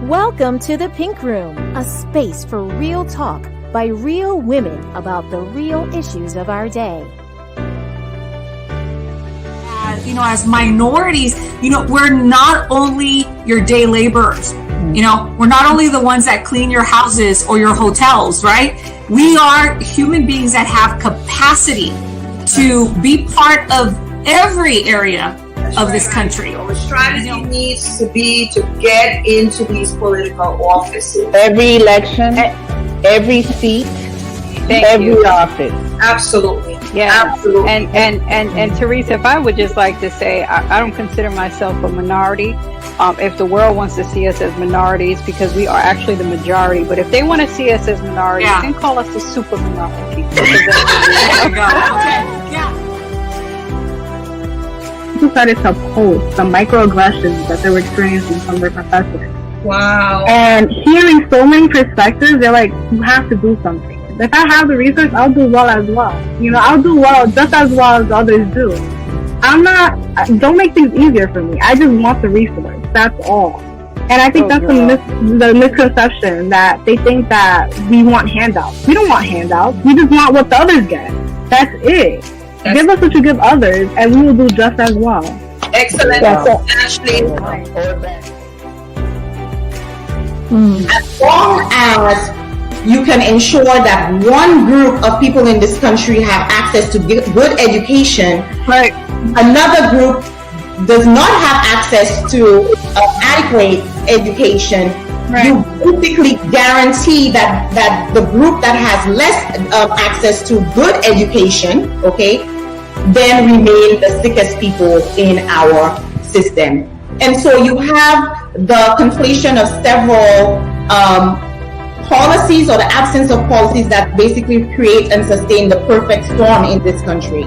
Welcome to the Pink Room, a space for real talk by real women about the real issues of our day. As minorities, we're not only your day laborers. We're not only the ones that clean your houses or your hotels, right? We are human beings that have capacity to be part of every area of this country. The strategy needs to be to get into these political offices. Every election, every seat, every office. Absolutely. Yeah, absolutely. And Teresa, if I would just like to say, I don't consider myself a minority. If the world wants to see us as minorities, because we are actually the majority, but if they want to see us as minorities, then call us the super minority. There you go. Okay. Yeah. People started to post the microaggressions that they were experiencing from their professors. Wow. And hearing so many perspectives, they're like, you have to do something. If I have the resource, I'll do well as well. I'll do well just as well as others do. Don't make things easier for me. I just want the resource. That's all. And I think that's the misconception, that they think that we want handouts. We don't want handouts. We just want what the others get. That's it. Give us what you give others, and we will do just as well. Excellent. Ashley. As long as you can ensure that one group of people in this country have access to good education, right, another group does not have access to adequate education, right, you basically guarantee that the group that has less access to good education, then remain the sickest people in our system. And so you have the conflation of several policies, or the absence of policies, that basically create and sustain the perfect storm in this country.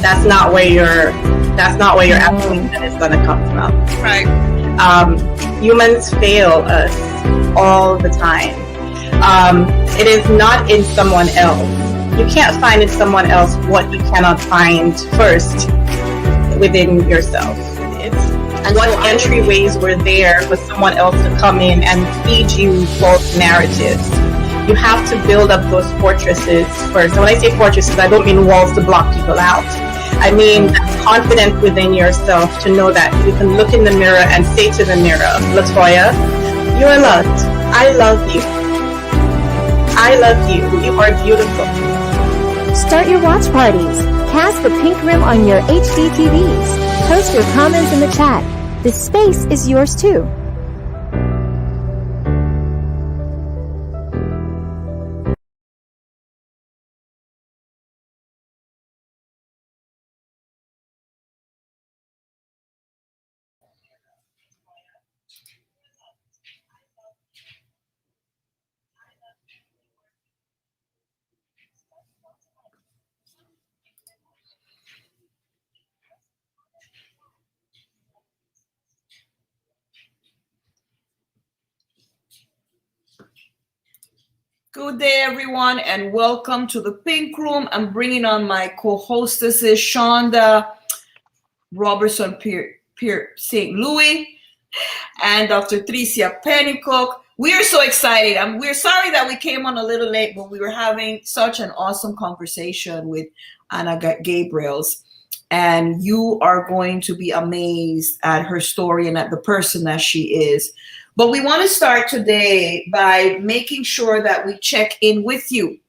That's not where your absolution is going to come from. Right. Humans fail us all the time. It is not in someone else. You can't find in someone else what you cannot find first within yourself. What entryways were there for someone else to come in and feed you false narratives? You have to build up those fortresses first. And when I say fortresses, I don't mean walls to block people out. I mean confidence within yourself to know that you can look in the mirror and say to the mirror, Latoya, you're loved. I love you. I love you. You are beautiful. Start your watch parties. Cast the Pink Room on your HD TVs. Post your comments in the chat. This space is yours too. Good day, everyone, and welcome to the Pink Room. I'm bringing on my co-hostesses, Shonda Robertson St. Louis and Dr. Tricia Pennycook. We are so excited. We're sorry that we came on a little late, but we were having such an awesome conversation with Anna Gabriels, and you are going to be amazed at her story and at the person that she is. But we want to start today by making sure that we check in with you.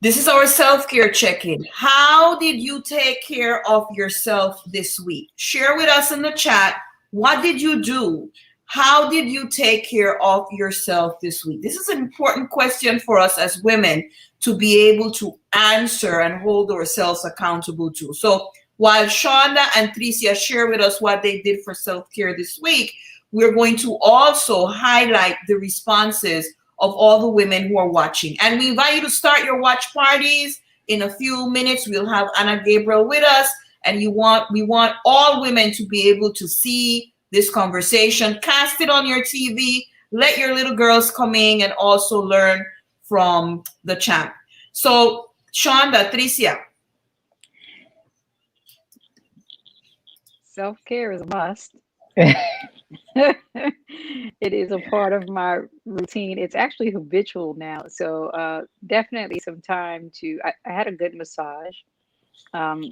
This is our self-care check-in. How did you take care of yourself this week? Share with us in the chat. What did you do? How did you take care of yourself this week? This is an important question for us as women to be able to answer and hold ourselves accountable to. So while Shonda and Tricia share with us what they did for self-care this week, we're going to also highlight the responses of all the women who are watching. And we invite you to start your watch parties. In a few minutes, we'll have Anna Gabriel with us. And we want all women to be able to see this conversation. Cast it on your TV. Let your little girls come in and also learn from the champ. So, Shonda, Tricia. Self-care is a must. It is a part of my routine. It's actually habitual now. So definitely some time to. I had a good massage. Um,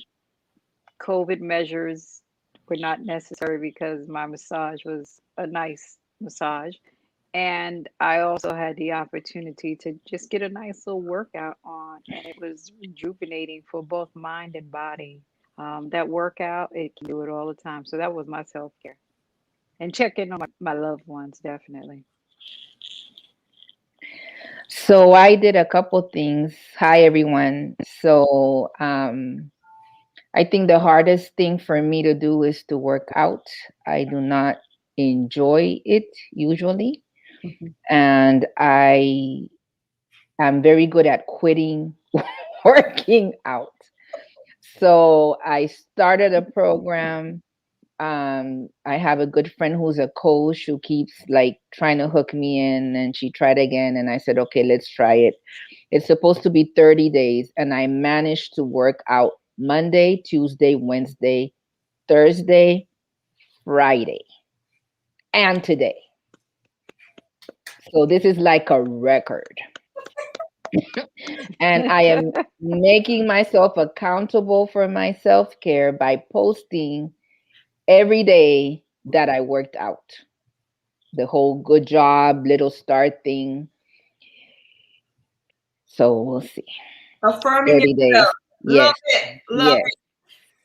COVID measures were not necessary because my massage was a nice massage. And I also had the opportunity to just get a nice little workout on, and it was rejuvenating for both mind and body. That workout, it can do it all the time. So that was my self care. And check in on my loved ones, definitely. So I did a couple things. Hi, everyone. So I think the hardest thing for me to do is to work out. I do not enjoy it usually. And I am very good at quitting working out. So I started a program. I have a good friend who's a coach who keeps like trying to hook me in, and she tried again. And I said, okay, let's try it. It's supposed to be 30 days. And I managed to work out Monday, Tuesday, Wednesday, Thursday, Friday, and today. So this is like a record. And I am making myself accountable for my self-care by posting every day that I worked out. The whole good job, little start thing. So we'll see. Affirming 30 days. yourself. Love Yes. it. Love Yes. it.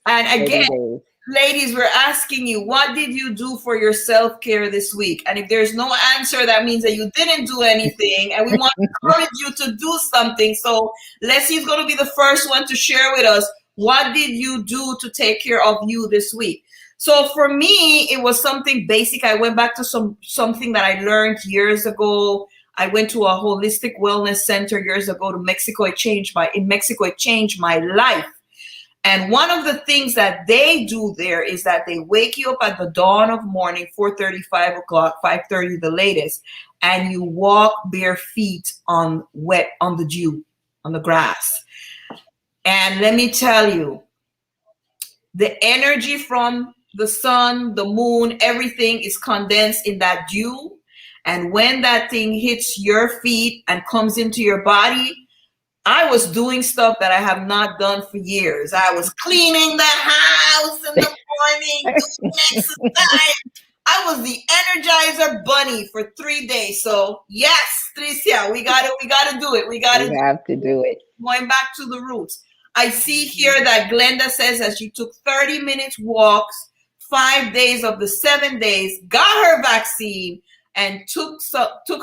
And 30 again, days. ladies, we're asking you, what did you do for your self-care this week? And if there's no answer, that means that you didn't do anything. And we want to encourage you to do something. So Leslie's going to be the first one to share with us, what did you do to take care of you this week? So for me, it was something basic. I went back to something that I learned years ago. I went to a holistic wellness center years ago to Mexico. In Mexico, it changed my life. And one of the things that they do there is that they wake you up at the dawn of morning, 4:30, 5 o'clock, 5:30 the latest, and you walk bare feet on the dew, on the grass. And let me tell you, the energy from the sun, the moon, everything is condensed in that dew. And when that thing hits your feet and comes into your body, I was doing stuff that I have not done for years. I was cleaning the house in the morning, doing exercise. I was the Energizer Bunny for 3 days. So yes, Tricia, we gotta do it. We have to do it. Going back to the roots. I see here that Glenda says that she took 30 minutes walks, 5 days of the 7 days, got her vaccine, and took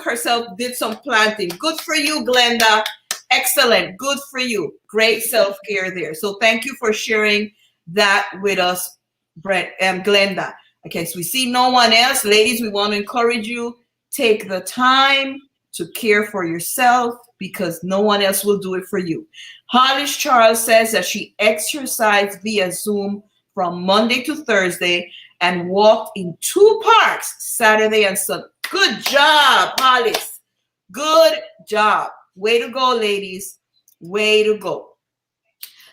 herself, did some planting. Good for you, Glenda. Excellent. Good for you. Great self-care there. So thank you for sharing that with us, Brett and Glenda. Okay, so we see no one else. Ladies, we want to encourage you, take the time to care for yourself because no one else will do it for you. Hollis Charles says that she exercised via Zoom from Monday to Thursday and walked in 2 parks, Saturday and Sunday. Good job, Hollis. Good job. Way to go, ladies. Way to go.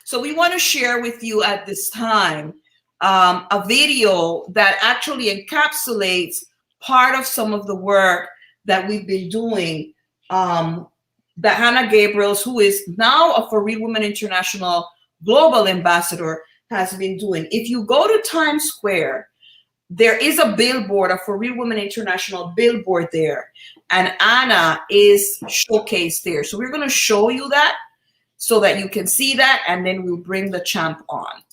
So we want to share with you at this time a video that actually encapsulates part of some of the work that we've been doing, that Hannah Gabriels, who is now a For Real Women International Global Ambassador, has been doing. If you go to Times Square, there is a billboard, a For Real Women International billboard there, and Anna is showcased there. So we're going to show you that so that you can see that, and then we'll bring the champ on.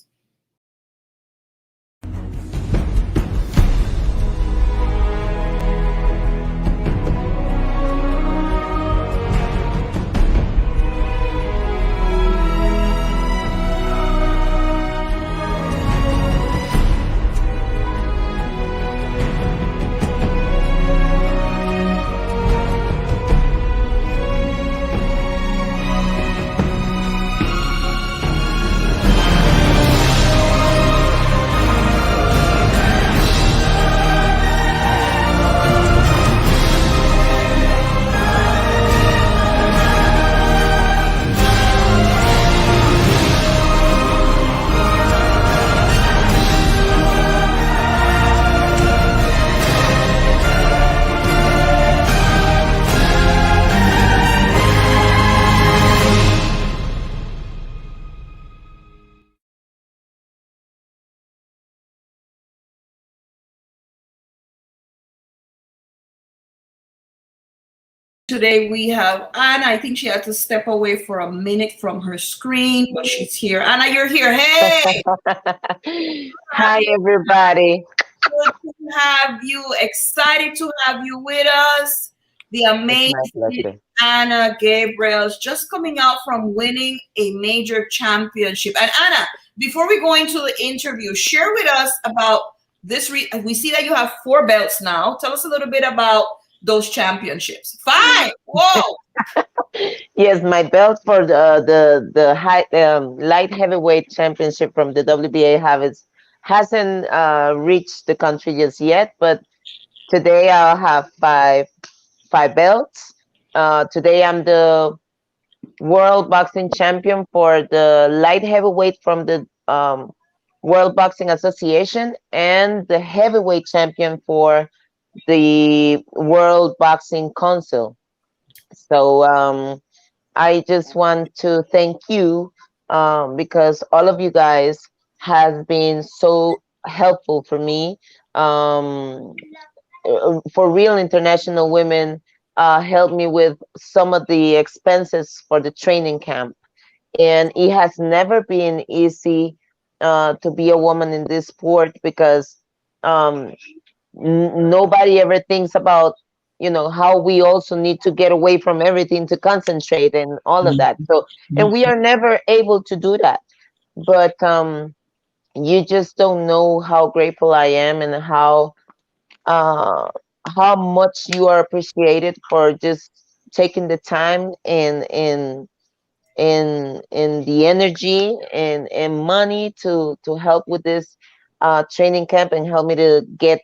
Today we have Anna. I think she had to step away for a minute from her screen, but she's here. Anna, you're here. Hey! Hi, everybody. Good to have you. Excited to have you with us. The amazing Anna Gabriel's just coming out from winning a major championship. And Anna, before we go into the interview, share with us about this. We see that you have 4 belts now. Tell us a little bit about those championships. 5. Whoa. Yes, my belt for the high light heavyweight championship from the WBA hasn't reached the country just yet, but today I'll have five belts. Today I'm the world boxing champion for the light heavyweight from the World Boxing Association, and the heavyweight champion for the World Boxing Council. So I just want to thank you because all of you guys has been so helpful for me. For Real International Women, helped me with some of the expenses for the training camp. And it has never been easy to be a woman in this sport because nobody ever thinks about, how we also need to get away from everything to concentrate and all of that. So, and we are never able to do that. But you just don't know how grateful I am and how much you are appreciated for just taking the time and the energy and money to help with this training camp and help me to get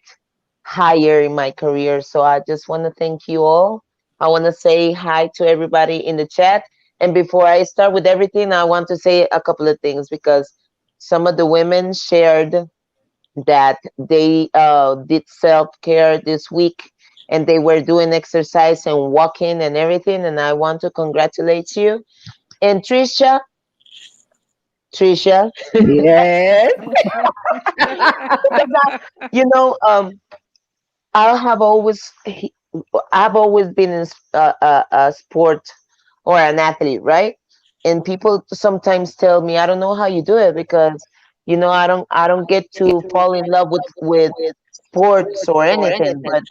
higher in my career. So I just want to thank you all. I want to say hi to everybody in the chat. And before I start with everything, I want to say a couple of things because some of the women shared that they did self-care this week and they were doing exercise and walking and everything. And I want to congratulate you. And Trisha, yes. I've always been in a sport or an athlete, right? And people sometimes tell me, I don't know how you do it because, I don't get to fall in love with sports or anything, but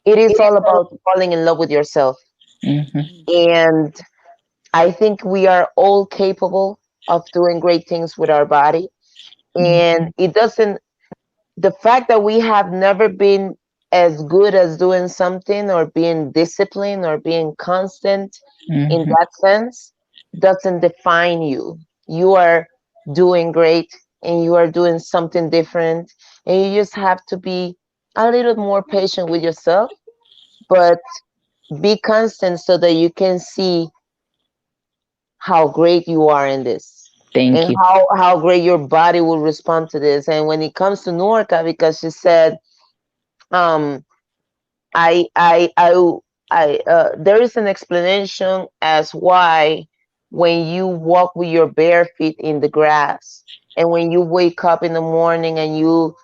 it is all about falling in love with yourself. And I think we are all capable of doing great things with our body. And the fact that we have never been as good as doing something or being disciplined or being constant in that sense doesn't define you. You are doing great and you are doing something different, and you just have to be a little more patient with yourself, but be constant so that you can see how great you are in this. Thank you. How great your body will respond to this. And when it comes to Norca, because she said, there is an explanation as why when you walk with your bare feet in the grass and when you wake up in the morning and you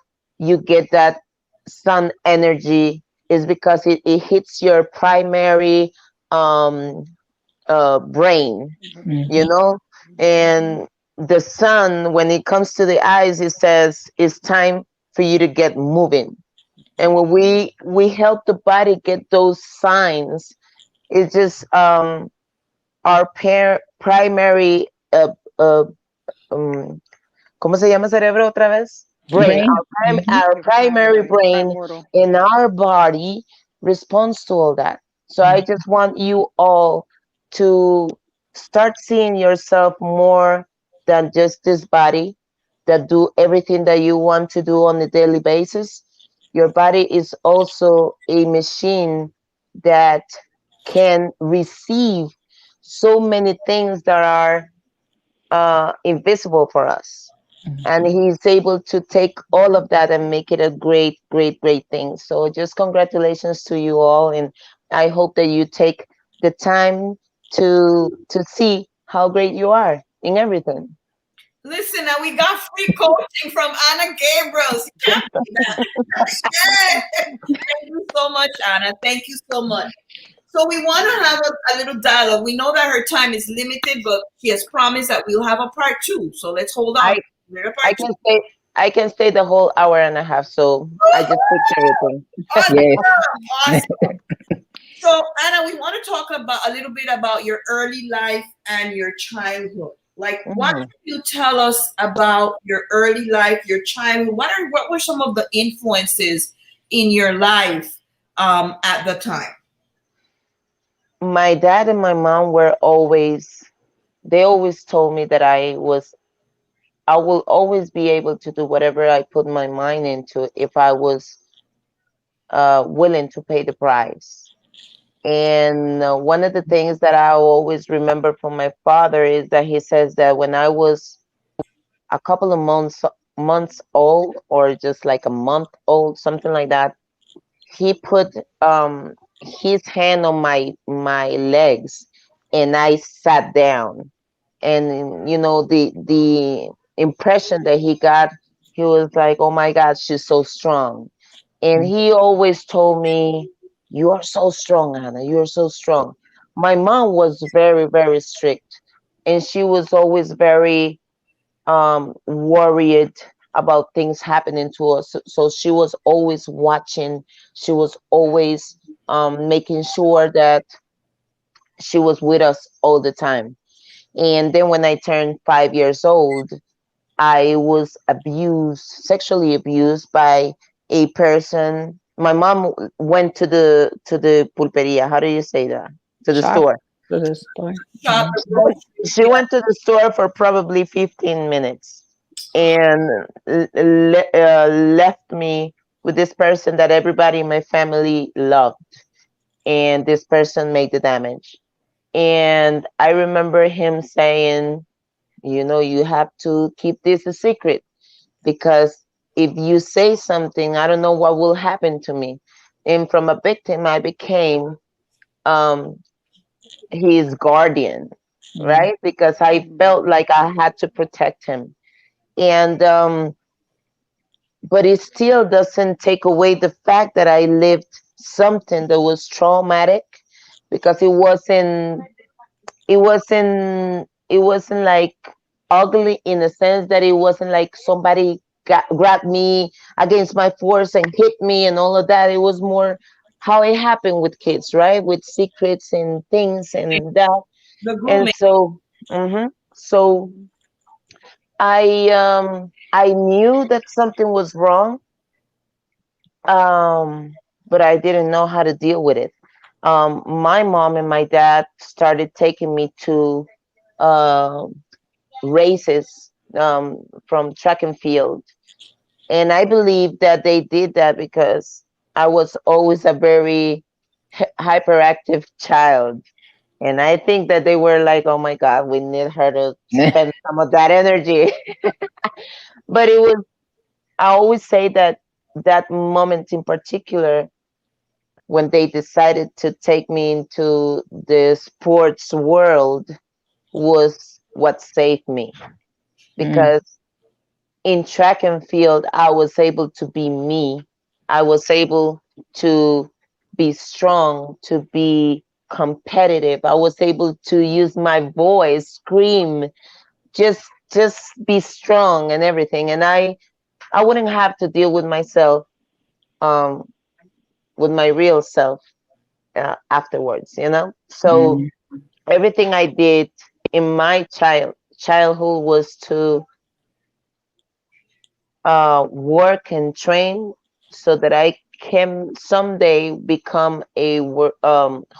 get that sun energy is because it hits your primary brain, and the sun, when it comes to the eyes, it says it's time for you to get moving. And when we help the body get those signs, it's just our primary ¿cómo se llama cerebro otra vez? Brain. Our primary brain in our body responds to all that. So I just want you all to start seeing yourself more than just this body that do everything that you want to do on a daily basis. Your body is also a machine that can receive so many things that are invisible for us. And he's able to take all of that and make it a great, great, great thing. So just congratulations to you all. And I hope that you take the time to see how great you are in everything. Listen, now we got free coaching from Anna Gabriel. Thank you so much, Anna. Thank you so much. So we want to have a little dialogue. We know that her time is limited, but she has promised that we'll have a part 2. So let's hold on. I can stay the whole hour and a half. So I just fixed everything. Awesome. Yes. Awesome. So Anna, we want to talk about a little bit about your early life and your childhood. Like, what can you tell us about your early life, your childhood? What were some of the influences in your life at the time? My dad and my mom they always told me that I will always be able to do whatever I put my mind into if I was willing to pay the price. And one of the things that I always remember from my father is that he says that when I was a couple of months old, or just like a month old, something like that, he put his hand on my legs, and I sat down. And the impression that he got, he was like, "Oh my God, she's so strong." And he always told me, "You are so strong, Anna. You are so strong." My mom was very, very strict, and she was always very worried about things happening to us. So she was always watching. She was always making sure that she was with us all the time. And then when I turned 5 years old, I was sexually abused by a person. My mom went to the pulperia. How do you say that? To the store. To the store. She went to the store for probably 15 minutes and left me with this person that everybody in my family loved. And this person made the damage. And I remember him saying, "You have to keep this a secret, because if you say something, I don't know what will happen to me." And from a victim, I became his guardian, right? Because I felt like I had to protect him. And but it still doesn't take away the fact that I lived something that was traumatic, because it wasn't like ugly, in the sense that it wasn't like somebody grabbed me against my force and hit me and all of that. It was more how it happened with kids, right? With secrets and things and that. And so I knew that something was wrong, but I didn't know how to deal with it. My mom and my dad started taking me to races from track and field. And I believe that they did that because I was always a very hyperactive child. And I think that they were like, "Oh my God, we need her to spend some of that energy." But I always say that moment in particular, when they decided to take me into the sports world, was what saved me. Because in track and field, I was able to be me. I was able to be strong, to be competitive. I was able to use my voice, scream, just be strong and everything. And I wouldn't have to deal with myself, with my real self afterwards, So everything I did in my childhood was to work and train so that I can someday become a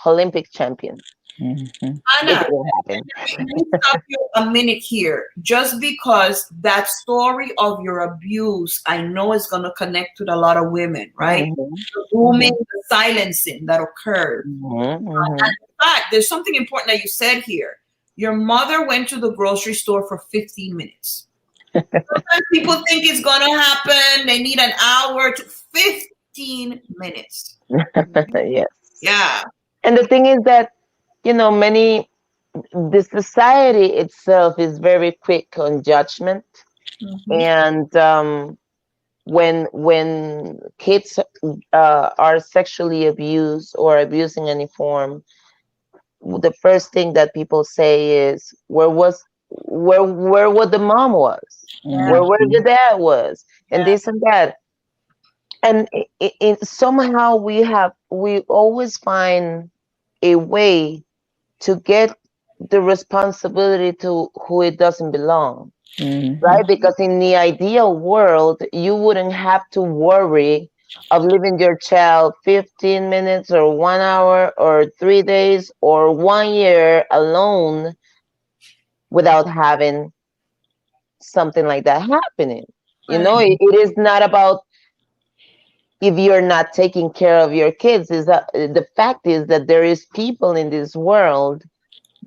Olympic champion. Anna, let me stop you a minute here. Just because that story of your abuse, I know is going to connect with a lot of women, right? The grooming, the silencing that occurred. And in fact, there's something important that you said here. Your mother went to the grocery store for 15 minutes. Sometimes people think it's going to happen. They need an hour to 15 minutes. Yes. Yeah. And the thing is that, the society itself is very quick on judgment. And when kids are sexually abused or abusing any form, the first thing that people say is, where what the mom was, where the dad was, and this and that. And somehow we always find a way to get the responsibility to who it doesn't belong, right? Because in the ideal world, you wouldn't have to worry of leaving your child 15 minutes or 1 hour or 3 days or 1 year alone without having something like that happening. You know, it is not about if you're not taking care of your kids. Is that the fact is that there is people in this world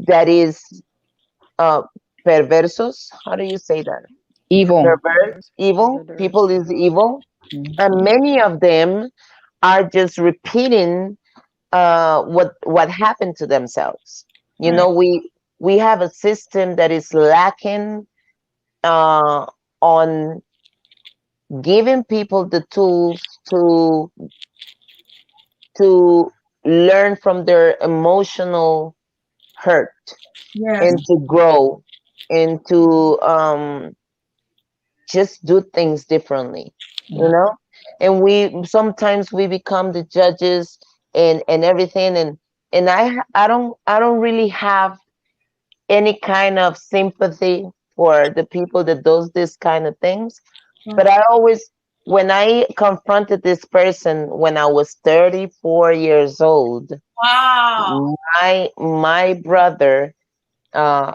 that is perversos. How do you say that? Evil. Perverse, evil. People is evil, and many of them are just repeating what happened to themselves. You know, we have a system that is lacking on giving people the tools to learn from their emotional hurt and to grow and to just do things differently, you know. And we sometimes we become the judges and everything, and I don't really have any kind of sympathy for the people that does this kind of things. But I always, when I confronted this person when I was 34 years old, my brother,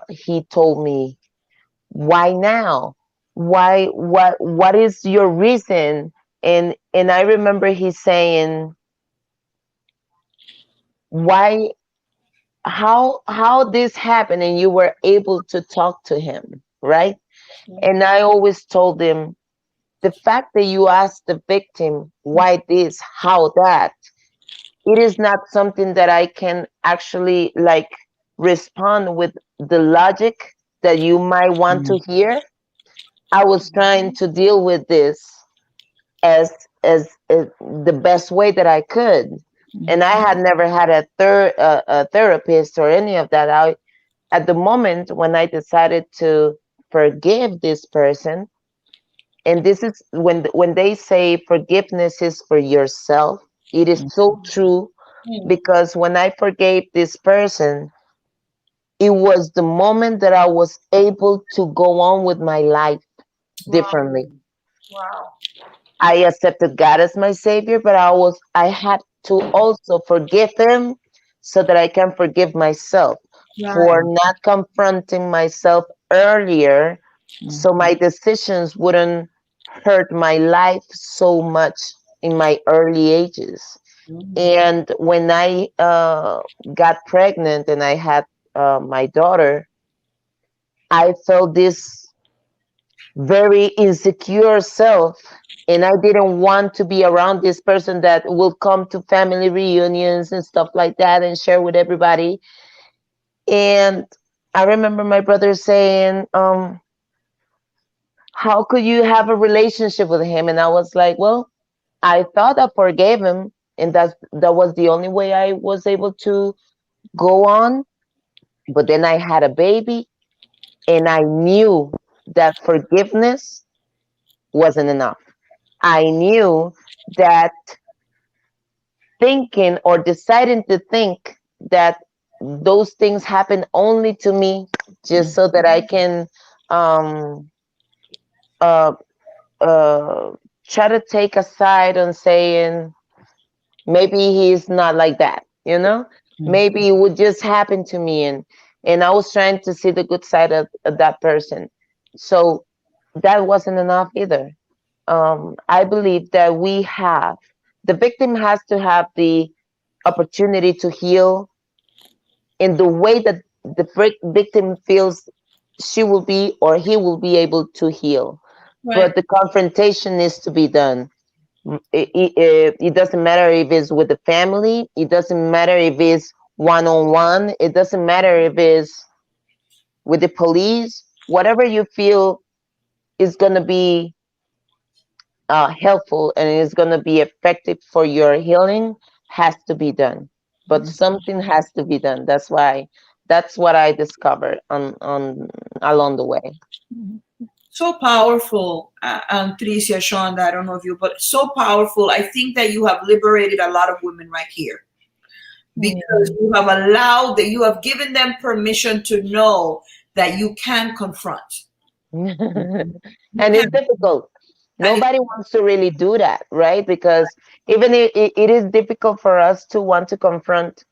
he told me, why now? Why, what is your reason? And I remember he saying, why, how this happened and you were able to talk to him, right? And I always told him, the fact that you asked the victim, why this, how that, it is not something that I can actually like respond with the logic that you might want to hear. I was trying to deal with this as the best way that I could. And I had never had a therapist or any of that. At the moment when I decided to forgive this person, and this is when they say forgiveness is for yourself, it is so true, because when I forgave this person, it was the moment that I was able to go on with my life differently. Wow. I accepted God as my savior, but I had to also forgive him so that I can forgive myself for not confronting myself earlier, so my decisions wouldn't hurt my life so much in my early ages. And when I got pregnant and I had my daughter, I felt this very insecure self, and I didn't want to be around this person that will come to family reunions and stuff like that and share with everybody. And I remember my brother saying, how could you have a relationship with him? And I was like, well, I thought I forgave him, and that was the only way I was able to go on. But then I had a baby, and I knew that forgiveness wasn't enough. I knew that thinking or deciding to think that those things happen only to me just so that I can try to take a side on saying maybe he's not like that, you know. Maybe it would just happen to me, and I was trying to see the good side of that person. So that wasn't enough either. I believe that the victim has to have the opportunity to heal in the way that the victim feels she will be or he will be able to heal. But the confrontation needs to be done. It doesn't matter if it's with the family. It doesn't matter if it's one-on-one. It doesn't matter if it's with the police. Whatever you feel is going to be helpful and is going to be effective for your healing has to be done. But something has to be done. That's what I discovered on along the way. So powerful, Tricia, Shonda, I don't know if you, but so powerful. I think that you have liberated a lot of women right here because you have allowed that, you have given them permission to know that you can confront. And it's difficult. Nobody wants to really do that, right? Because even it is difficult for us to want to confront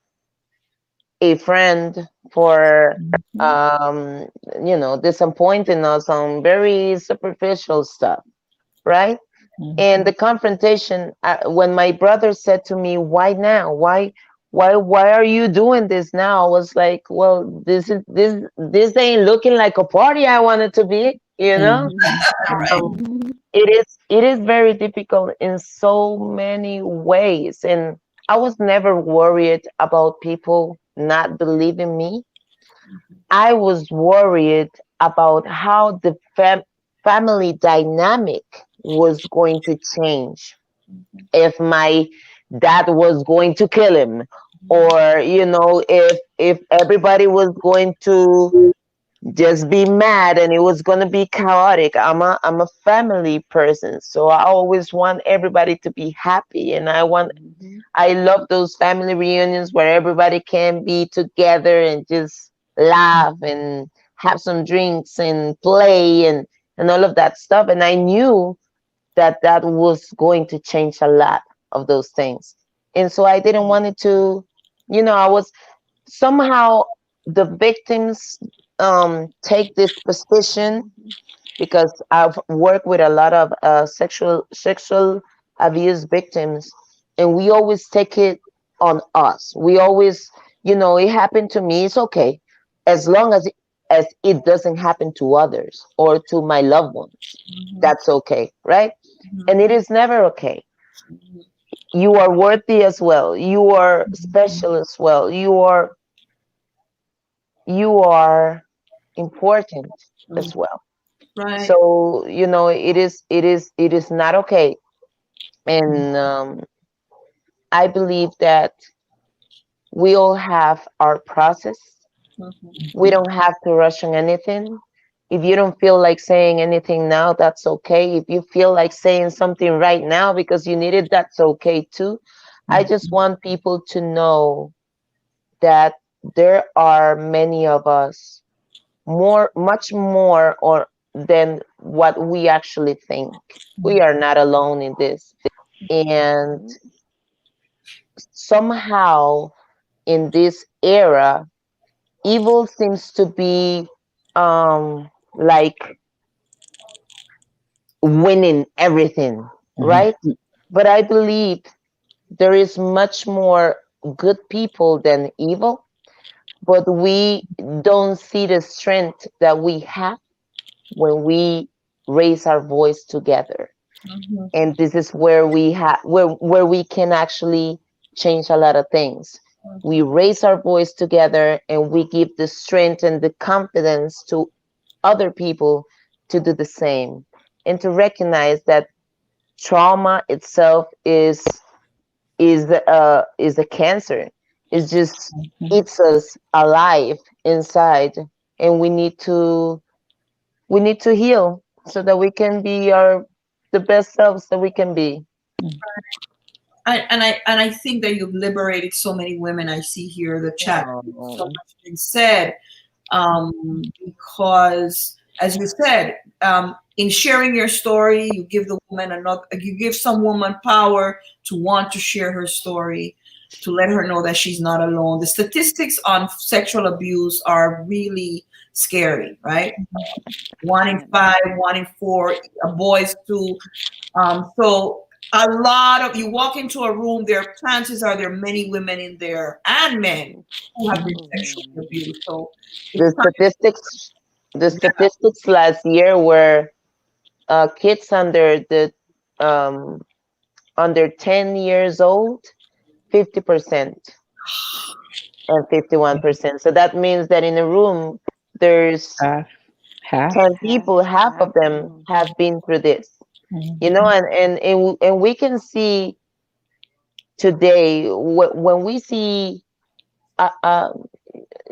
a friend for disappointing us on very superficial stuff, right? And the confrontation, when my brother said to me, why now, why are you doing this now? I was like, well, this ain't looking like a party I want it to be, it is very difficult in so many ways. And I was never worried about people not believing me. I was worried about how the family dynamic was going to change. If my dad was going to kill him, or if everybody was going to just be mad and it was going to be chaotic. I'm a family person, so I always want everybody to be happy, and I love those family reunions where everybody can be together and just laugh and have some drinks and play and all of that stuff. And I knew that was going to change a lot of those things, and so I didn't want it to, I was somehow the victims take this position, because I've worked with a lot of sexual abuse victims, and we always take it on us. We always, it happened to me, it's okay, as long as it doesn't happen to others or to my loved ones. That's okay, right? And it is never okay. You are worthy as well. You are special as well. You are important as well. Right. So it is not okay. And I believe that we all have our process. We don't have to rush on anything. If you don't feel like saying anything now, that's okay. If you feel like saying something right now because you need it, that's okay too. I just want people to know that there are many of us, much more than what we actually think. We are not alone in this. And somehow in this era, evil seems to be like winning everything, right? But I believe there is much more good people than evil, but we don't see the strength that we have when we raise our voice together. And this is where we where we can actually change a lot of things. We raise our voice together and we give the strength and the confidence to other people to do the same, and to recognize that trauma itself is a cancer. It just eats us alive inside, and we need to heal so that we can be the best selves that we can be. I think that you've liberated so many women. I see here the chat, so much been said, because as you said, in sharing your story, you give the woman you give some woman power to want to share her story, to let her know that she's not alone. The statistics on sexual abuse are really scary, right? 1 in 5, 1 in 4, boys too. So a lot of, you walk into a room, chances are there are many women in there and men who have been sexually abused. So the statistics last year were kids under 10 years old, 50% and 51%. So that means that in a room there's half 10 people, half of them have been through this. you know, and we can see today when we see,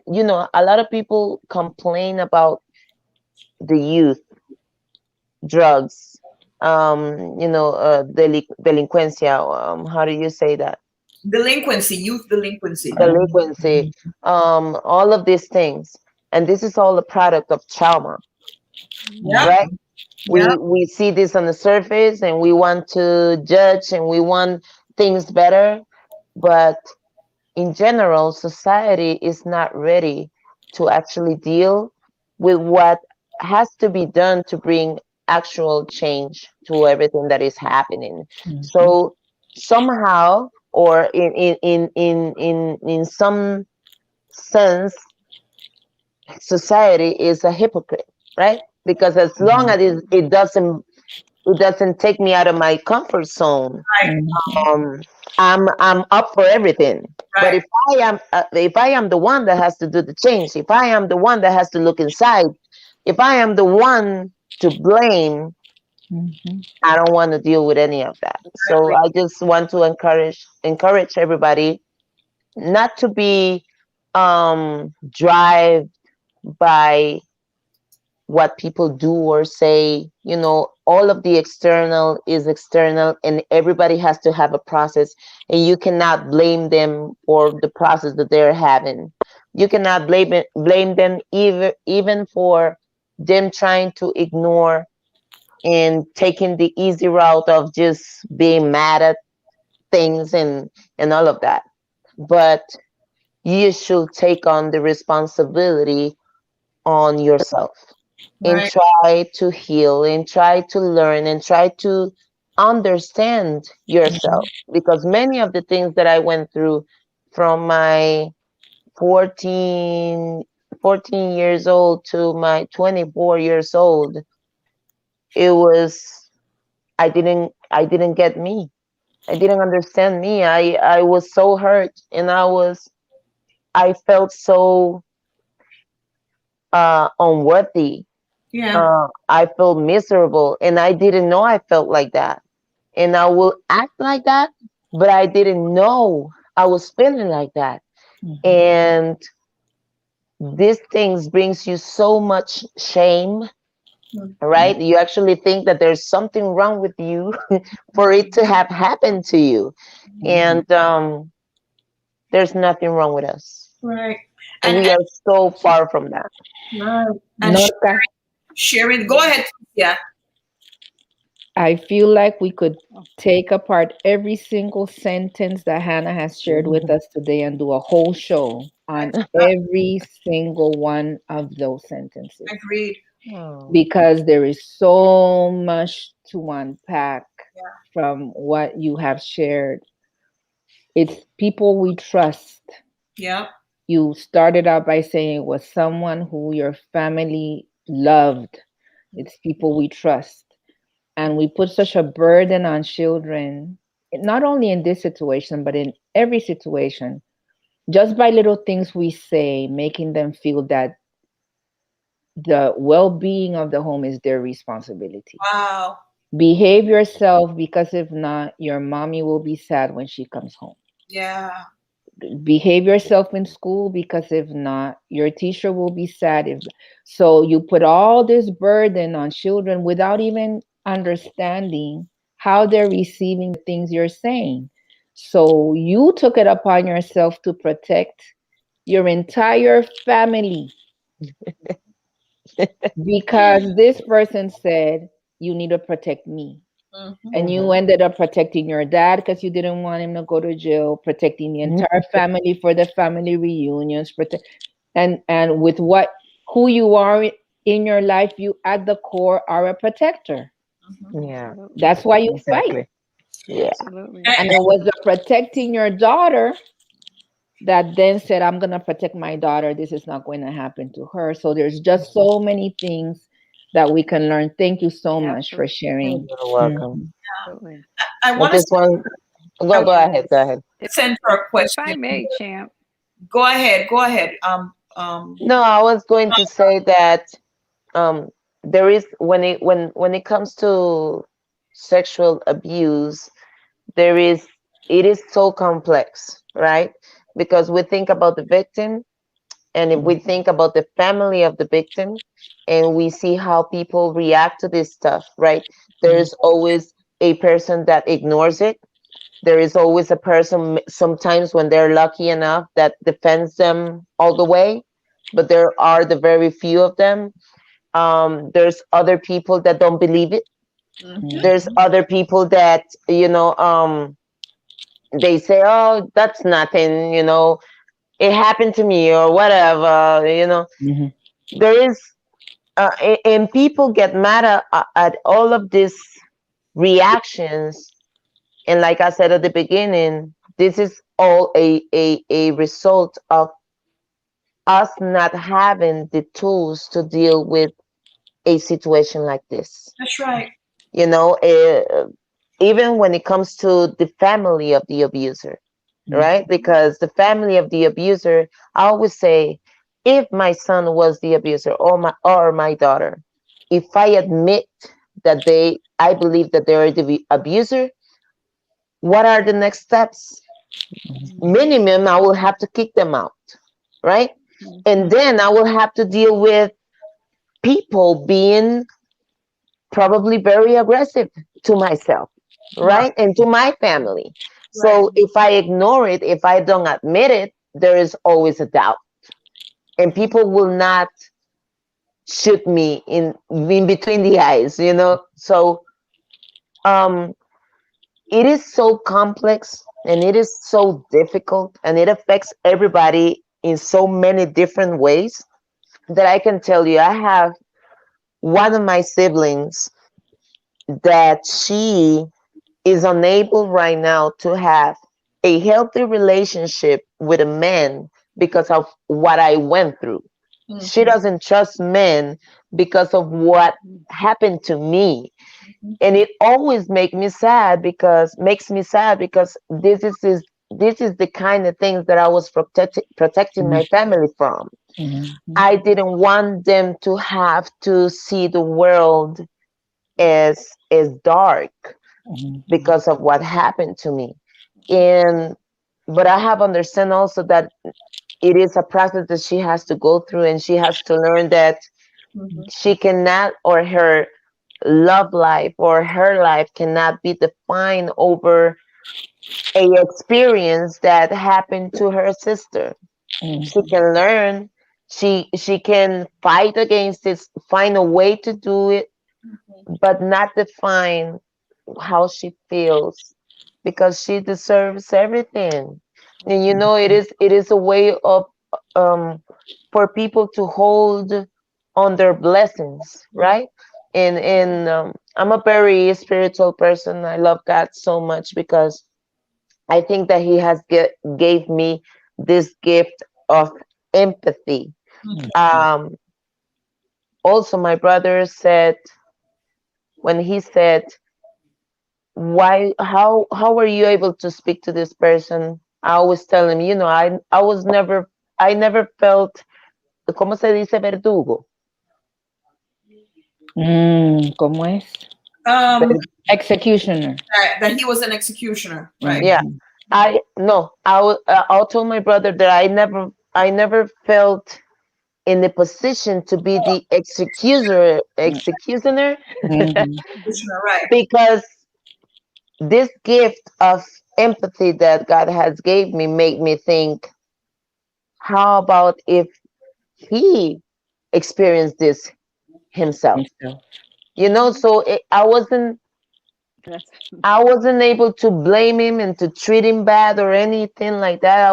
you know, a lot of people complain about the youth, drugs, you know, delinquencia. How do you say that? Delinquency, youth delinquency. Delinquency, all of these things, and this is all a product of trauma, Yeah. right? Yeah. We see this on the surface, and we want to judge, and we want things better, but in general, society is not ready to actually deal with what has to be done to bring actual change to everything that is happening. So somehow, or in some sense, society is a hypocrite, right? Because as long as it doesn't take me out of my comfort zone, I'm up for everything. But if I am the one that has to do the change, if I am the one that has to look inside, if I am the one to blame, I don't want to deal with any of that. So I just want to encourage everybody not to be driven by what people do or say. You know, all of the external is external, and everybody has to have a process, and you cannot blame them for the process that they're having. You cannot blame them even for them trying to ignore and taking the easy route of just being mad at things and all of that. But you should take on the responsibility on yourself and try to heal and try to learn and try to understand yourself, because many of the things that I went through from my 14 years old to my 24 years old, it was, I didn't get me. I didn't understand me. I was so hurt, and I felt so unworthy. Yeah. I felt miserable, and I didn't know I felt like that. And I will act like that, but I didn't know I was feeling like that. And these things brings you so much shame, right? You actually think that there's something wrong with you for it to have happened to you. And there's nothing wrong with us. Right. And we are so far from that. Right. And sharing, go ahead. Yeah. I feel like we could take apart every single sentence that Hannah has shared with us today and do a whole show on every single one of those sentences. Agreed. Because there is so much to unpack from what you have shared. It's people we trust. Yeah. You started out by saying it was someone who your family loved. It's people we trust. And we put such a burden on children, not only in this situation, but in every situation, just by little things we say, making them feel that the well-being of the home is their responsibility. Wow. Behave yourself, because if not, your mommy will be sad when she comes home. Yeah. Behave yourself in school, because if not, your teacher will be sad. So you put all this burden on children without even understanding how they're receiving the things you're saying. So you took it upon yourself to protect your entire family because this person said, you need to protect me. And you ended up protecting your dad because you didn't want him to go to jail, protecting the entire family for the family reunions, and with who you are in your life, you at the core are a protector. Yeah, that's why you fight. Yeah, absolutely. And it was the protecting your daughter that then said, I'm gonna protect my daughter. This is not going to happen to her. So there's just so many things that we can learn. Thank you so much for sharing. You're welcome. I want to go ahead. Go ahead. Send her a question. If I may, champ. Go ahead. No, I was going to say that there is when it comes to sexual abuse, it is so complex, right? Because we think about the victim, and if we think about the family of the victim, and we see how people react to this stuff, right? There's always a person that ignores it. There is always a person, sometimes when they're lucky enough, that defends them all the way, but there are the very few of them. There's other people that don't believe it. There's other people that, they say, oh, that's nothing, it happened to me or whatever, There is, and people get mad at all of these reactions. And like I said at the beginning, this is all a result of us not having the tools to deal with a situation like this. That's right. Even when it comes to the family of the abuser, right? Because the family of the abuser, I always say, if my son was the abuser or my daughter, if I admit that I believe that they are the abuser, what are the next steps? Minimum, I will have to kick them out, right? And then I will have to deal with people being probably very aggressive to myself, right? And to my family. So if I ignore it, if I don't admit it, there is always a doubt. And people will not shoot me in between the eyes, So it is so complex, and it is so difficult, and it affects everybody in so many different ways that I can tell you, I have one of my siblings that she is unable right now to have a healthy relationship with a man because of what I went through. She doesn't trust men because of what happened to me. And it always makes me sad because this is the kind of things that I was protecting my family from. I didn't want them to have to see the world as dark because of what happened to me. But I have understand also that it is a process that she has to go through, and she has to learn that she cannot, or her love life or her life cannot be defined over a experience that happened to her sister. She can learn, she can fight against it, find a way to do it, but not define how she feels, because she deserves everything. And it is a way of for people to hold on their blessings, right? And I'm a very spiritual person. I love God so much because I think that He has gave me this gift of empathy. Also, my brother said, when he said, how were you able to speak to this person? I always tell him, I never felt, ¿cómo se dice verdugo? ¿Cómo es? Executioner. That he was an executioner, right? Yeah. I told my brother that I never felt in the position to be the executioner, Right. because this gift of empathy that God has gave me made me think, how about if he experienced this himself? So I wasn't able to blame him and to treat him bad or anything like that.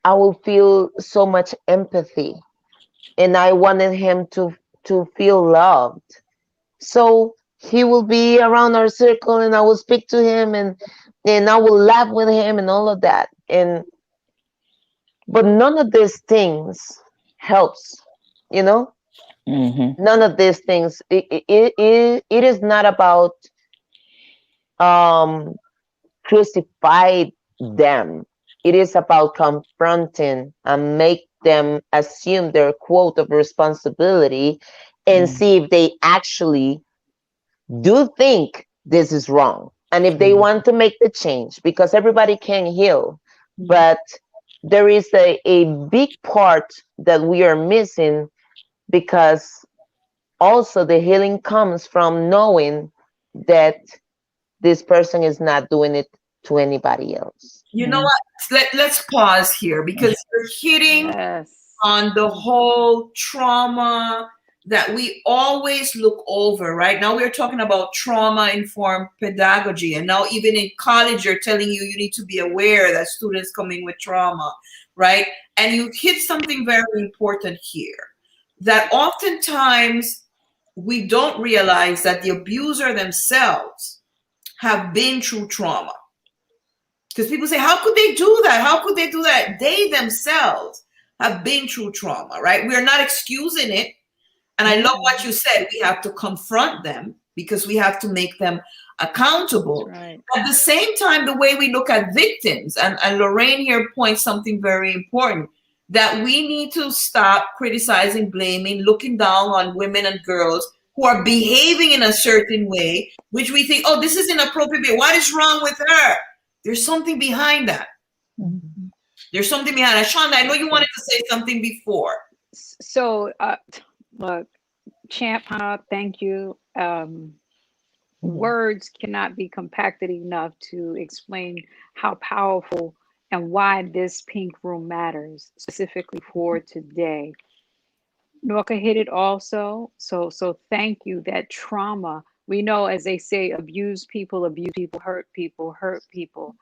I will feel so much empathy, and I wanted him to feel loved. So he will be around our circle, and I will speak to him, and I will laugh with him and all of that. But none of these things helps, None of these things. It is not about crucify them. It is about confronting and make them assume their quote of responsibility and see if they actually do think this is wrong, and if they want to make the change, because everybody can heal, but there is a big part that we are missing, because also the healing comes from knowing that this person is not doing it to anybody else. You know what? Let's pause here, because you're hitting on the whole trauma that we always look over. Right now we're talking about trauma-informed pedagogy, and now even in college you're telling you need to be aware that students coming with trauma, right? And you hit something very important here, that oftentimes we don't realize that the abuser themselves have been through trauma. Because people say, how could they do that? How could they do that? They themselves have been through trauma, right? We're not excusing it. And I love what you said. We have to confront them because we have to make them accountable. Right. At the same time, the way we look at victims, and Lorraine here points something very important, that we need to stop criticizing, blaming, looking down on women and girls who are behaving in a certain way, which we think, oh, this is inappropriate. What is wrong with her? There's something behind that. There's something behind that. Shonda, I know you wanted to say something before. So, look, Champ, thank you. Words cannot be compacted enough to explain how powerful and why this pink room matters, specifically for today. Norca hit it also. So thank you. That trauma, we know, as they say, abuse people, hurt people.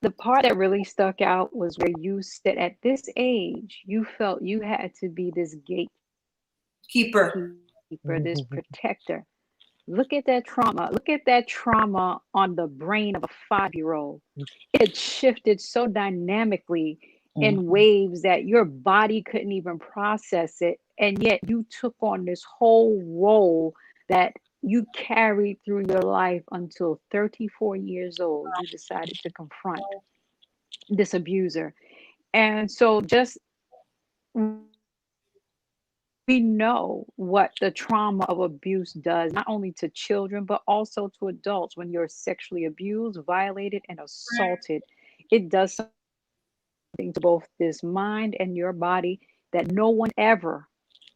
The part that really stuck out was where you said at this age, you felt you had to be this gatekeeper, this protector. Look at that trauma. Look at that trauma on the brain of a 5-year-old. It shifted so dynamically in waves that your body couldn't even process it. And yet you took on this whole role that you carried through your life until 34 years old. You decided to confront this abuser. And so just we know what the trauma of abuse does, not only to children, but also to adults. When you're sexually abused, violated, and assaulted, it does something to both this mind and your body that no one ever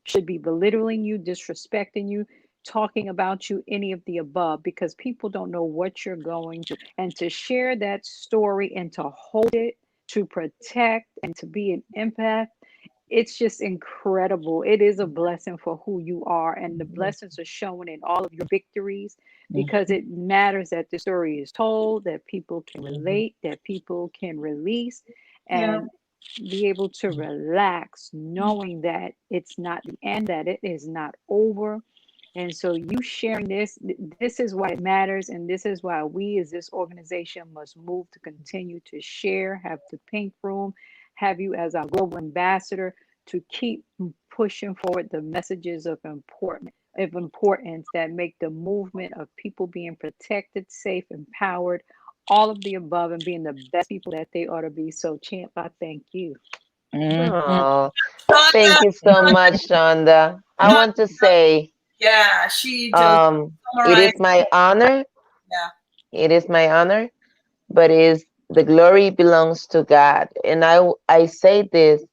should be belittling you, disrespecting you, talking about you, any of the above, because people don't know what you're going through. And to share that story and to hold it, to protect, and to be an empath, it's just incredible. It is a blessing for who you are, and the blessings are shown in all of your victories, because it matters that the story is told, that people can relate, that people can release, and be able to relax, knowing that it's not the end, that it is not over. And so you sharing this is why it matters, and this is why we as this organization must move to continue to share, have the pink room, have you as our global ambassador to keep pushing forward the messages of importance that make the movement of people being protected, safe, empowered, all of the above, and being the best people that they ought to be. So, Champ, I thank you. Oh, thank you so much, Shonda. I want to say, she just it is my honor. It is my honor, but the glory belongs to God. And I say this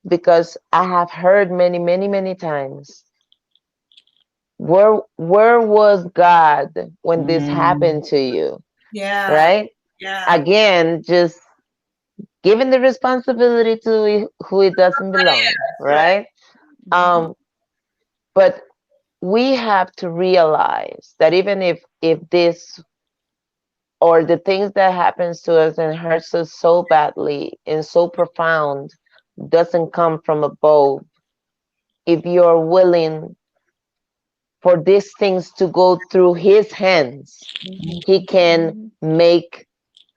because I have heard many times, where was God when this happened to you? Right? Again, just giving the responsibility to who it doesn't belong, right? But we have to realize that even if this or the things that happens to us and hurts us so badly and so profound doesn't come from above, if you're willing for these things to go through his hands, he can make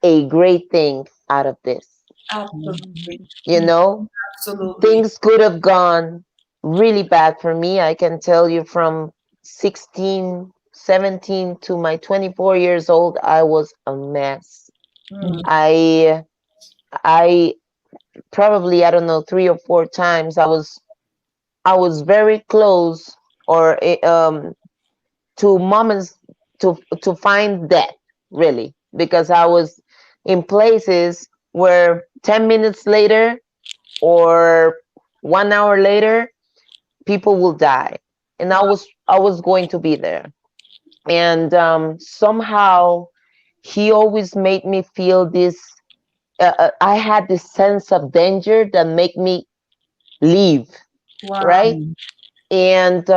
a great thing out of this. Absolutely. You know, Absolutely. Things could have gone really bad for me. I can tell you, from 16, 17 to my 24 years old, I was a mess. I probably, I don't know, 3 or 4 times I was very close or to moments to find that, really, because I was in places where 10 minutes later or 1 hour later, people will die, and I was going to be there. And somehow he always made me feel this. I had this sense of danger that make me leave, right? And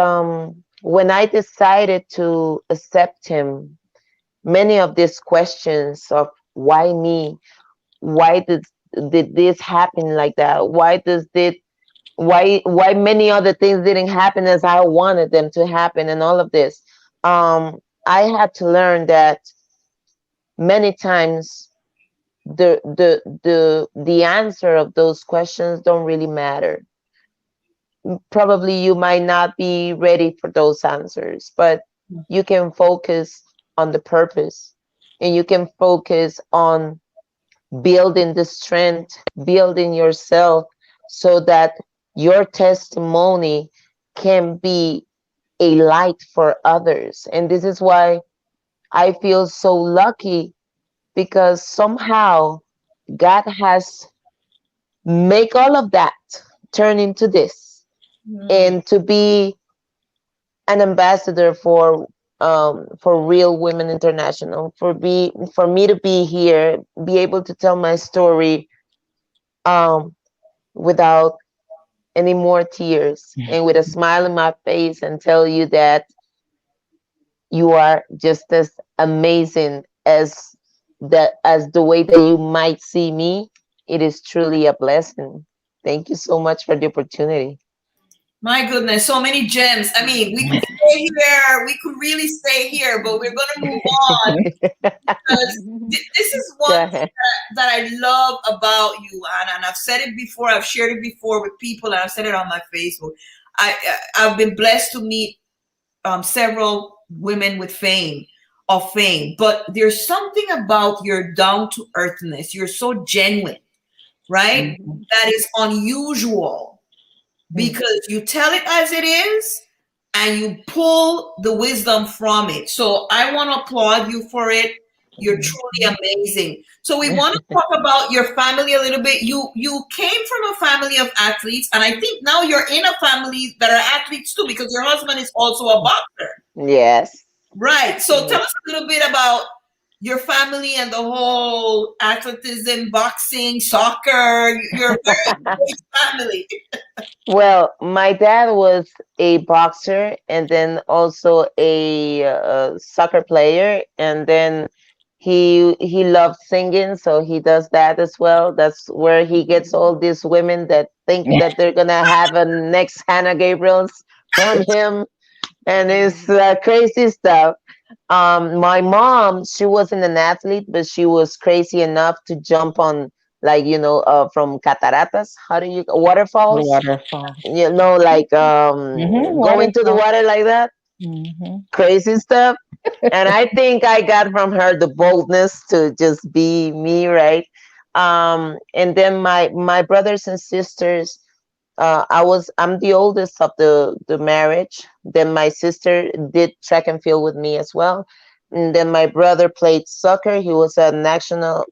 when I decided to accept him, many of these questions of why me, why did this happen like that, why many other things didn't happen as I wanted them to happen, and all of this, I had to learn that many times the answer of those questions don't really matter. Probably you might not be ready for those answers, but you can focus on the purpose, and you can focus on building the strength, building yourself, so that your testimony can be a light for others. And this is why I feel so lucky, because somehow God has make all of that turn into this, and to be an ambassador for Real Women International, for me to be here, be able to tell my story without any more tears, and with a smile on my face, and tell you that you are just as amazing as the way that you might see me. It is truly a blessing. Thank you so much for the opportunity. My goodness, so many gems. I mean, we could stay here. We could really stay here, but we're going to move on, because this is one thing that I love about you, Anna. And I've said it before. I've shared it before with people, and I've said it on my Facebook. I've been blessed to meet several women with fame, but there's something about your down to earthness. You're so genuine, right? That is unusual, because you tell it as it is and you pull the wisdom from it. So I want to applaud you for it. You're truly amazing. So we want to talk about your family a little bit. You came from a family of athletes, and I think now you're in a family that are athletes too, because your husband is also a boxer. Yes. Right. So tell us a little bit about your family and the whole athleticism, boxing, soccer. You're a very great family. Well, my dad was a boxer, and then also a soccer player, and then he loved singing, so he does that as well. That's where he gets all these women that think that they're gonna have a next Hannah Gabriel's from him, and it's crazy stuff. My mom, she wasn't an athlete, but she was crazy enough to jump on, like, from cataratas. How do you waterfalls? Waterfall. Like go into the water like that. Crazy stuff. And I think I got from her the boldness to just be me, right? And then my brothers and sisters, I'm the oldest of the marriage. Then my sister did track and field with me as well. And then my brother played soccer. He was a national.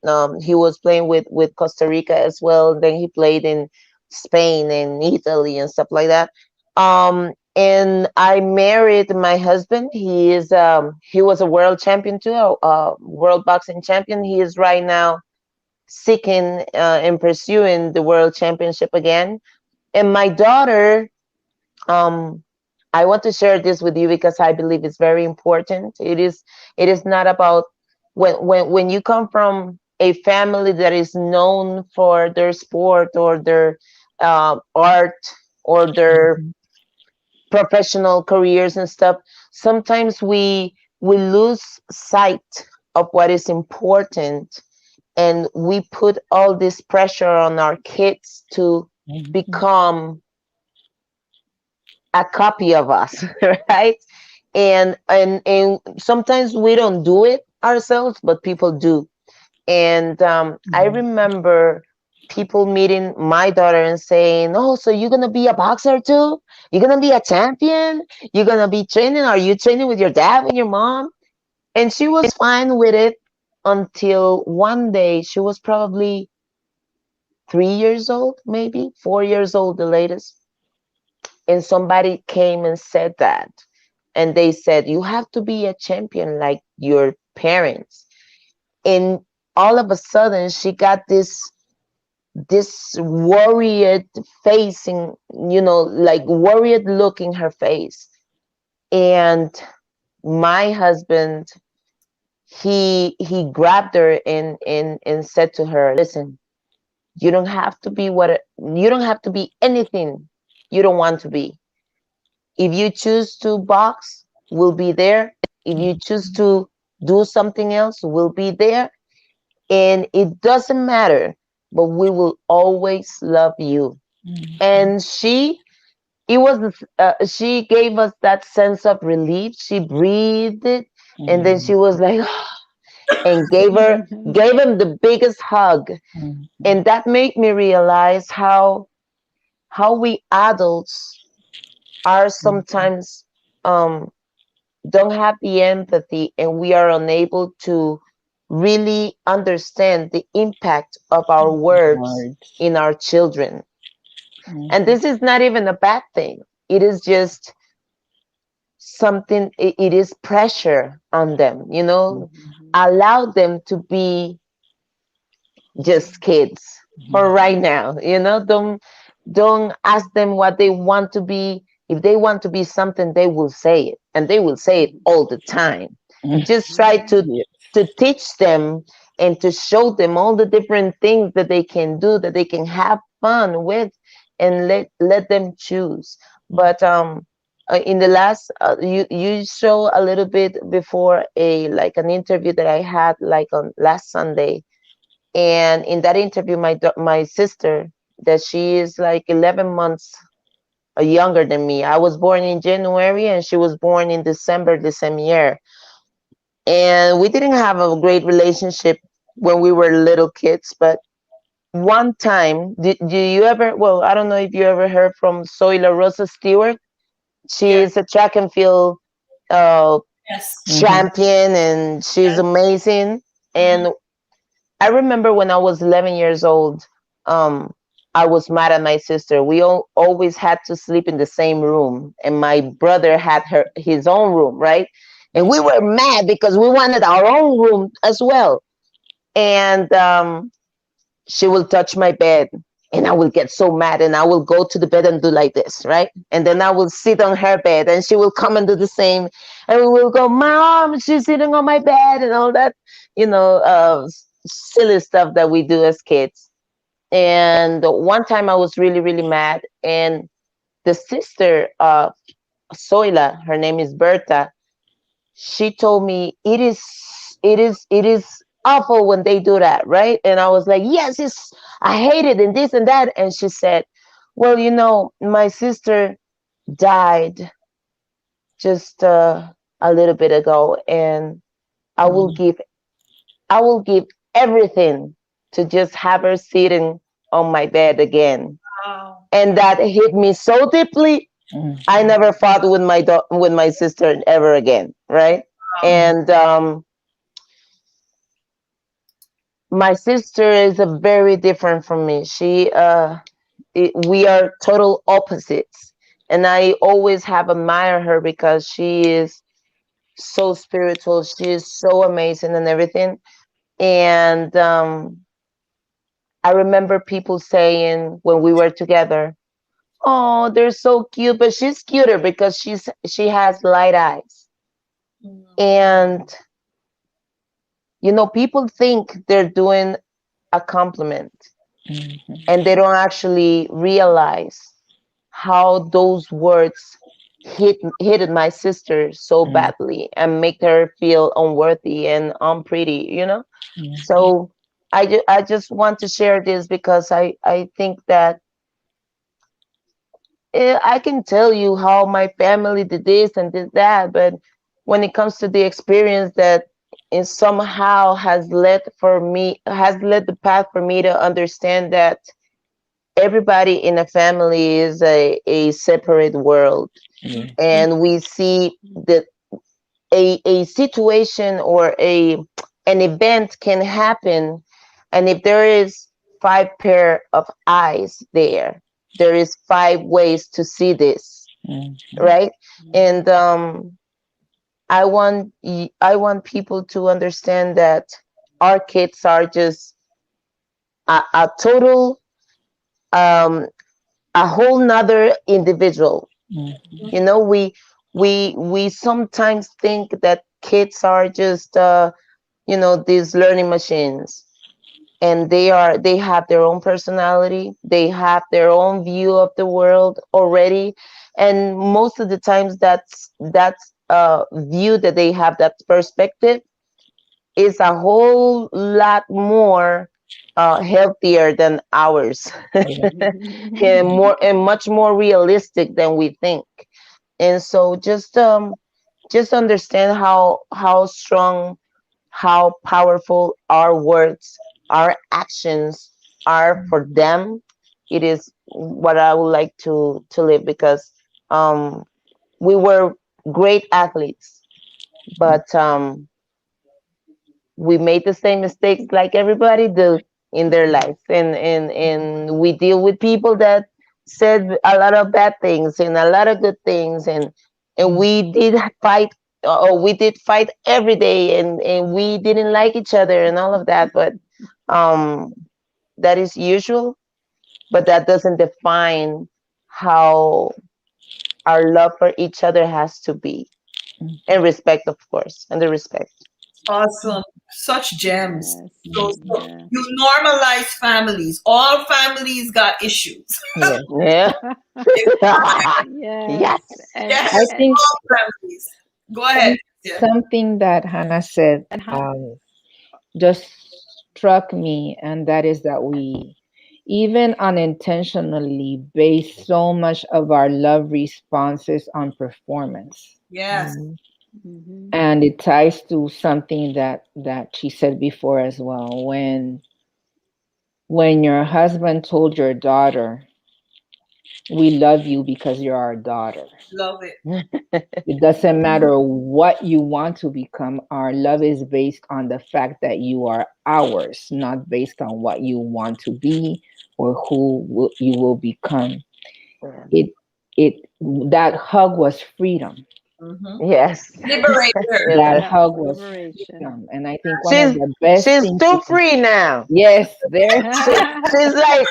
He was playing with Costa Rica as well. Then he played in Spain and Italy and stuff like that. And I married my husband. He was a world champion too, a world boxing champion. He is right now seeking and pursuing the world championship again. And my daughter, I want to share this with you because I believe it's very important. It is not about when you come from a family that is known for their sport or their art or their professional careers and stuff. Sometimes we lose sight of what is important, and we put all this pressure on our kids to become a copy of us, right? And sometimes we don't do it ourselves, but people do. And I remember people meeting my daughter and saying, "Oh, so you're gonna be a boxer too? You're gonna be a champion? You're gonna be training? Are you training with your dad and your mom?" And she was fine with it until one day she was probably 3 years old, maybe 4 years old, the latest. And somebody came and said that. And they said, "You have to be a champion like your parents." And all of a sudden, she got this worried face, in, like worried look in her face. And my husband, he grabbed her and said to her, "Listen, you don't have to be anything you don't want to be. If you choose to box, we'll be there. If you choose to do something else, we'll be there. And it doesn't matter, but we will always love you." And she gave us that sense of relief. She breathed it, and then she was like, and gave him the biggest hug. And that made me realize how we adults are sometimes don't have the empathy, and we are unable to really understand the impact of our words in our children. And this is not even a bad thing. It is just something, it is pressure on them, allow them to be just kids for right now, don't ask them what they want to be. If they want to be something, they will say it, and they will say it all the time. Just try to teach them and to show them all the different things that they can do, that they can have fun with, and let them choose. But in the last, you show a little bit before an interview that I had on last Sunday, and in that interview, my sister, that she is 11 months younger than me. I was born in January, and she was born in December the same year. And we didn't have a great relationship when we were little kids, but one time, do you ever, well, I don't know if you ever heard from Zoila Rosa Stewart. She is a track and field champion, and she's amazing. And I remember when I was 11 years old, I was mad at my sister. We always had to sleep in the same room, and my brother had his own room, right? And we were mad because we wanted our own room as well. And she will touch my bed, and I will get so mad, and I will go to the bed and do like this, right? And then I will sit on her bed, and she will come and do the same. And we will go, "Mom, she's sitting on my bed," and all that, silly stuff that we do as kids. And one time I was really, really mad, and the sister of Zoila, her name is Berta, she told me, it is awful when they do that, right? And I was like, "Yes, I hate it," and this and that. And she said, "Well, my sister died just a little bit ago, and I will give everything to just have her sitting on my bed again." Wow. And that hit me so deeply. I never fought with my sister ever again, right? Wow. And my sister is very different from me. We are total opposites, and I always have admired her because she is so spiritual. She is so amazing and everything. And I remember people saying when we were together, "Oh, they're so cute," but she's cuter because she has light eyes. And people think they're doing a compliment, and they don't actually realize how those words hit my sister so badly and make her feel unworthy and unpretty. So I just want to share this because I think that I can tell you how my family did this and did that, but when it comes to the experience that and somehow has led the path for me to understand that everybody in a family is a separate world. And we see that a situation or an event can happen, and if there is 5 pair of eyes there is 5 ways to see this, right? And I want people to understand that our kids are just a total a whole nother individual. You know, we sometimes think that kids are just these learning machines, and they have their own personality, they have their own view of the world already, and most of the times that's view that they have, that perspective, is a whole lot more healthier than ours, and much more realistic than we think. And so just understand how strong, how powerful our words, our actions are for them. It is what I would like to live, because we were great athletes, but we made the same mistakes like everybody do in their life, and we deal with people that said a lot of bad things and a lot of good things, and we did fight, or we did fight every day, and we didn't like each other and all of that, but that is usual, but that doesn't define how our love for each other has to be, and respect, of course, and the respect. Awesome. Such gems. Yes. So Yeah. you normalize families. All families got issues. Yeah. Yes. Yes. And, Yes, I think all families. Go ahead. Yeah. something that Hannah said and how, just struck me, and that is that we even unintentionally base so much of our love responses on performance. Yes. mhm. And it ties to something that she said before as well. When your husband told your daughter, "We love you because you're our daughter." Love it. It doesn't matter what you want to become. Our love is based on the fact that you are ours, not based on what you want to be or you will become. It that hug was freedom. Yes. Liberate her. That Yeah, hug was liberation. freedom, and I think one of She's the best she's things. too free now. Yes, there. She's like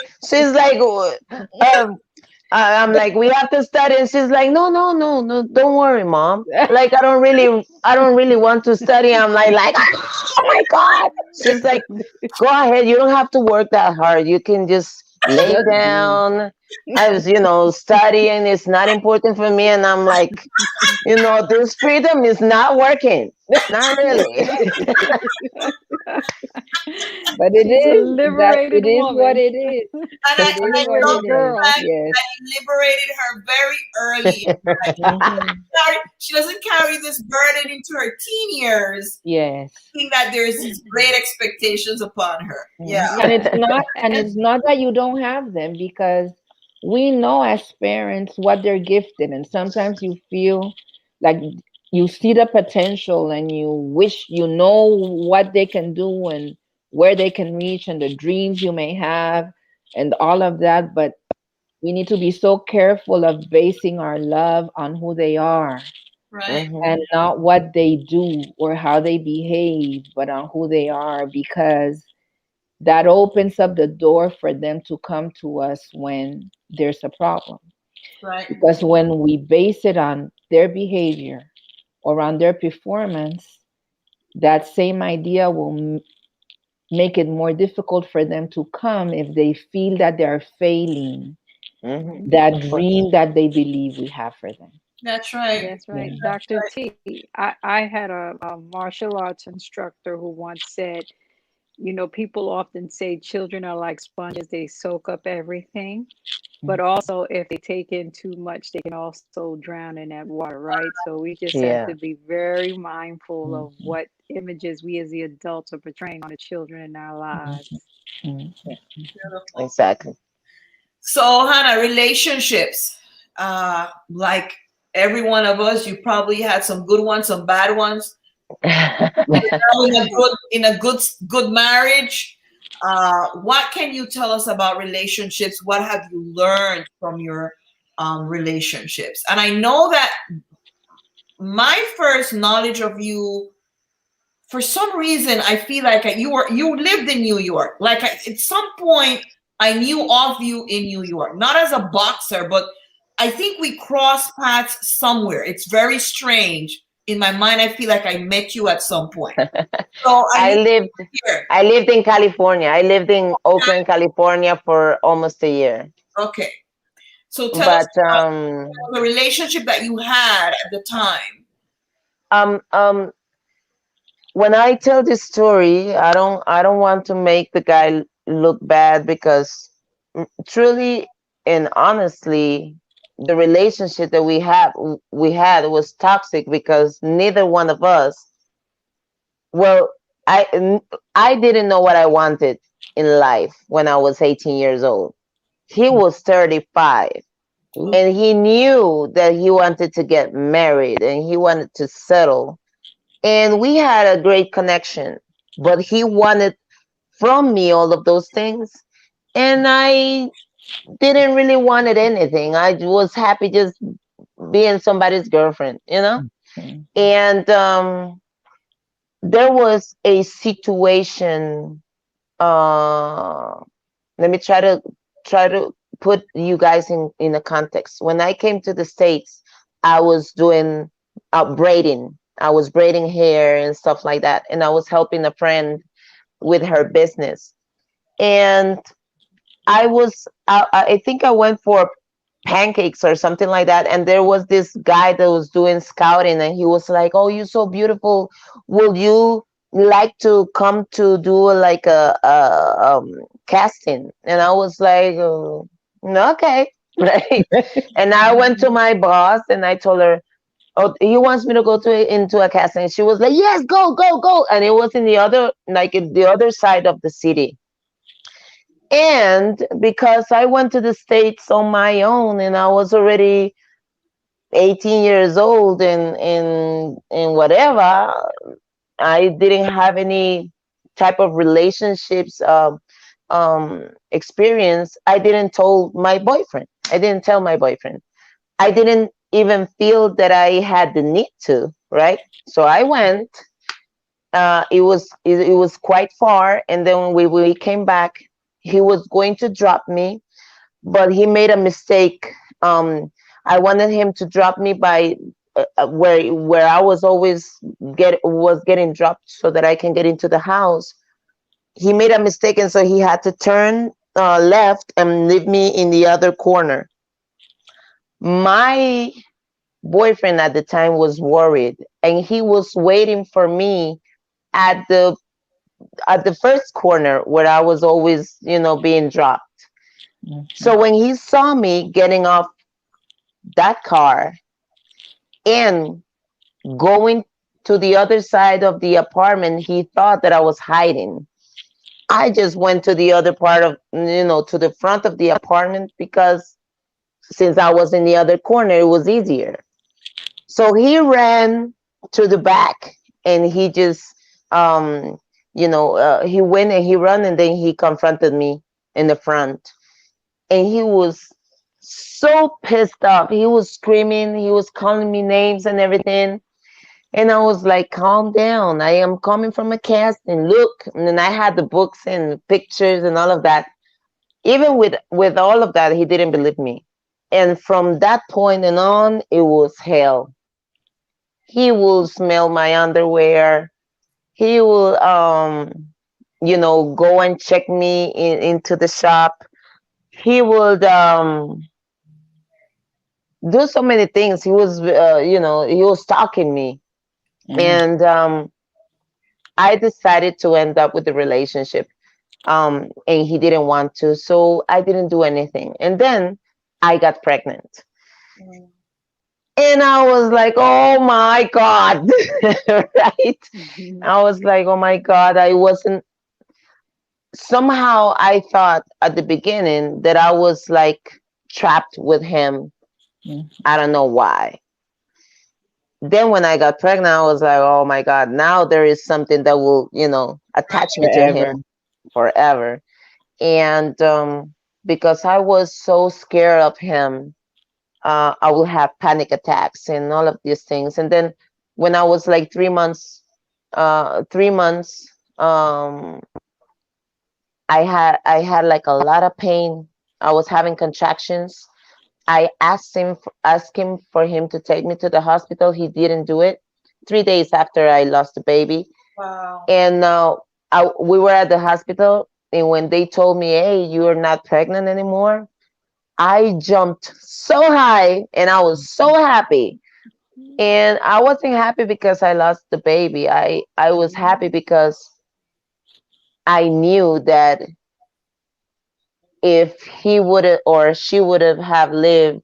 I'm like, we have to study, and she's like, no, no, no, no, don't worry, mom. Like, I don't really want to study. I'm like, oh my god. She's like, go ahead, you don't have to work that hard. You can just lay Just down. I was, studying. It's not important for me, and I'm like, this freedom is not working. Not really. But it She's a is that liberated it is what woman. it is. And It I is what love it the is. girl. fact Yes. that you liberated her very early. She doesn't carry this burden into her teen years, Yes. thinking that there's these great expectations upon her. Yeah. And it's not that you don't have them, because we know as parents what they're gifted, and sometimes you feel like you see the potential and you wish you know what they can do and where they can reach and the dreams you may have and all of that, but we need to be so careful of basing our love on who they are Right. and not what they do or how they behave, but on who they are, because that opens up the door for them to come to us when there's a problem. Right. Because when we base it on their behavior or on their performance, that same idea will make it more difficult for them to come if they feel that they're failing that dream that they believe we have for them. That's right. That's right. Dr. T, I had a martial arts instructor who once said, people often say children are like sponges, they soak up everything. But also, if they take in too much, they can also drown in that water, right? So we just have Yeah. to be very mindful of what images we as the adults are portraying on the children in our lives. Beautiful. Exactly. So, Hannah, relationships. Like every one of us, you probably had some good ones, some bad ones. Now in a good marriage. What can you tell us about relationships? What have you learned from your relationships? And I know that my first knowledge of you, for some reason, I feel like you lived in New York. Like at some point, I knew of you in New York, not as a boxer, but I think we crossed paths somewhere. It's very strange. In my mind, I feel like I met you at some point. So I lived here. I lived in California. I lived in Oakland, California for almost a year. Okay. So tell us But about the relationship that you had at the time. when I tell this story, I don't want to make the guy look bad, because truly and honestly, the relationship that we had was toxic, because neither one of us, well, I didn't know what I wanted in life when I was 18 years old. He was 35, and he knew that he wanted to get married and he wanted to settle, and we had a great connection, but he wanted from me all of those things, and I didn't really wanted anything. I was happy just being somebody's girlfriend. And there was a situation. uh Let me try to put you guys in a context. When I came to the States, I was doing braiding. I was braiding hair and stuff like that, and I was helping a friend with her business. And I think I went for pancakes or something like that, and there was this guy that was doing scouting, and he was like, "Oh, you're so beautiful. Will you like to come to do like a casting?" And I was like, "Okay." Right. And I went to my boss and I told her, "Oh, he wants me to go into a casting." And she was like, "Yes, go, go, go." And it was in the other side of the city. And because I went to the States on my own, and I was already 18 years old, and whatever, I didn't have any type of relationships experience. I didn't tell my boyfriend. I didn't even feel that I had the need to, right? So I went. It was quite far, and then when we came back, he was going to drop me, but he made a mistake. I wanted him to drop me by where I was always getting dropped, so that I can get into the house. He made a mistake, and so he had to turn left and leave me in the other corner. My boyfriend at the time was worried, and he was waiting for me at the first corner where I was always, being dropped. So when he saw me getting off that car and going to the other side of the apartment, he thought that I was hiding. I just went to the other part to the front of the apartment, because since I was in the other corner, it was easier. So he ran to the back, and he just, he went and he ran, and then he confronted me in the front. And he was so pissed off. He was screaming. He was calling me names and everything. And I was like, "Calm down. I am coming from a casting. Look." And then I had the books and pictures and all of that. Even with all of that, he didn't believe me. And from that point and on, it was hell. He will smell my underwear. He will, go and check me into the shop. He would do so many things. He was, he was stalking me. And I decided to end up with the relationship. And he didn't want to, so I didn't do anything. And then I got pregnant. And I was like, oh my God, right? I was like, oh my God, I wasn't, somehow I thought at the beginning that I was like trapped with him. I don't know why. Then when I got pregnant, I was like, oh my God, now there is something that will, attach me to him forever. And because I was so scared of him, I will have panic attacks and all of these things. And then when I was like 3 months, I had like a lot of pain. I was having contractions. I asked him for him to take me to the hospital. He didn't do it. 3 days after I lost the baby. Wow. And we were at the hospital, and when they told me, hey, you're not pregnant anymore, I jumped so high and I was so happy. And I wasn't happy because I lost the baby. I was happy because I knew that if he would have or she would have lived,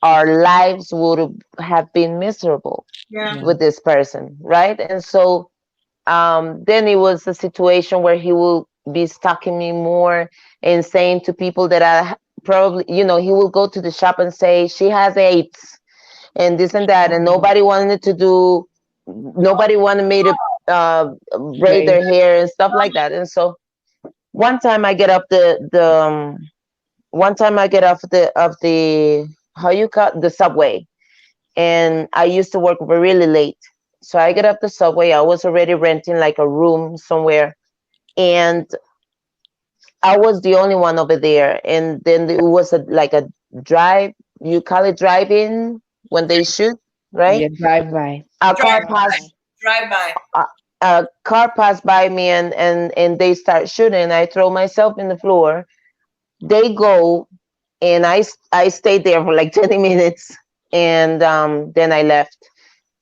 our lives would have been miserable with this person, right? And so then it was a situation where he will be stalking me more and saying to people that I probably, he will go to the shop and say she has AIDS and this and that, and nobody wanted me to braid their hair and stuff like that. And so one time I get up one time I get off the how you call the subway, and I used to work really late. So I get up the subway. I was already renting like a room somewhere, and I was the only one over there. And then it was like a drive. You call it drive-in when they shoot, right? Yeah, drive by. A car passed by me, and they start shooting. I throw myself in the floor. They go, and I stayed there for like 20 minutes, and then I left.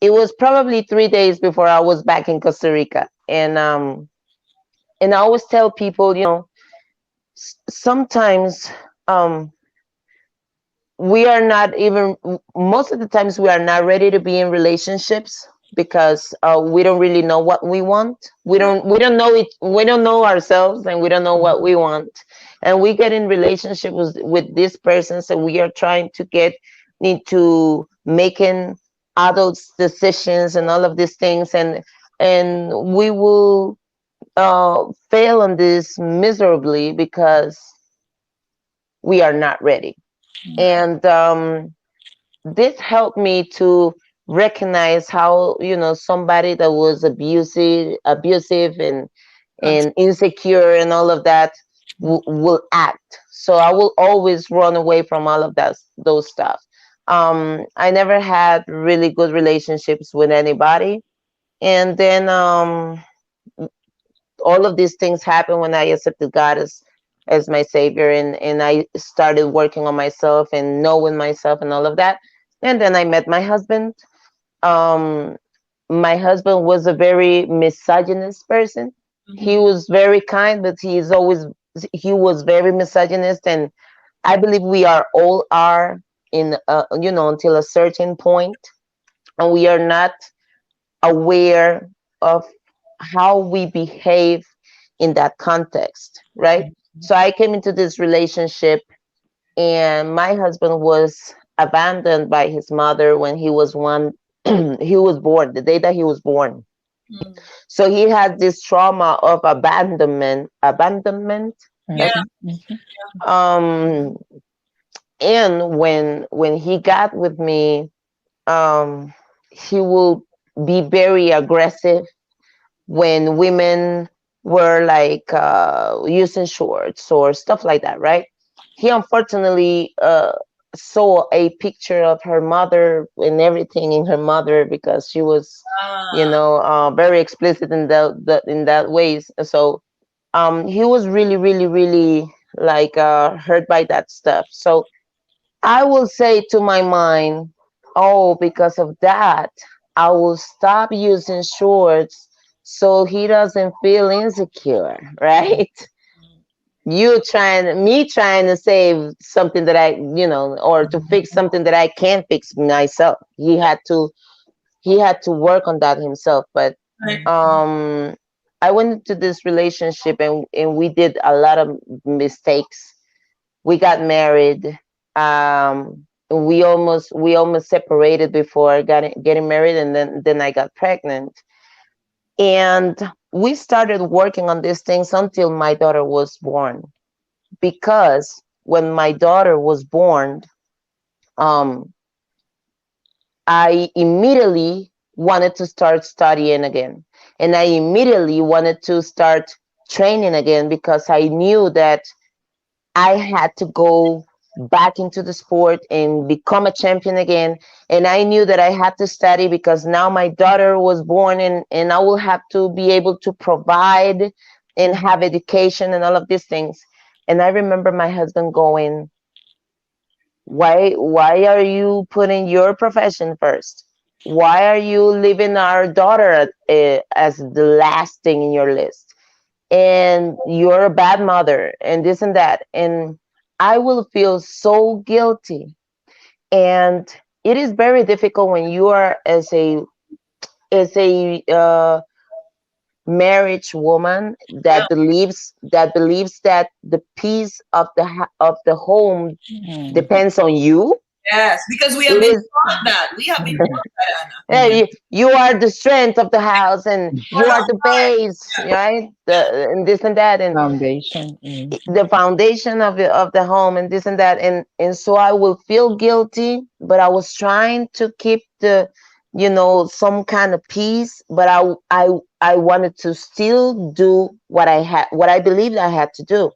It was probably 3 days before I was back in Costa Rica. And I always tell people, sometimes we are not even, most of the times we are not ready to be in relationships because we don't really know what we want. We don't know it. We don't know ourselves, and we don't know what we want. And we get in relationships with this person, so we are trying to get into making adult decisions and all of these things, and we will fail on this miserably because we are not ready. And this helped me to recognize how somebody that was abusive and insecure and all of that will act. So I will always run away from all of those stuff. I never had really good relationships with anybody, and then all of these things happened when I accepted God as my savior, and I started working on myself and knowing myself and all of that. And then I met my husband. My husband was a very misogynist person. He was very kind, but he was very misogynist, and I believe we all are in until a certain point, and we are not aware of how we behave in that context, right? So I came into this relationship, and my husband was abandoned by his mother when he was born, the day that he was born. So he had this trauma of abandonment. Yeah. And when he got with me, he will be very aggressive when women were like using shorts or stuff like that, right? He unfortunately saw a picture of her mother and everything in her mother because she was, very explicit in that ways. So he was really, really, really like hurt by that stuff. So I will say to my mind, oh, because of that, I will stop using shorts so he doesn't feel insecure, right? Me trying to save something that or to fix something that I can't fix myself. He had to work on that himself. But Right. I went into this relationship, and we did a lot of mistakes. We got married. We almost separated before getting married, and then I got pregnant. And we started working on these things until my daughter was born. Because when my daughter was born, um, I immediately wanted to start studying again. And I immediately wanted to start training again, because I knew that I had to go back into the sport and become a champion again. And I knew that I had to study, because now my daughter was born, and I will have to be able to provide and have education and all of these things. And I remember my husband going, why are you putting your profession first? Why are you leaving our daughter as the last thing in your list? And you're a bad mother, and this and that. And I will feel so guilty. And it is very difficult when you are as a marriage woman that believes that the peace of the home depends on you. Yes, because we have It been is. taught that. We have been taught that, Anna. Yeah, you are the strength of the house, and you are the base, right? And this and that, and Foundation. the foundation of the home, and this and that, and so I will feel guilty, but I was trying to keep some kind of peace, but I wanted to still do what I believed I had to do.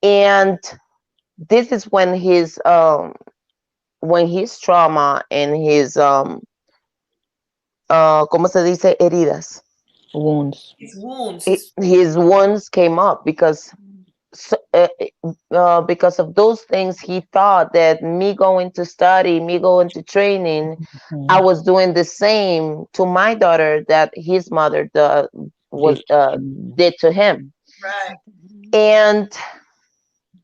And this is when his trauma and his ¿cómo se dice? Heridas. Wounds. His wounds. His wounds came up, because of those things. He thought that me going to study, me going to training, I was doing the same to my daughter that his mother did to him. Right. And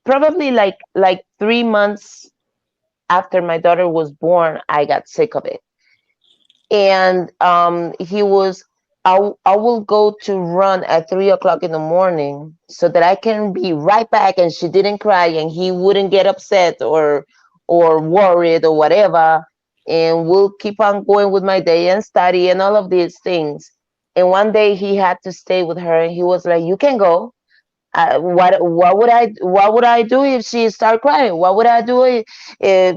probably like 3 months after my daughter was born, I got sick of it. And I will go to run at 3 o'clock in the morning so that I can be right back, and she didn't cry, and he wouldn't get upset or worried or whatever. And we'll keep on going with my day and study and all of these things. And one day he had to stay with her, and he was like, "You can go. What would I do if she start crying? What would I do if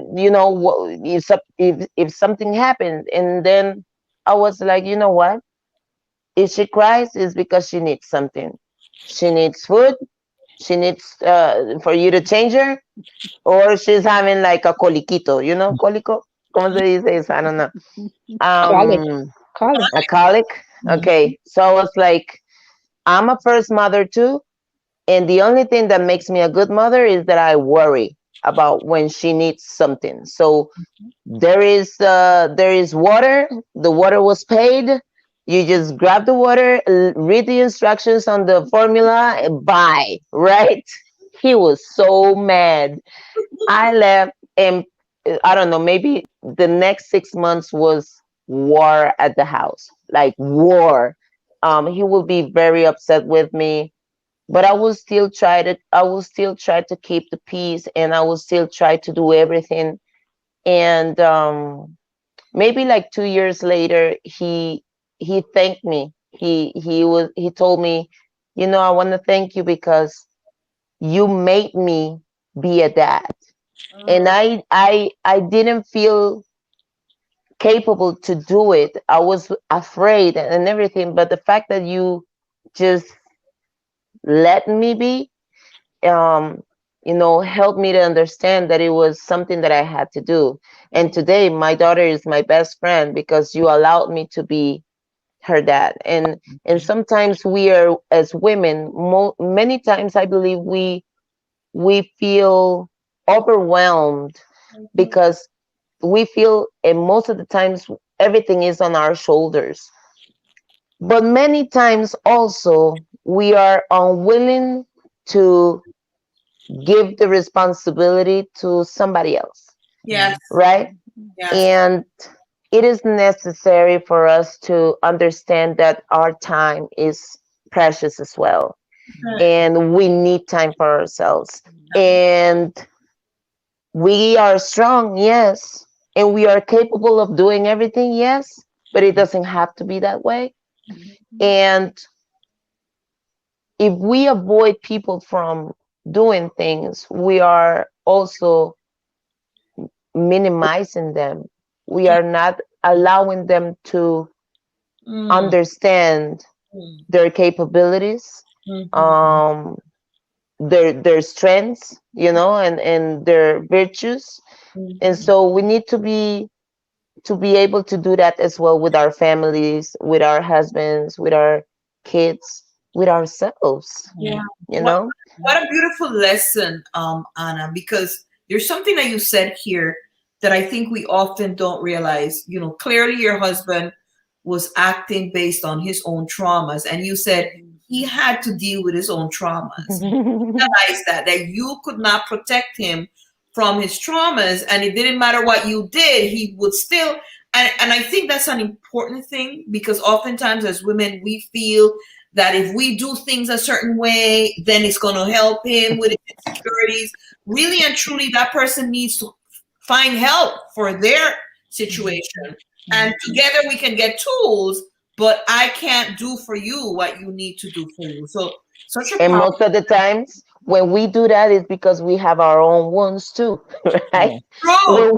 something happened?" And then I was like, you know what? If she cries, it's because she needs something. She needs food. She needs for you to change her, or she's having like a coliquito. Colico. ¿Cómo se dice eso? I don't know. Colic. A colic. Okay, so I was like, I'm a first mother too. And the only thing that makes me a good mother is that I worry about when she needs something. So there is water. The water was paid. You just grab the water, read the instructions on the formula, and buy, right? He was so mad. I left, and I don't know, maybe the next 6 months was war at the house, like war. He will be very upset with me. But I will still try to keep the peace, and I will still try to do everything. And maybe like 2 years later, he thanked me. He told me, I want to thank you because you made me be a dad. And I didn't feel capable to do it. I was afraid and everything, but the fact that you just let me be, helped me to understand that it was something that I had to do. And today my daughter is my best friend because you allowed me to be her dad. And sometimes we are, as women, many times I believe we feel overwhelmed because we feel, and most of the times everything is on our shoulders. But many times also we are unwilling to give the responsibility to somebody else, Yes. right? Yes. And it is necessary for us to understand that our time is precious as well. And we need time for ourselves. And we are strong, yes. And we are capable of doing everything, yes. But it doesn't have to be that way. And if we avoid people from doing things, we are also minimizing them. We are not allowing them to understand their capabilities, their strengths, you know, and their virtues. And so we need to be able to do that as well with our families, with our husbands, with our kids, with ourselves. Yeah. You know? What a beautiful lesson, Anna, because there's something that you said here that I think we often don't realize. You know, clearly your husband was acting based on his own traumas, and you said he had to deal with his own traumas. Realize that you could not protect him from his traumas, and it didn't matter what you did, he would still. And I think that's an important thing, because oftentimes as women we feel that if we do things a certain way, then it's going to help him with his insecurities. Really and truly, that person needs to find help for their situation. And together we can get tools, but I can't do for you what you need to do for you. So such a and most of the times when we do that is because we have our own wounds too, right? When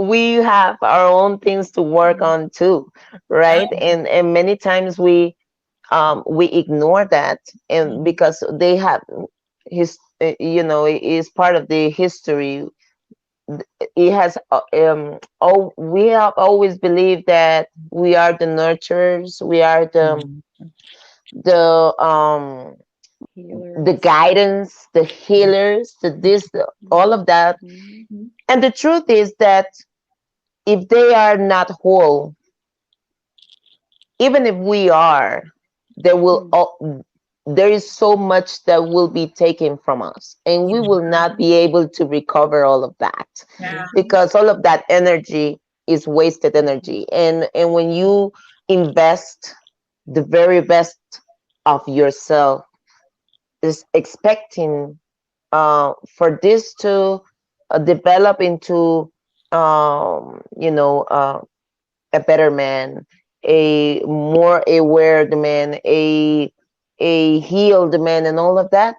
we have our own things to work on too, right? And many times we ignore that, and because they have his, you know, it is part of the history. It has we have always believed that we are the nurturers, we are the guidance, the healers, all of that. And the truth is that if they are not whole, even if we are, there is so much that will be taken from us, and we will not be able to recover all of that, because all of that energy is wasted energy. And when you invest the very best of yourself, is expecting for this to develop into you know, a better man, a more aware man, a healed man, and all of that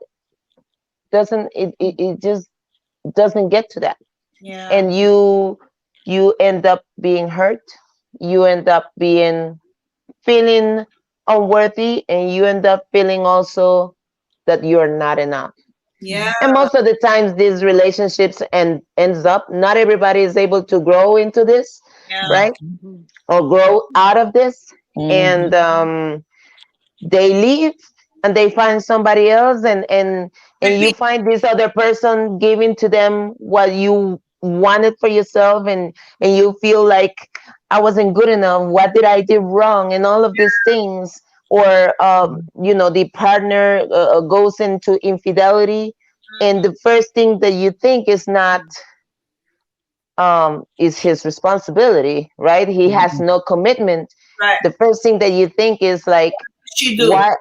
it just doesn't get to that. And you end up being hurt, you end up feeling unworthy, and you end up feeling also that you're not enough. And most of the times these relationships ends up, not everybody is able to grow into this, right? Or grow out of this. And they leave and they find somebody else, and you find this other person giving to them what you wanted for yourself, and you feel like, I wasn't good enough, what did I do wrong, and all of these things. Or you know, the partner goes into infidelity, and the first thing that you think is not is his responsibility, right? He has no commitment. The first thing that you think is like,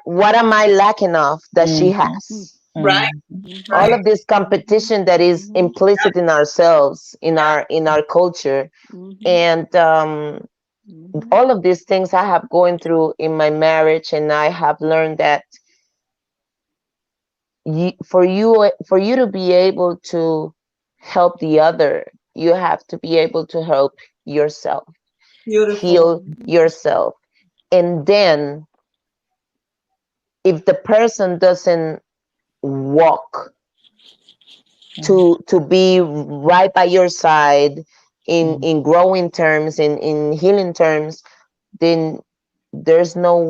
what am I lacking of that she has? All of this competition that is implicit in ourselves, in our culture. And all of these things I have going through in my marriage, and I have learned that for you to be able to help the other, you have to be able to help yourself. Heal yourself. And then if the person doesn't walk to be right by your side in growing terms, in healing terms, then there's no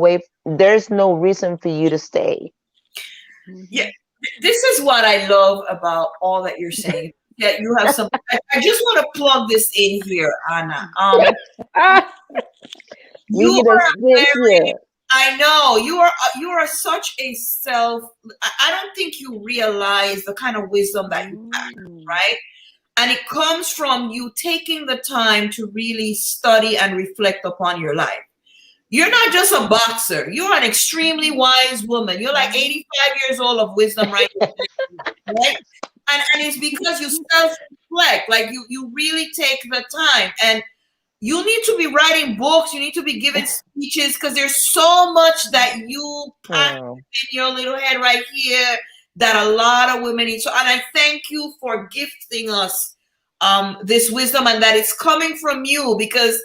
reason for you to stay. This is what I love about all that you're saying. That you have some. I just want to plug this in here, Anna. We You need are to a sit very, here. I know you are such a self. I don't think you realize the kind of wisdom that you have, right? And it comes from you taking the time to really study and reflect upon your life. You're not just a boxer. You're an extremely wise woman. You're like 85 years old of wisdom, right? Right? And it's because you self-reflect. Like you really take the time. And you need to be writing books. You need to be giving speeches because there's so much that you pack Oh. in your little head right here that a lot of women need. So, and I thank you for gifting us this wisdom and that it's coming from you because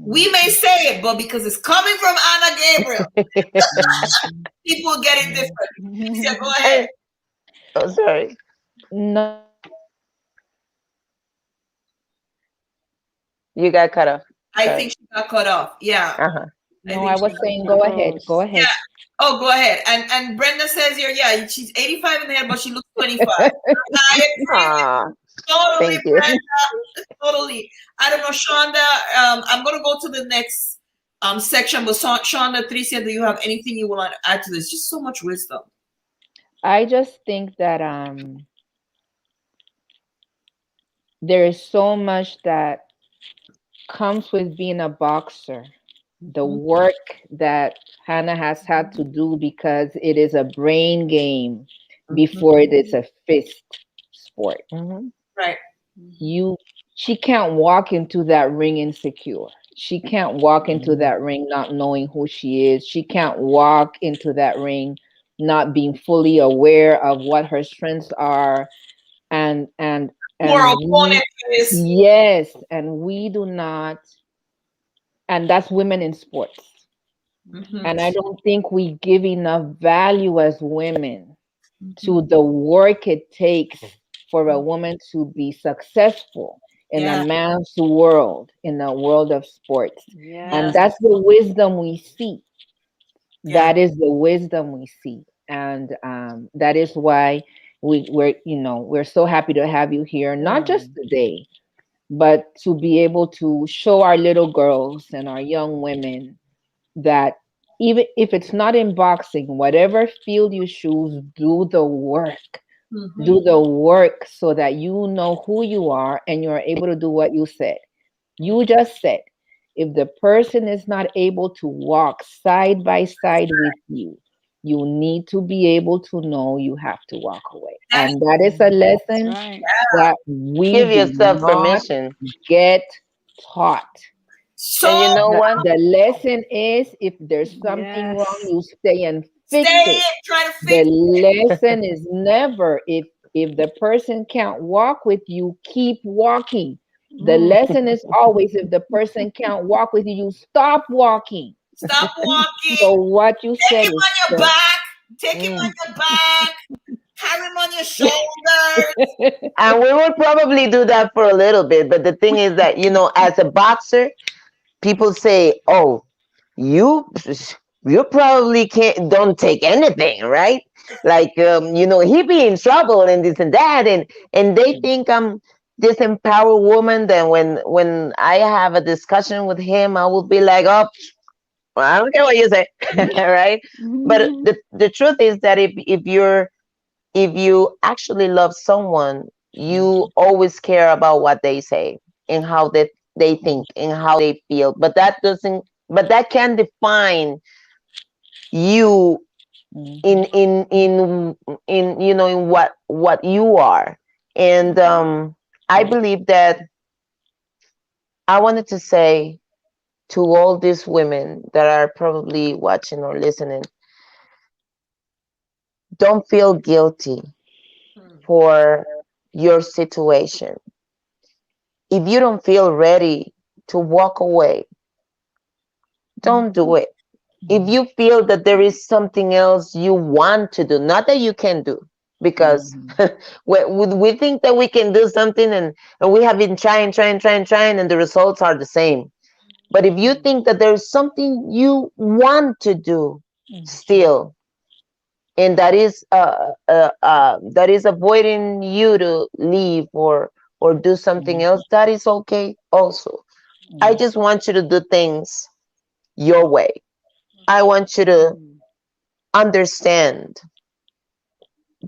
we may say it, but because it's coming from Anna Gabriel, people get it different. Yeah, go ahead. Oh, sorry. No, You got cut off. I Sorry. think she got cut off. Yeah. Uh-huh. no, I was saying go ahead. Go ahead. Yeah. Oh, go ahead. And Brenda says here, yeah, she's 85 in the head, but she looks 25. I agree. Aw, Totally, thank you. Brenda. Totally. I don't know, Shonda. I'm gonna go to the next section, but Shonda, Tricia, do you have anything you want to add to this? Just so much wisdom. I just think that there is so much that comes with being a boxer. The work that Hannah has had to do because it is a brain game before it is a fist sport. Right. She can't walk into that ring insecure. She can't walk into that ring not knowing who she is. She can't walk into that ring not being fully aware of what her strengths are and Or opponent is. yes, and we do not, and that's women in sports. And I don't think we give enough value as women to the work it takes for a woman to be successful in a man's world, in the world of sports. And that's the wisdom we see. That is the wisdom we see. And that is why we're so happy to have you here, not just today, but to be able to show our little girls and our young women that even if it's not in boxing, whatever field you choose, do the work. Do the work so that you know who you are and you're able to do what you said. You just said, if the person is not able to walk side by side with you, you need to be able to know you have to walk away. And that is a lesson that we Give do yourself not permission. get taught. So And you know what? The lesson is if there's something wrong, you stay and fix it. Try to The fix it. lesson is never if the person can't walk with you, keep walking. The lesson is always if the person can't walk with you, stop walking. Stop walking. So what you Take said him is on your back. Take him on your back. Carry him on your shoulders. And we would probably do that for a little bit. But the thing is that, as a boxer, people say, oh, you probably don't take anything, right? Like, he be in trouble and this and that. And they think I'm this empowered woman. Then when I have a discussion with him, I will be like, oh, well, I don't care what you say. Right. But the truth is that if you actually love someone, you always care about what they say and how they think and how they feel. But that can define you in what you are. And I believe that I wanted to say to all these women that are probably watching or listening, don't feel guilty for your situation. If you don't feel ready to walk away, don't do it. If you feel that there is something else you want to do, not that you can do, because we think that we can do something and we have been trying, and the results are the same. But if you think that there's something you want to do still, and that is avoiding you to leave or do something else, that is okay also. I just want you to do things your way. I want you to understand.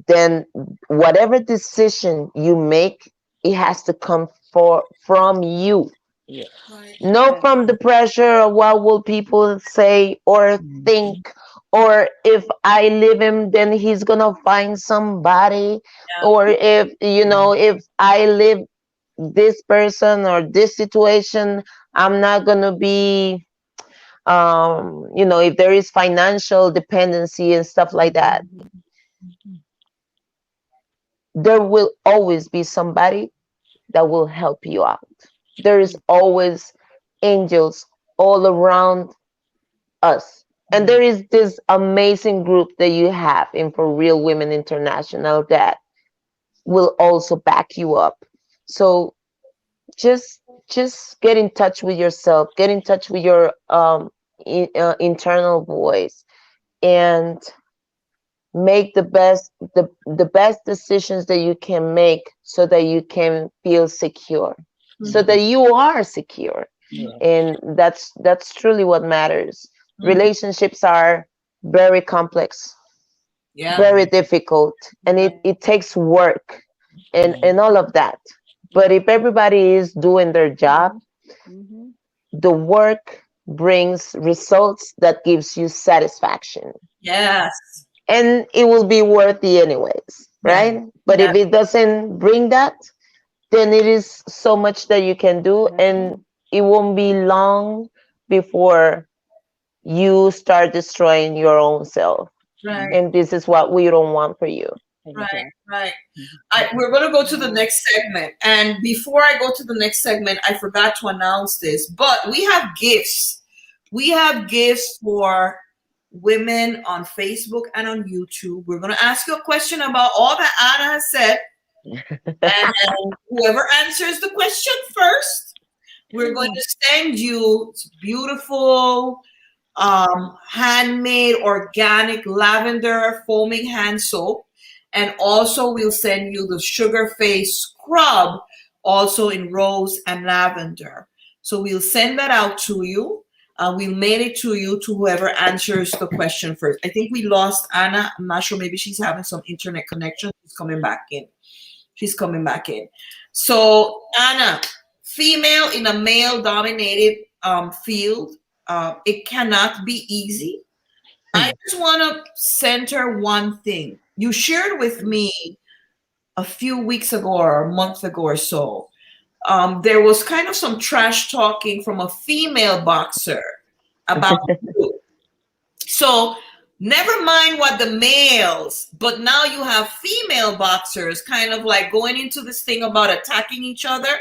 Then whatever decision you make, it has to come from you. Yeah. Not from the pressure of what will people say or think, or if I leave him, then he's gonna find somebody, or if if I leave this person or this situation, I'm not gonna be if there is financial dependency and stuff like that. There will always be somebody that will help you out. There is always angels all around us. And there is this amazing group that you have in For Real Women International that will also back you up. So just get in touch with yourself, get in touch with your internal voice, and make the best decisions that you can make so that you can feel secure, so that you are secure. And that's truly what matters. Relationships are very complex, very difficult, and it takes work and all of that. But if everybody is doing their job, the work brings results that gives you satisfaction. Yes. And it will be worthy anyways, right? But if it doesn't bring that, then it is so much that you can do, and it won't be long before you start destroying your own self. Right. And this is what we don't want for you. Right. We're going to go to the next segment. And before I go to the next segment, I forgot to announce this, but we have gifts. We have gifts for women on Facebook and on YouTube. We're going to ask you a question about all that Anna has said. And whoever answers the question first, we're going to send you beautiful handmade organic lavender foaming hand soap. And also we'll send you the sugar face scrub, also in rose and lavender. So we'll send that out to you. We'll mail it to you, to whoever answers the question first. I think we lost Anna. I'm not sure. Maybe she's having some internet connection. She's coming back in. So Anna, female in a male-dominated field, it cannot be easy. I just want to center one thing. You shared with me a few weeks ago or a month ago or so. There was kind of some trash talking from a female boxer about you. So never mind what the males, but now you have female boxers kind of like going into this thing about attacking each other.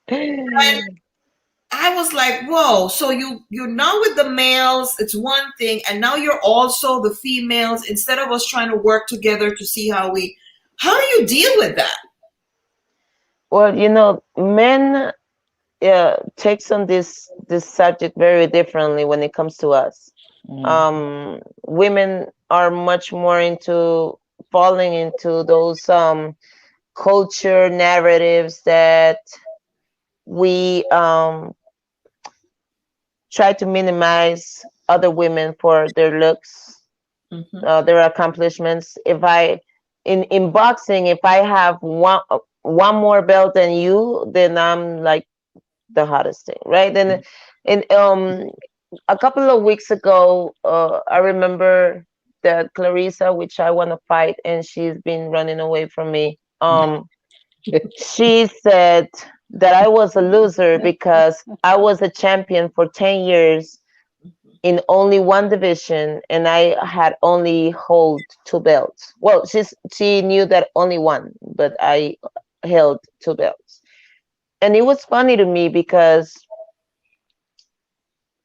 And I was like, whoa, so you're not with the males, it's one thing, and now you're also the females, instead of us trying to work together to see how do you deal with that? Well, men takes on this subject very differently when it comes to us. Women are much more into falling into those culture narratives that we try to minimize other women for their looks, their accomplishments. In boxing, if I have one more belt than you, then I'm like the hottest thing, right? And a couple of weeks ago, I remember that Clarissa, which I want to fight, and she's been running away from me. She said that I was a loser because I was a champion for 10 years in only one division, and I had only held 2 belts. Well, she knew that only one, but I held 2 belts. And it was funny to me because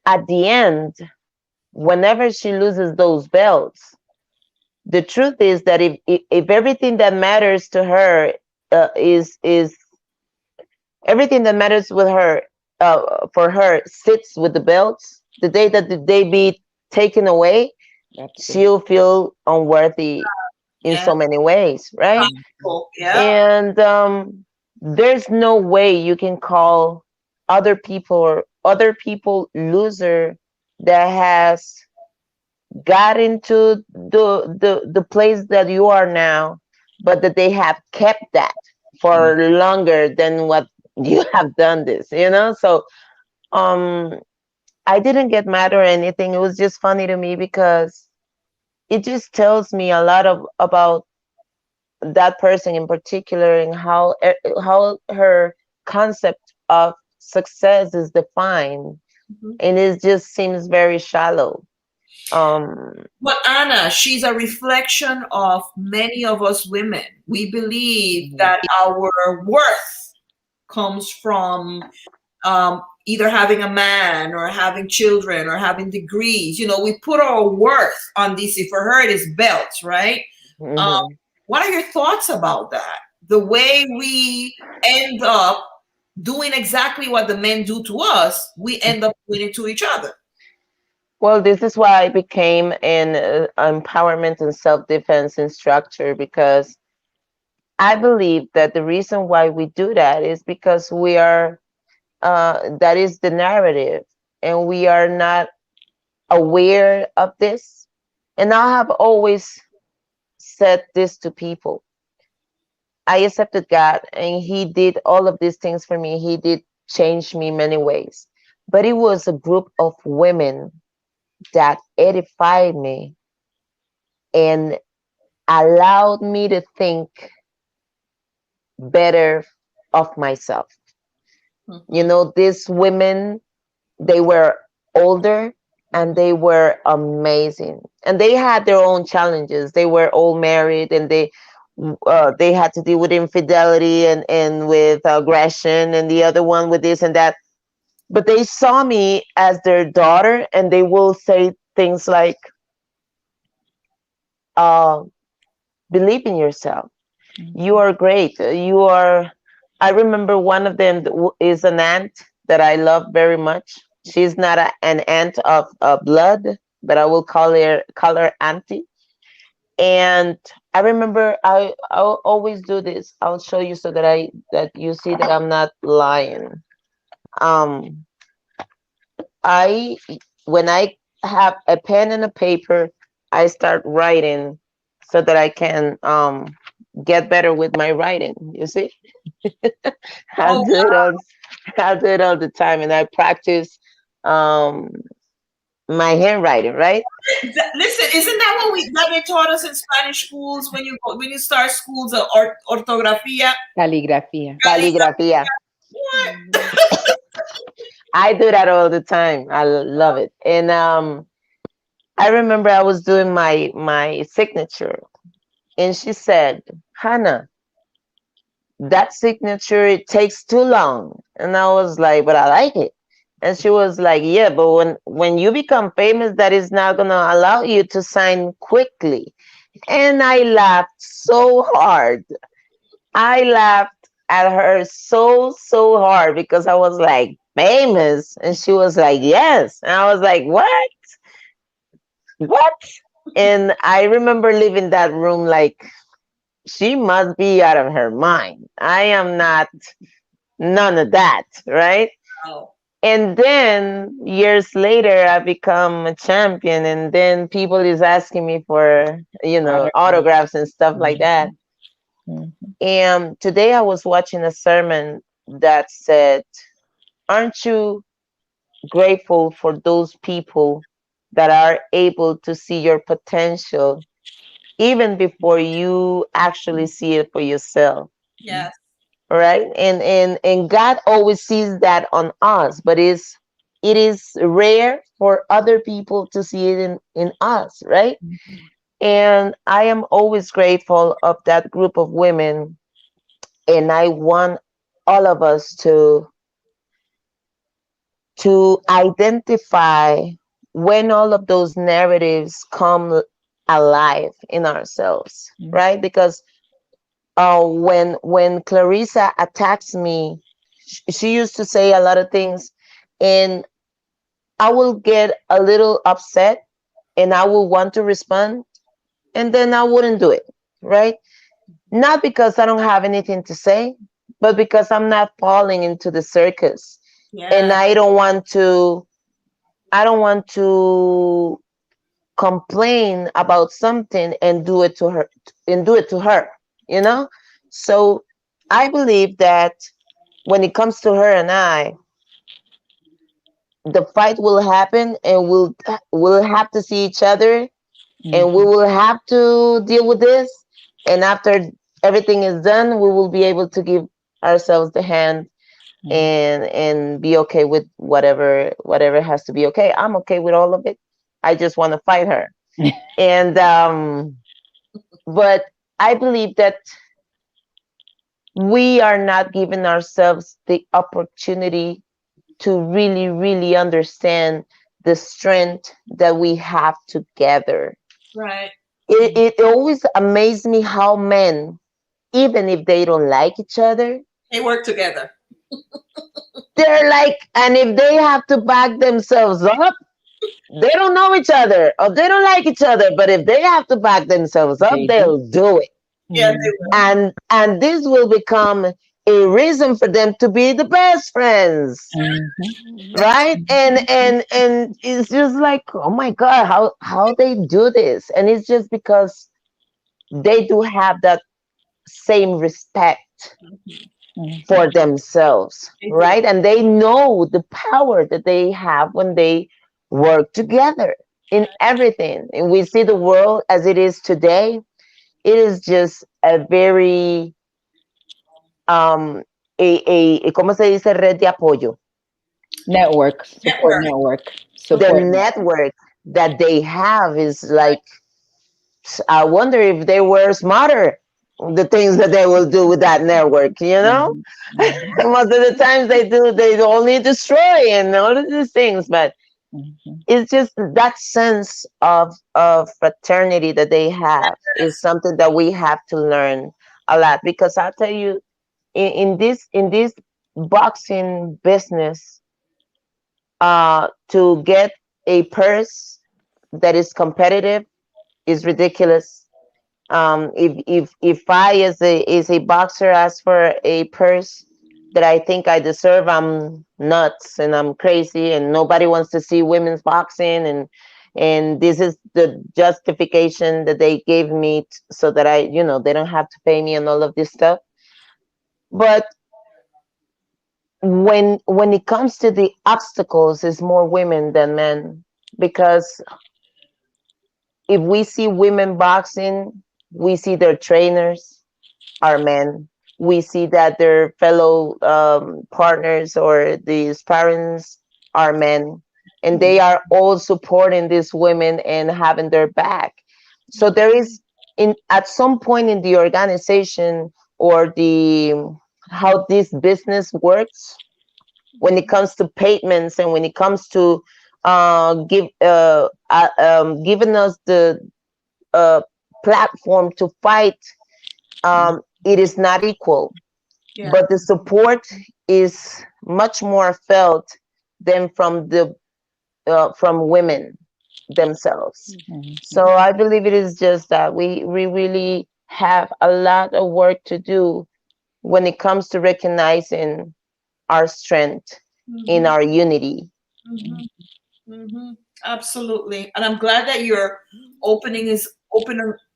at the end, whenever she loses those belts, the truth is that if everything that matters to her is everything that matters with her for her sits with the belts, the day that they be taken away, she'll feel unworthy in so many ways, right? And there's no way you can call other people loser that has got into the place that you are now, but that they have kept that for longer than what you have done this, So I didn't get mad or anything. It was just funny to me because it just tells me a lot about that person in particular and how her concept of success is defined, and it just seems very shallow. But Anna, she's a reflection of many of us women. We believe that our worth comes from either having a man or having children or having degrees. We put our worth on this. For her, it is belts, right? What are your thoughts about that? The way we end up doing exactly what the men do to us, we end up doing it to each other. Well, this is why I became an empowerment and self-defense instructor, because I believe that the reason why we do that is because we are, that is the narrative, and we are not aware of this. And I have always said this to people. I accepted God, and He did all of these things for me. He did change me many ways. But it was a group of women that edified me and allowed me to think better of myself. These women, they were older and they were amazing, and they had their own challenges. They were all married, and they had to deal with infidelity and with aggression, and the other one with this and that. But they saw me as their daughter, and they will say things like, believe in yourself. You are great. I remember one of them is an aunt that I love very much. She's not an aunt of blood, but I will call her auntie. And I remember I'll always do this. I'll show you so that you see that I'm not lying. When I have a pen and a paper, I start writing so that I can get better with my writing. You see, I do it all the time, and I practice my handwriting. Right? Listen, isn't that what they taught us in Spanish schools when you start schools of ortografía? Caligrafía. What? I do that all the time. I love it. And I remember I was doing my signature, and she said, Hannah, that signature, it takes too long. And I was like, but I like it. And she was like, yeah, but when you become famous, that is not going to allow you to sign quickly. And I laughed so hard. I laughed at her so hard, because I was like, famous? And she was like, yes. And I was like, what? And I remember leaving that room like, she must be out of her mind. I am not none of that, right? Oh. And then years later, I become a champion, and then people is asking me for, autographs and stuff like that. And today I was watching a sermon that said, aren't you grateful for those people that are able to see your potential even before you actually see it for yourself? Yes. Right? And God always sees that on us, but it is rare for other people to see it in us, right? And I am always grateful of that group of women, and I want all of us to identify when all of those narratives come alive in ourselves, right? Because when Clarissa attacks me, she used to say a lot of things, and I will get a little upset, and I will want to respond, and then I wouldn't do it, right? Not because I don't have anything to say, but because I'm not falling into the circus. Yeah. And I don't want to I don't want to complain about something and do it to her, you know? So I believe that when it comes to her and I, the fight will happen and we'll have to see each other and we will have to deal with this. And after everything is done, we will be able to give ourselves the hand and be okay with whatever has to be okay. I'm okay with all of it. I just want to fight her. And but I believe that we are not giving ourselves the opportunity to really, really understand the strength that we have together. Right. It always amazes me how men, even if they don't like each other, They work together. they're like, and if they have to back themselves up, they don't know each other or they don't like each other, but if they have to back themselves up, they'll do it. Yeah, they will. And this will become a reason for them to be the best friends. Right? And it's just like, oh my God, how they do this. And it's just because they do have that same respect for themselves, right? And they know the power that they have when they work together in everything. And we see the world as it is today. It is just a very ¿cómo se dice? Red de apoyo. Network, support network. The network that they have is like, I wonder if they were smarter, the things that they will do with that network, you know? Most of the times they only destroy and all of these things, but it's just that sense of fraternity that they have is something that we have to learn a lot. Because I'll tell you, in this boxing business, to get a purse that is competitive is ridiculous. If I as a boxer ask for a purse that I think I deserve, I'm nuts and I'm crazy and nobody wants to see women's boxing, and this is the justification that they gave me so that they don't have to pay me and all of this stuff. But when it comes to the obstacles, it's more women than men, because if we see women boxing, we see their trainers are men. We see that their fellow partners or the sparrings are men, and they are all supporting these women and having their back. So there is, at some point in the organization or how this business works, when it comes to payments and when it comes to giving us the platform to fight, it is not equal. Yeah. But the support is much more felt than from women themselves. So I believe it is just that we really have a lot of work to do when it comes to recognizing our strength in our unity. Absolutely. And I'm glad that you're opening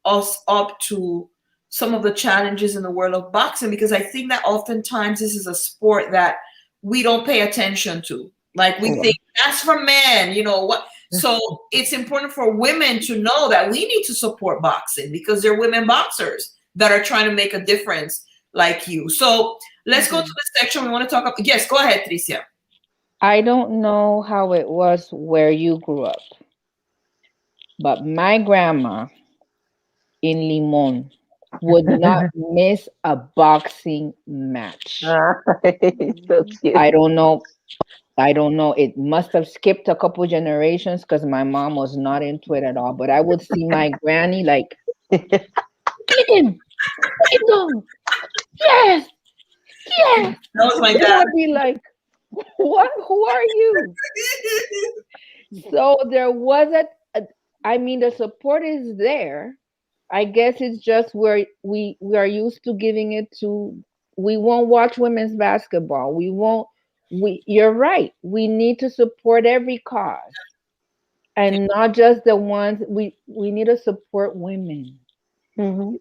us up to some of the challenges in the world of boxing, because I think that oftentimes this is a sport that we don't pay attention to. Like we think that's for men, what? So it's important for women to know that we need to support boxing because they're women boxers that are trying to make a difference like you. So let's go to the section we want to talk about. Yes, go ahead, Tricia. I don't know how it was where you grew up, but my grandma in Limon would not miss a boxing match. So cute. I don't know. It must have skipped a couple generations because my mom was not into it at all. But I would see my granny like, get him, yes. That was my dad. I'd be like, what? Who are you? So there wasn't. The support is there. I guess it's just where we are used to giving it to. We won't watch women's basketball. We won't you're right. We need to support every cause, and not just the ones. We need to support women. Mm-hmm.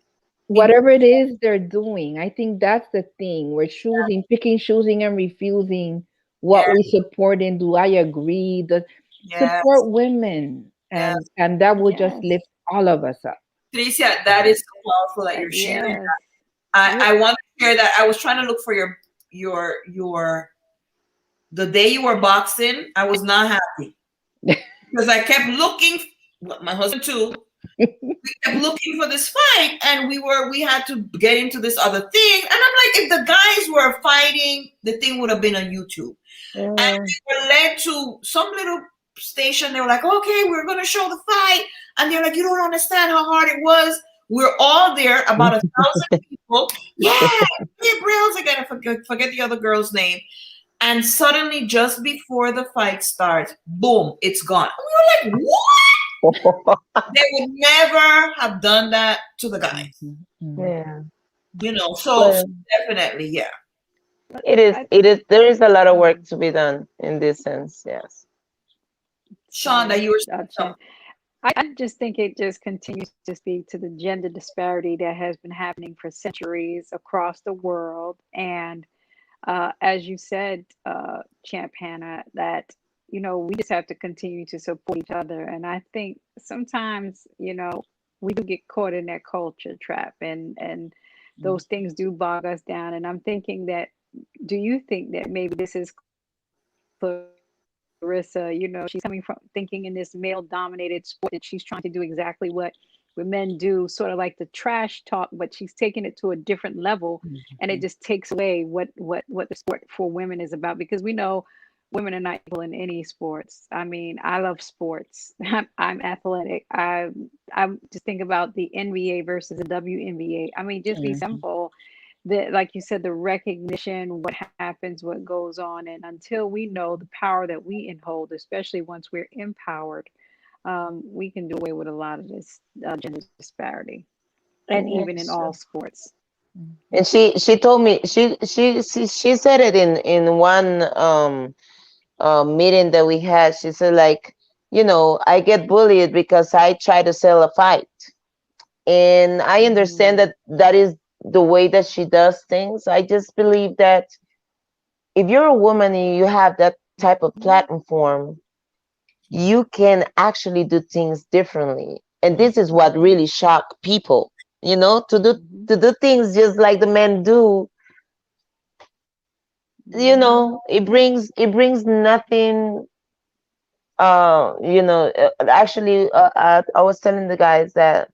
Whatever it is they're doing, I think that's the thing. We're choosing and refusing what Yeah. we support and do. I agree. The Yes. support women, Yes. and that will just Yes. lift all of us up. Tricia, that is so powerful that you're sharing. Yes. I want to share that. I was trying to look for your the day you were boxing. I was not happy because I kept looking. My husband too. We kept looking for this fight, and we had to get into this other thing. And I'm like, if the guys were fighting, the thing would have been on YouTube. And they were led to some little station. They were like, okay, we're gonna show the fight, and they're like, you don't understand how hard it was. We're all there, about 1,000 people. Yeah, Gabriel's again. I forget the other girl's name. And suddenly, just before the fight starts, boom, it's gone. We were like, what? They would never have done that to the guys. Yeah. You know, so definitely, yeah. It is. There is a lot of work to be done in this sense. Yes. Shonda, you were Gotcha. I just think it just continues to speak to the gender disparity that has been happening for centuries across the world. And as you said, Champ Hannah, that, you know, we just have to continue to support each other. And I think sometimes, you know, we do get caught in that culture trap, and those things do bog us down. And I'm thinking that, do you think that maybe this is Clarissa, you know, she's coming from thinking in this male dominated sport that she's trying to do exactly what men do, sort of like the trash talk, but she's taking it to a different level, and it just takes away what the sport for women is about, because we know women are not equal in any sports. I mean, I love sports. I'm athletic. I just think about the NBA versus the WNBA. I mean, just be simple. Like you said, the recognition, what happens, what goes on, and until we know the power that we hold, especially once we're empowered, we can do away with a lot of this gender disparity, and even in all sports. And she told me she said it in one meeting that we had. She said, like, you know, I get bullied because I try to sell a fight, and I understand that is the way that she does things. I just believe that if you're a woman and you have that type of platform, you can actually do things differently. And this is what really shocked people, you know, to do things just like the men do. You know, it brings nothing. You know, actually, I was telling the guys that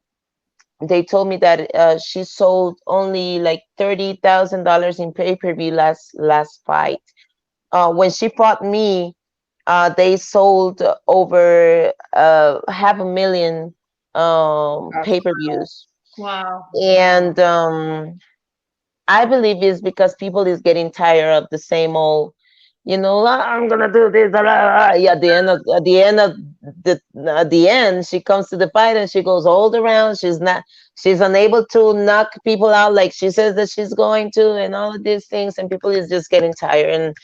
they told me that she sold only like $30,000 in pay-per-view last fight. When she fought me, they sold over 500,000 pay-per-views. Wow. And I believe it's because people is getting tired of the same old, you know, I'm gonna do this. Yeah, at the end, she comes to the fight and she goes all around. She's unable to knock people out like she says that she's going to, and all of these things, and people is just getting tired.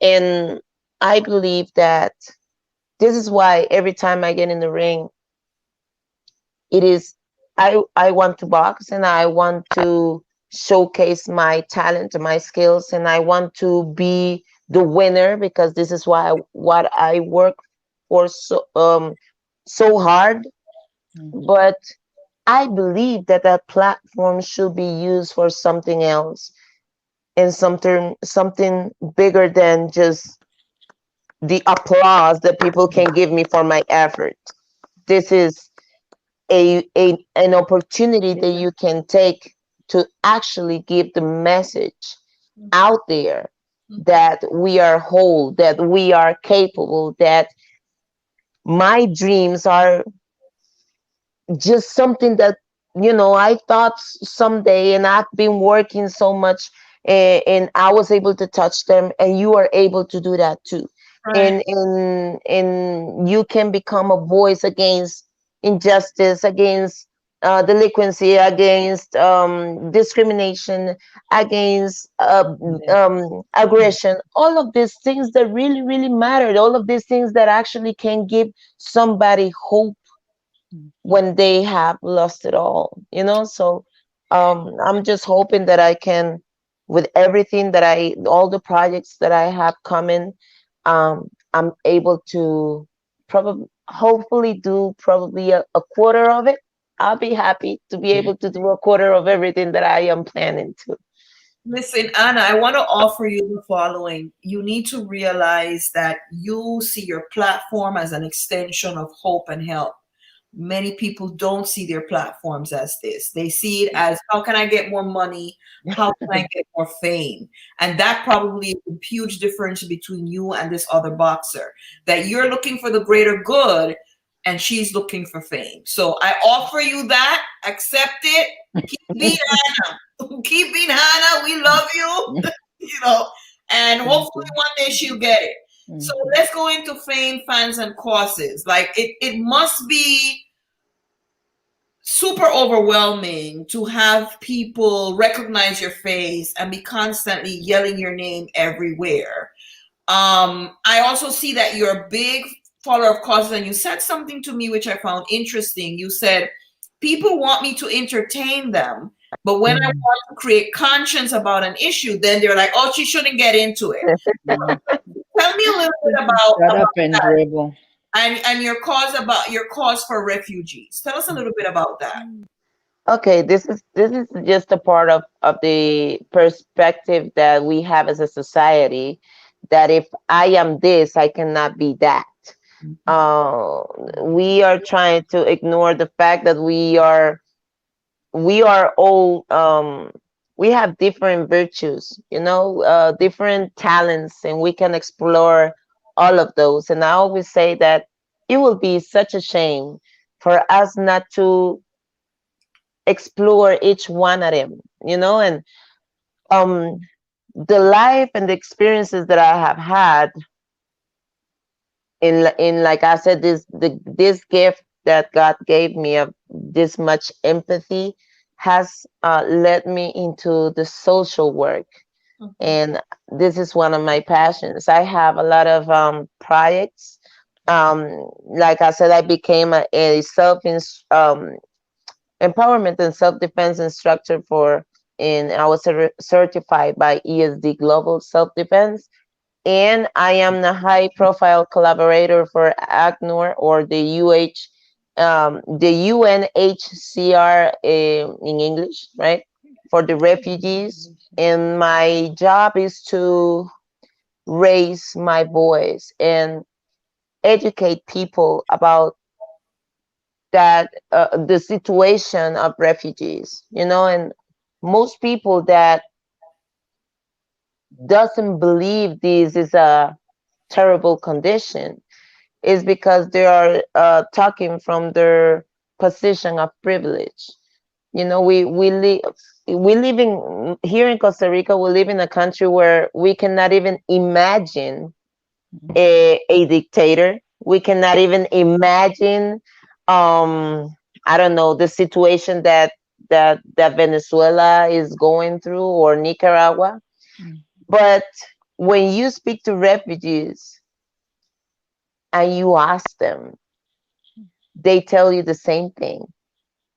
And I believe that this is why every time I get in the ring, it is I want to box, and I want to showcase my talent and my skills, and I want to be the winner, because this is what I work for so hard. But I believe that platform should be used for something else, and something bigger than just the applause that people can give me for my effort. This is an opportunity that you can take to actually give the message out there that we are whole, that we are capable, that my dreams are just something that, you know, I thought someday, and I've been working so much, and I was able to touch them, and you are able to do that too. Right. And you can become a voice against injustice, against delinquency, against discrimination, against aggression, all of these things that really, really matter, all of these things that actually can give somebody hope when they have lost it all, So I'm just hoping that I can, with everything that all the projects that I have coming, I'm able to hopefully do probably a quarter of it. I'll be happy to be able to do a quarter of everything that I am planning to. Listen, Anna, I want to offer you the following. You need to realize that you see your platform as an extension of hope and help. Many people don't see their platforms as this. They see it as, how can I get more money? How can I get more fame? And that probably is a huge difference between you and this other boxer, that you're looking for the greater good and she's looking for fame. So I offer you that. Accept it. Keep being Hannah. Keep being Hannah. We love you. And hopefully one day she'll get it. So let's go into fame, fans, and causes. Like it must be super overwhelming to have people recognize your face and be constantly yelling your name everywhere. I also see that you're a big follower of causes, and you said something to me which I found interesting. You said, people want me to entertain them, but when I want to create conscience about an issue, then they're like, oh, she shouldn't get into it. Tell me a little bit about and dribble. And your cause for refugees. Tell us a little bit about that. Okay, this is just a part of the perspective that we have as a society, that if I am this, I cannot be that. We are trying to ignore the fact that we are all we have different virtues, different talents, and we can explore all of those. And I always say that it will be such a shame for us not to explore each one of them, and the life and the experiences that I have had in like I said, this gift that God gave me of this much empathy has led me into the social work. And this is one of my passions. I have a lot of projects. Like I said, I became a empowerment and self-defense instructor I was certified by ESD Global Self-Defense. And I am the high-profile collaborator for ACNUR, or the UNHCR in English, right? For the refugees. And my job is to raise my voice and educate people about that the situation of refugees, and most people that doesn't believe this is a terrible condition is because they are talking from their position of privilege. We live here in Costa Rica. We live in a country where we cannot even imagine a dictator. We cannot even imagine I don't know, the situation that Venezuela is going through, or Nicaragua. But when you speak to refugees and you ask them, they tell you the same thing.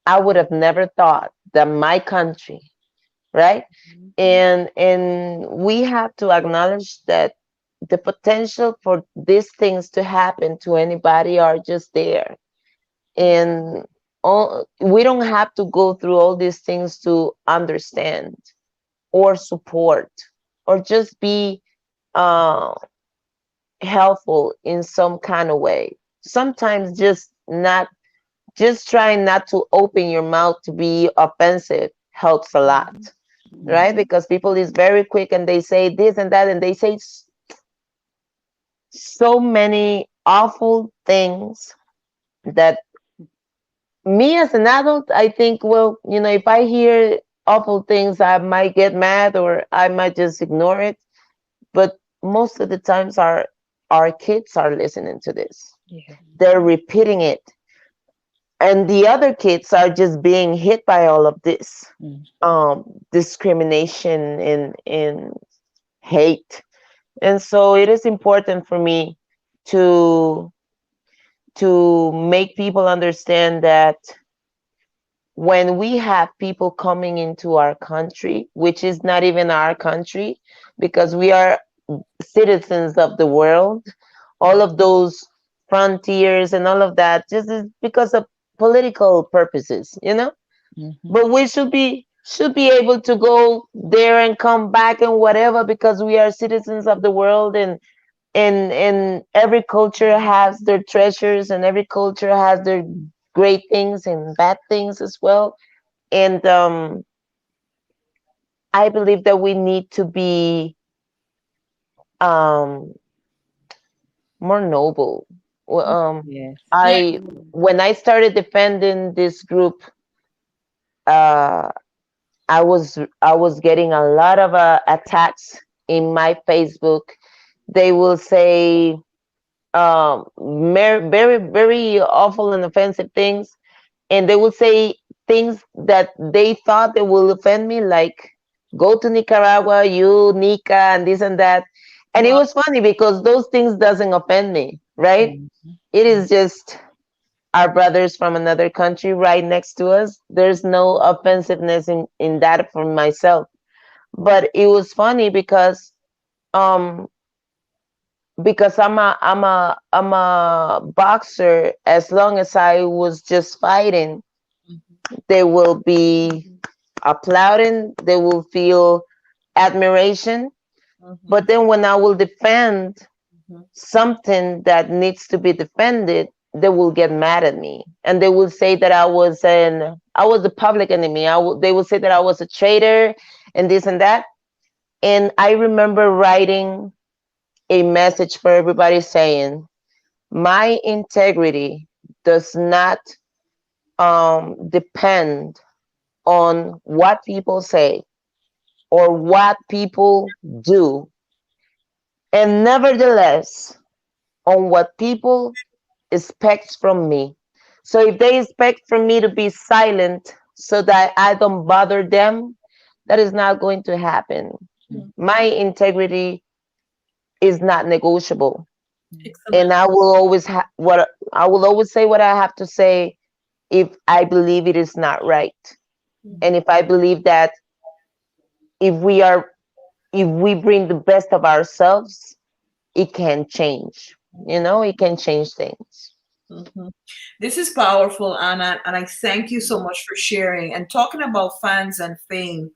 I would have never thought that my country, right? And we have to acknowledge that the potential for these things to happen to anybody are just there. And we don't have to go through all these things to understand or support or just be helpful in some kind of way. Sometimes just trying not to open your mouth to be offensive helps a lot, right? Because people is very quick and they say this and that, and they say so many awful things that me as an adult, I think, well, if I hear awful things, I might get mad or I might just ignore it. But most of the times our kids are listening to this. Yeah. They're repeating it. and the other kids are just being hit by all of this discrimination and hate. And so it is important for me to make people understand that when we have people coming into our country, which is not even our country, because we are citizens of the world, all of those frontiers and all of that just is because of political purposes, you know. But we should be able to go there and come back and whatever, because we are citizens of the world, and every culture has their treasures, and every culture has their great things and bad things as well. And I believe that we need to be more noble. Yes. When I started defending this group, I was getting a lot of attacks in my Facebook. They will say very, very awful and offensive things, and they will say things that they thought they will offend me, like "Go to Nicaragua, you Nica," and this and that. And it was funny because those things doesn't offend me, right? It is just our brothers from another country right next to us. There's no offensiveness in that for myself. But it was funny because I'm a boxer. As long as I was just fighting, they will be applauding, they will feel admiration. But then when I will defend something that needs to be defended, they will get mad at me, and they will say that I was a public enemy. They will say that I was a traitor and this and that. And I remember writing a message for everybody saying, my integrity does not depend on what people say or what people do, and nevertheless on what people expect from me. So if they expect from me to be silent so that I don't bother them, that is not going to happen. My integrity is not negotiable. And I will always say what I have to say if I believe it is not right. And if I believe that if we bring the best of ourselves, it can change. It can change things. This is powerful, Anna, and I thank you so much for sharing and talking about fans and fame.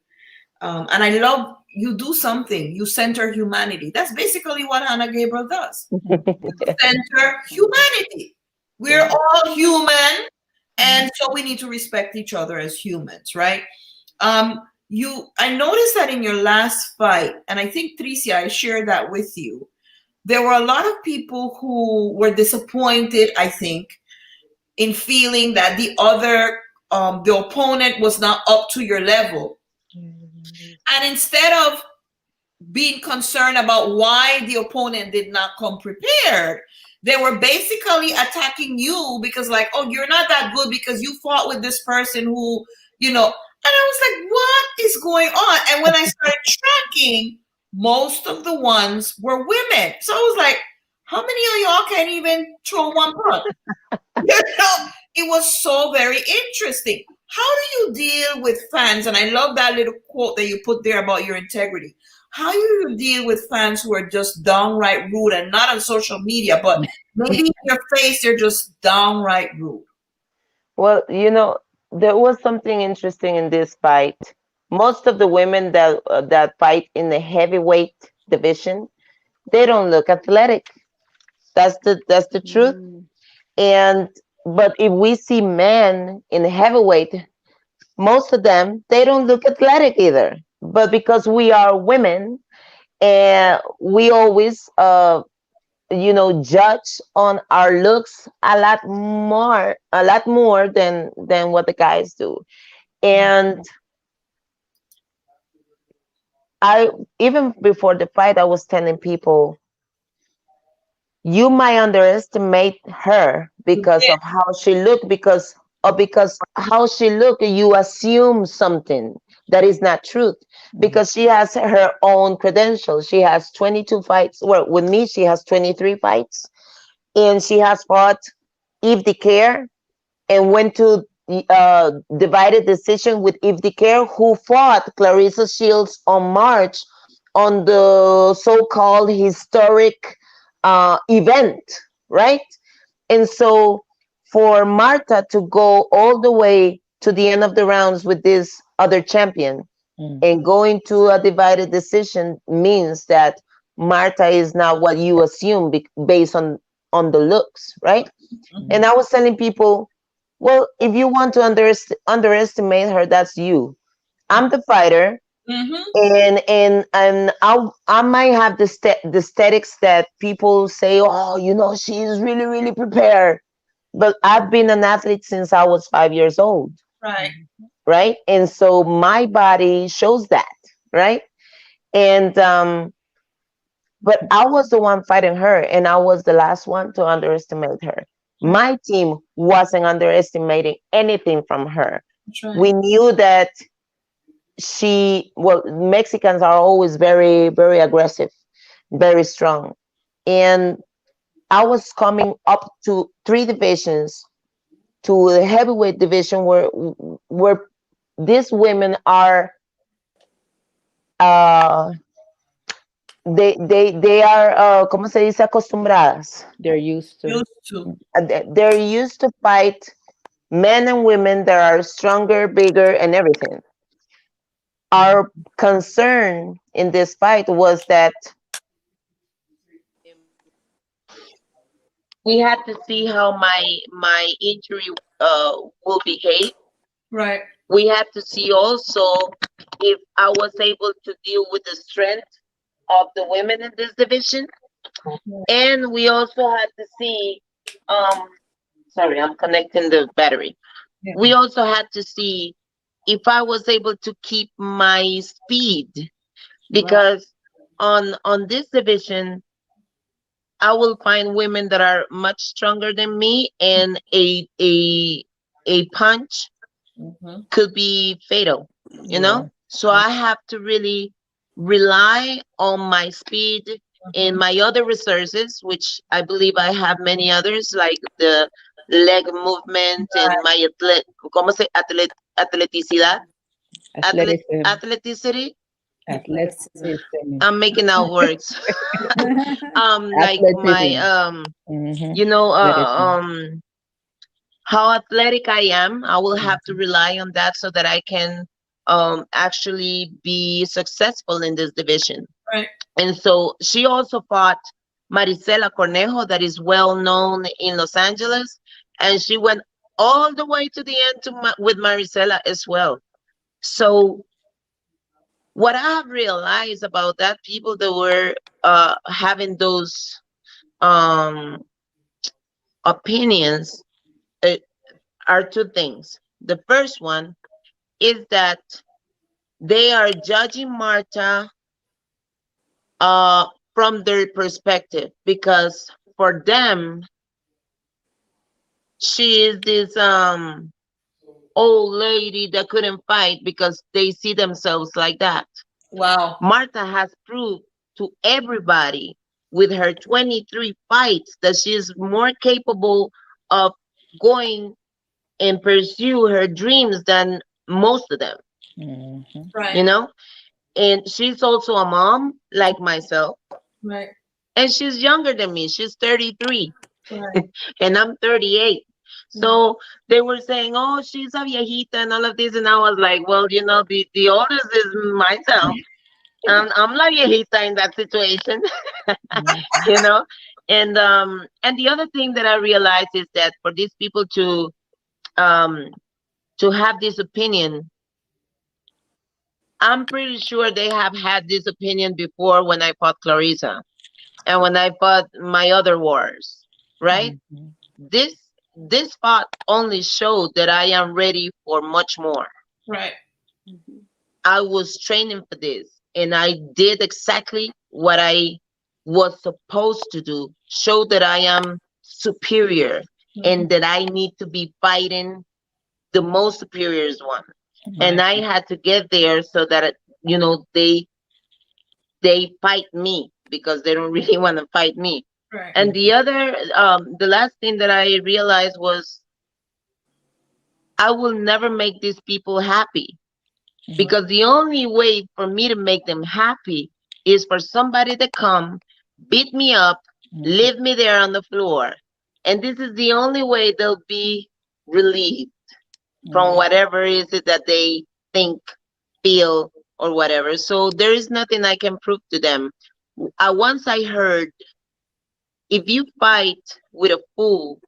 And I love you do something. You center humanity. That's basically what Anna Gabriel does. Center humanity. We're all human, and so we need to respect each other as humans, right? I noticed that in your last fight, and I think Tricia, I shared that with you. There were a lot of people who were disappointed, I think, in feeling that the opponent was not up to your level. And instead of being concerned about why the opponent did not come prepared, they were basically attacking you because, like, oh, you're not that good because you fought with this person who, and I was like, what is going on? And when I started tracking, most of the ones were women. So I was like, how many of y'all can't even throw one punch? It was so very interesting. How do you deal with fans? And I love that little quote that you put there about your integrity. How do you deal with fans who are just downright rude, and not on social media, but maybe in your face, they're just downright rude? Well, there was something interesting in this fight. Most of the women that fight in the heavyweight division, they don't look athletic. That's the truth. But if we see men in heavyweight, most of them, they don't look athletic either. But because we are women, and we always judge on our looks a lot more than what the guys do. And even before the fight, I was telling people, you might underestimate her because of how she looked, because or because how she look, you assume something that is not truth, because she has her own credentials. She has 22 fights. Well, with me, she has 23 fights, and she has fought Eve DeCare and went to divided decision with Eve DeCare, who fought Clarissa Shields on March on the so-called historic event, right? And so for Marta to go all the way to the end of the rounds with this other champion and going to a divided decision means that Marta is not what you assume based on the looks, right? And I was telling people, well, if you want to underestimate her, that's you. I'm the fighter, and I might have the aesthetics that people say, oh, you know, she's really, really prepared. But I've been an athlete since I was 5 years old. Right. And so my body shows that. Right. And but I was the one fighting her, and I was the last one to underestimate her. My team wasn't underestimating anything from her. We knew that Mexicans are always very, very aggressive, very strong. And I was coming up to 3 divisions, to the heavyweight division, where these women are they are ¿cómo se dice? Acostumbradas. They're used to. They're used to fight men and women that are stronger, bigger, and everything. Our concern in this fight was that we had to see how my injury will behave. Right. We had to see also if I was able to deal with the strength of the women in this division. And we also had to see, sorry, I'm connecting the battery. We also had to see if I was able to keep my speed, because on this division, I will find women that are much stronger than me, and a punch could be fatal, you know? So I have to really rely on my speed and my other resources, which I believe I have many others, like the leg movement and my atleticidad. Athleticity. I'm making out words. Like my you know, how athletic I am. I will have to rely on that so that I can actually be successful in this division. Right. And so she also fought Marisela Cornejo, that is well known in Los Angeles, and she went all the way to the end with Marisela as well. So what I have realized about that, people that were having those opinions, are 2 things. The first one is that they are judging Marta from their perspective, because for them, she is this old lady that couldn't fight, because they see themselves like that. Wow. Marta has proved to everybody with her 23 fights that she is more capable of going and pursue her dreams than most of them. Right. You know? And she's also a mom like myself. Right. And she's younger than me. She's 33. Right. And I'm 38. So they were saying, oh, she's a viejita and all of this. And I was like, well, you know, the oldest is myself. I'm la viejita in that situation. You know? And the other thing that I realized is that for these people to have this opinion, I'm pretty sure they have had this opinion before when I fought Clarissa and when I fought my other wars, right? This fight only showed that I am ready for much more. Right. I was training for this, and I did exactly what I was supposed to do, show that I am superior and that I need to be fighting the most superior one. And I had to get there so that, you know, they fight me because they don't really want to fight me. Right. And the other, the last thing that I realized was I will never make these people happy, because the only way for me to make them happy is for somebody to come, beat me up, leave me there on the floor. And this is the only way they'll be relieved from whatever is it that they think, feel, or whatever. So there is nothing I can prove to them. Once I heard, if you fight with a fool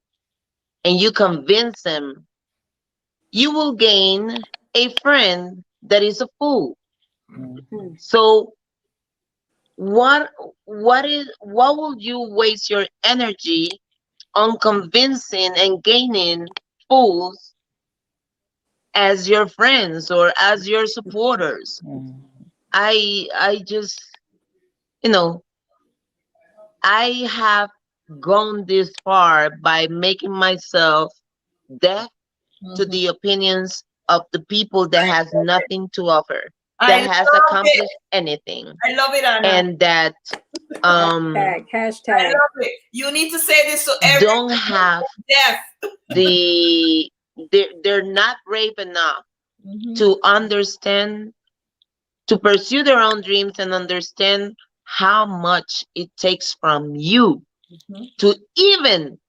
and you convince him, you will gain a friend that is a fool. So what will you waste your energy on convincing and gaining fools as your friends or as your supporters? I just, you know, I have gone this far by making myself deaf to the opinions of the people that has nothing to offer, that has accomplished anything. I love it, Anna. And that Hashtag. I love it. You need to say this so everyone don't have deaf. they're not brave enough to understand, to pursue their own dreams and understand how much it takes from you to even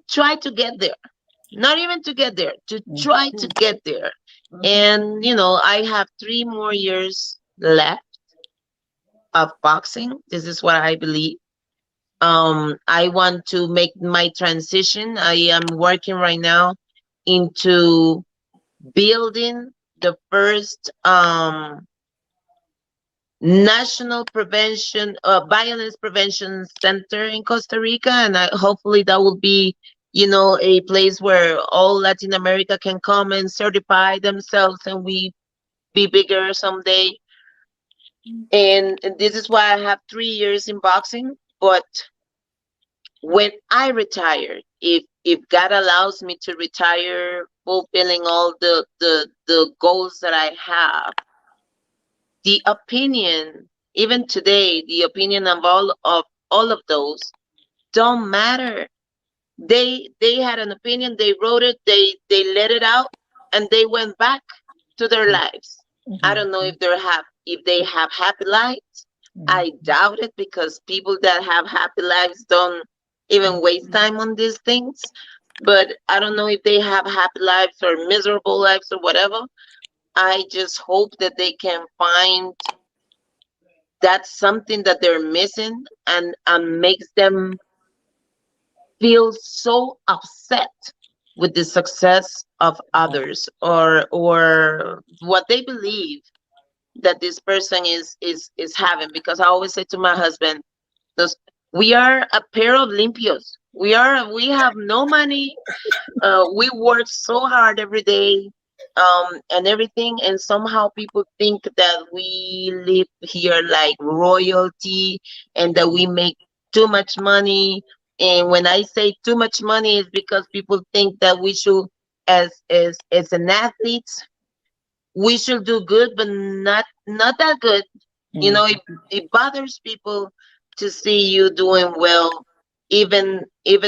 try to get there. Not even to get there, to try to get there. And, you know, I have 3 more years left of boxing. This is what I believe. I want to make my transition. I am working right now into building the first national prevention, violence prevention center in Costa Rica, and hopefully that will be, you know, a place where all Latin America can come and certify themselves, and we be bigger someday. And this is why I have 3 years in boxing. But when I retire, if God allows me to retire, fulfilling all the goals that I have, the opinion, even today, the opinion of all of those don't matter. They had an opinion, they wrote it, they let it out, and they went back to their lives. I don't know if they have happy lives. I doubt it, because people that have happy lives don't even waste time on these things. But I don't know if they have happy lives or miserable lives or whatever. I just hope that they can find that's something that they're missing, and makes them feel so upset with the success of others, or what they believe that this person is having. Because I always say to my husband, we are a pair of limpios. We have no money. We work so hard every day, and everything, and somehow people think that we live here like royalty and that we make too much money. And when I say too much money, is because people think that we should, as an athlete, we should do good, but not that good. You know, it bothers people to see you doing well, even if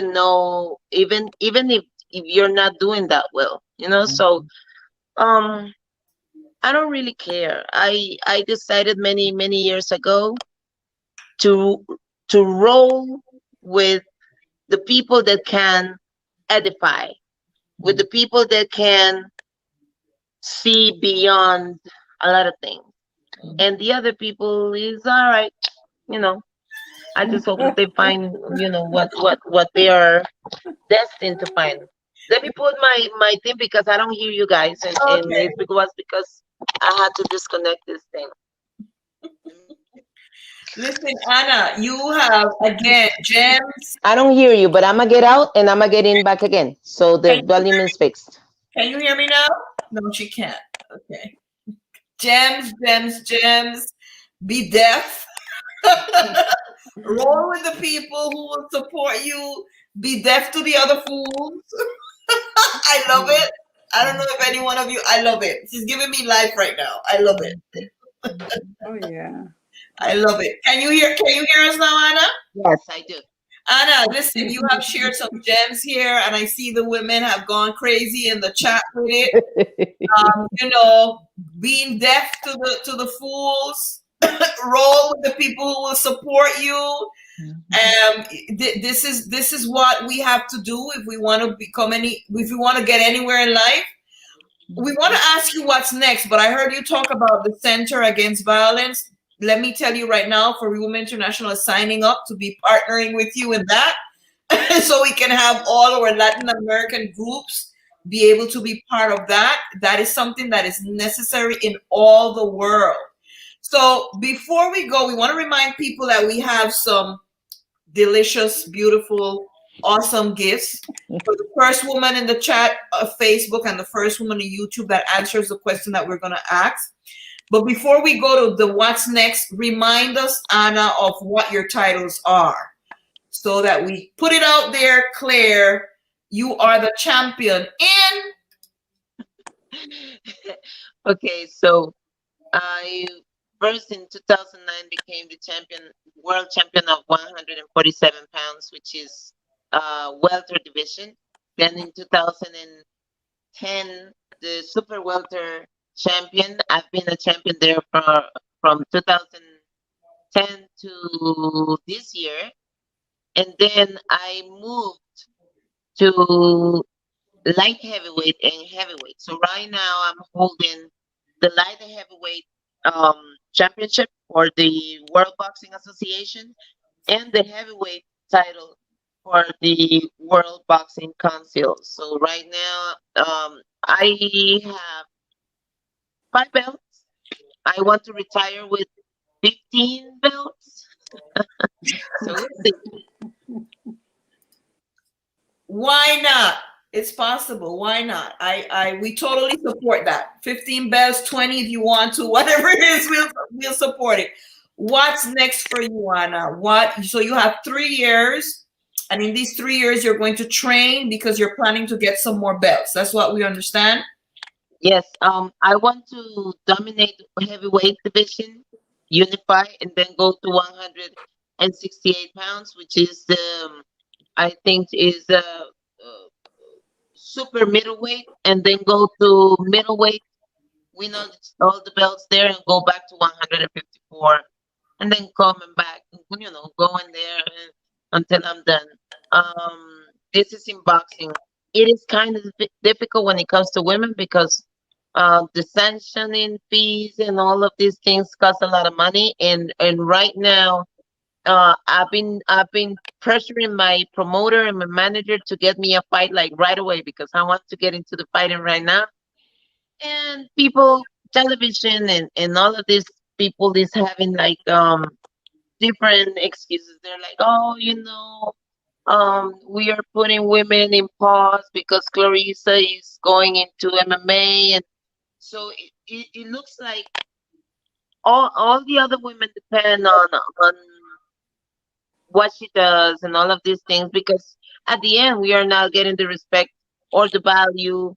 you're not doing that well. You know, so I don't really care. I decided many years ago to roll with the people that can edify, with the people that can see beyond a lot of things. And the other people is all right, you know. I just hope that they find, you know, what they are destined to find. Let me put my thing, because I don't hear you guys, and it was because I had to disconnect this thing. Listen, Anna, you have, again, gems. I don't hear you, but I'm gonna get out and I'm gonna get in back again. So the volume is fixed. Can you hear me now? No, she can't. Okay. Gems. Be deaf. Roll with the people who will support you. Be deaf to the other fools. I love it. I don't know if any one of you, I love it. She's giving me life right now. I love it. Oh yeah. I love it. Can you hear us now, Anna? Yes, I do. Anna, listen, you have shared some gems here, and I see the women have gone crazy in the chat with it. You know, being deaf to the fools, roll with the people who will support you. This is what we have to do if we want to if we want to get anywhere in life. We want to ask you what's next, but I heard you talk about the Center Against Violence. Let me tell you right now, For Women International is signing up to be partnering with you in that, so we can have all our Latin American groups be able to be part of that. That is something that is necessary in all the world. So before we go, we want to remind people that we have some delicious, beautiful, awesome gifts for the first woman in the chat of Facebook and the first woman on YouTube that answers the question that we're going to ask. But before we go to the what's next, remind us, Anna, of what your titles are so that we put it out there clear. You are the champion in. Okay, so I first in 2009 became the world champion of 147 pounds, which is welter division. Then in 2010, the super welter champion. I've been a champion there from 2010 to this year, and then I moved to light heavyweight and heavyweight. So right now I'm holding the light heavyweight championship for the World Boxing Association and the heavyweight title for the World Boxing Council. So right now I have 5 belts. I want to retire with 15 belts. So we'll see. Why not? It's possible. Why not? We totally support that. 15 belts, 20 if you want to, whatever it is, we'll support it. What's next for you, Anna? So you have 3 years, and in these 3 years you're going to train because you're planning to get some more belts. That's what we understand. Yes, I want to dominate the heavyweight division, unify, and then go to 168 pounds, which is I think is super middleweight, and then go to middleweight, win all the belts there, and go back to 154, and then coming back, going there until I'm done. This is in boxing. It is kind of difficult when it comes to women because the sanctioning fees and all of these things cost a lot of money, and right now I've been pressuring my promoter and my manager to get me a fight like right away because I want to get into the fighting right now. And people, television and all of these people is having like different excuses. They're like, oh, we are putting women in pause because Clarissa is going into MMA, and so it looks like all the other women depend on what she does and all of these things, because at the end we are not getting the respect or the value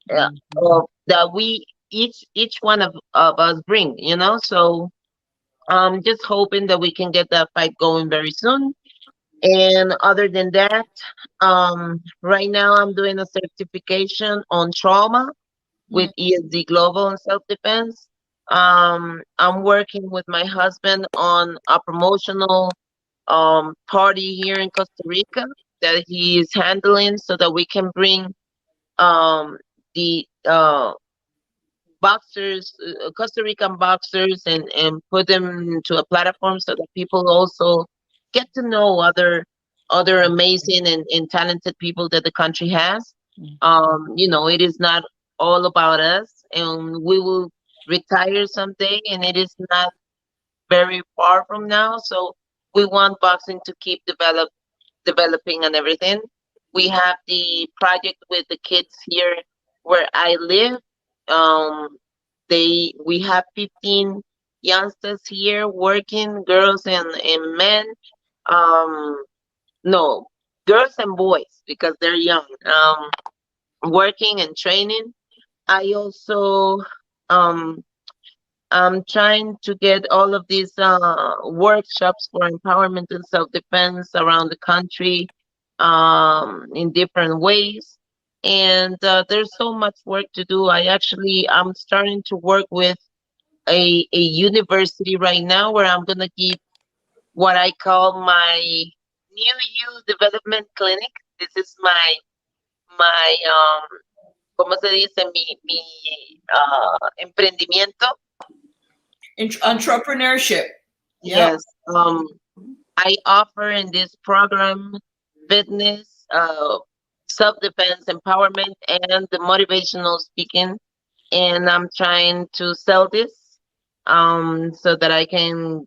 that we each one of us bring, so I'm just hoping that we can get that fight going very soon. And other than that, right now I'm doing a certification on trauma with ESD Global and self-defense. I'm working with my husband on a promotional party here in Costa Rica that he is handling so that we can bring the boxers, Costa Rican boxers, and put them to a platform so that people also get to know other amazing and talented people that the country has. It is not all about us, and we will retire someday, and it is not very far from now. So we want boxing to keep developing and everything. We have the project with the kids here where I live. We have 15 youngsters here working, girls and men. No, girls and boys because they're young. working and training. I also um, I'm trying to get all of these workshops for empowerment and self-defense around the country in different ways. And there's so much work to do. I'm starting to work with a university right now where I'm going to give what I call my new youth development clinic. This is my ¿cómo se dice? Mi emprendimiento. Entrepreneurship. Yes. I offer in this program fitness, self-defense, empowerment, and the motivational speaking. And I'm trying to sell this so that I can,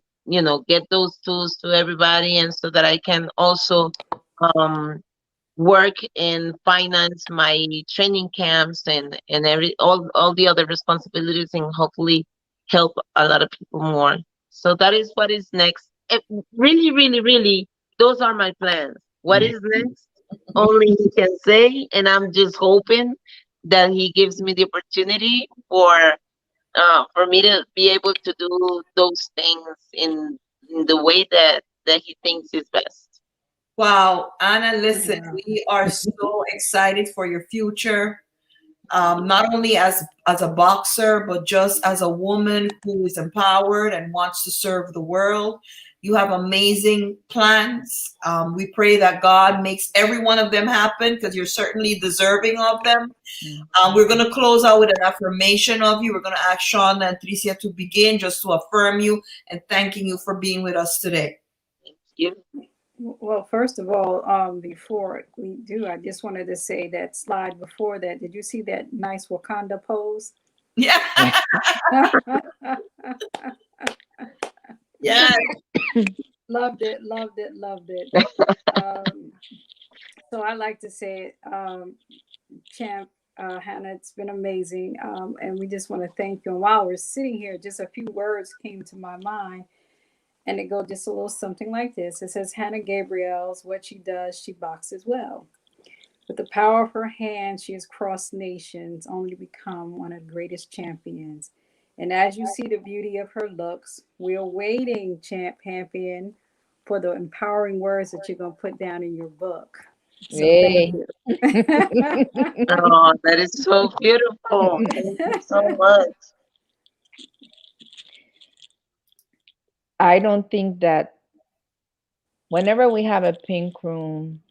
get those tools to everybody, and so that I can also work and finance my training camps and all the other responsibilities, and hopefully help a lot of people more. So that is what is next. Really, really, really, those are my plans. What is next? Only he can say, and I'm just hoping that he gives me the opportunity for me to be able to do those things in the way that he thinks is best. Wow, Anna, listen, we are so excited for your future. Not only as a boxer, but just as a woman who is empowered and wants to serve the world. You have amazing plans. We pray that God makes every one of them happen, because you're certainly deserving of them. We're going to close out with an affirmation of you. We're going to ask Shonda and Tricia to begin, just to affirm you and thanking you for being with us today. Thank you. Well, first of all, before we do, I just wanted to say that slide before that. Did you see that nice Wakanda pose? Yeah. Yeah. Loved it. So I like to say, Champ, Hannah, it's been amazing. And we just want to thank you. And while we're sitting here, just a few words came to my mind. And it goes just a little something like this. It says, Hannah Gabriel's, what she does, she boxes well. With the power of her hand, she has crossed nations, only to become one of the greatest champions. And as you see the beauty of her looks, we're waiting, Champion, for the empowering words that you're going to put down in your book. So thank you. Oh, that is so beautiful. Thank you so much. I don't think that whenever we have a Pink Room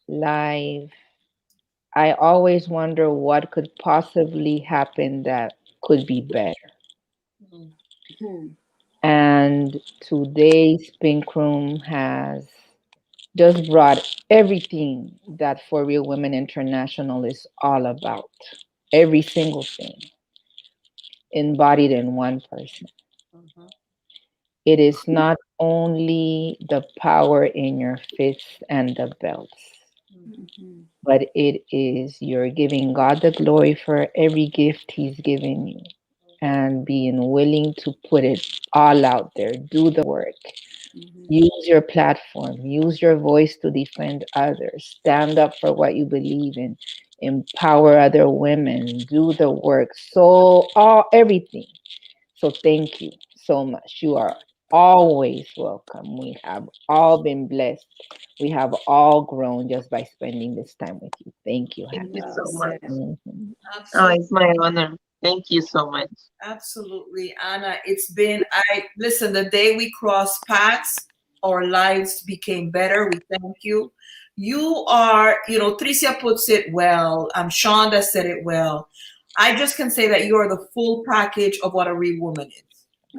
live, I always wonder what could possibly happen that could be better. And today's Pink Room has just brought everything that For Real Women International is all about. Every single thing embodied in one person. It is not only the power in your fists and the belts, but it is you're giving God the glory for every gift He's given you, and being willing to put it all out there. Do the work. Use your platform. Use your voice to defend others. Stand up for what you believe in. Empower other women. Do the work. Everything. So thank you so much. You are always welcome. We have all been blessed. We have all grown just by spending this time with you. Thank you, Hannah. Thank you so much. Absolutely. Oh, it's my honor. Thank you so much. Absolutely, Anna. Listen, the day we crossed paths, our lives became better. We thank you. You are, Tricia puts it well. Shonda said it well. I just can say that you are the full package of what a real woman is.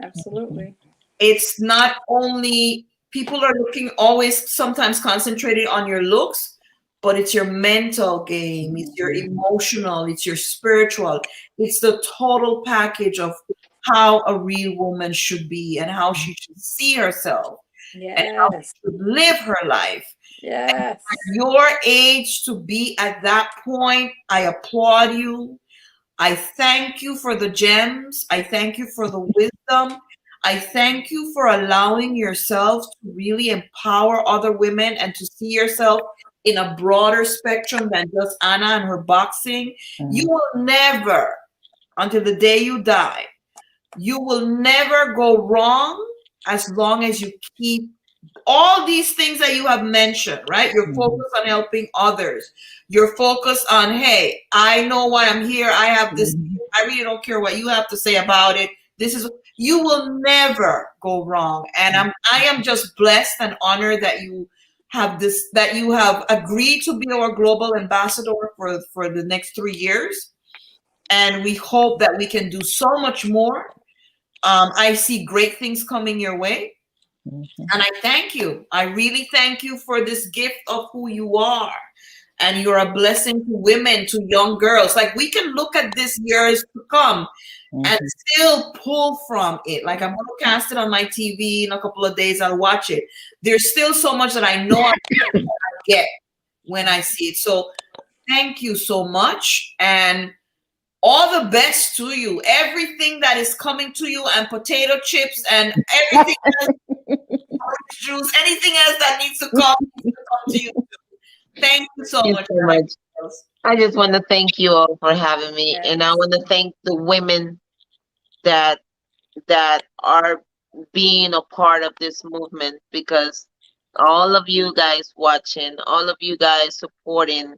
Absolutely. It's not only, people are looking always sometimes concentrated on your looks, but it's your mental game, it's your emotional, it's your spiritual, it's the total package of how a real woman should be and how she should see herself and how she should live her life. Yes. And at your age, to be at that point, I applaud you. I thank you for the gems. I thank you for the wisdom. I thank you for allowing yourself to really empower other women and to see yourself in a broader spectrum than just Anna and her boxing, you will never, until the day you die, you will never go wrong as long as you keep all these things that you have mentioned, right? You're focused on helping others. You're focused on, hey, I know why I'm here. I have this. I really don't care what you have to say about it. This is, you will never go wrong. And I am just blessed and honored that you have this, that you have agreed to be our global ambassador for the next 3 years. And we hope that we can do so much more. I see great things coming your way. And I thank you. I really thank you for this gift of who you are. And you're a blessing to women, to young girls. Like, we can look at this years to come and still pull from it. Like, I'm going to cast it on my TV in a couple of days. I'll watch it. There's still so much that I know I get when I see it. So thank you so much. And all the best to you. Everything that is coming to you, and potato chips and everything else, orange juice, anything else that needs to come to you. Thank you so much. I just want to thank you all for having me, and I want to thank the women that are being a part of this movement, because all of you guys watching, all of you guys supporting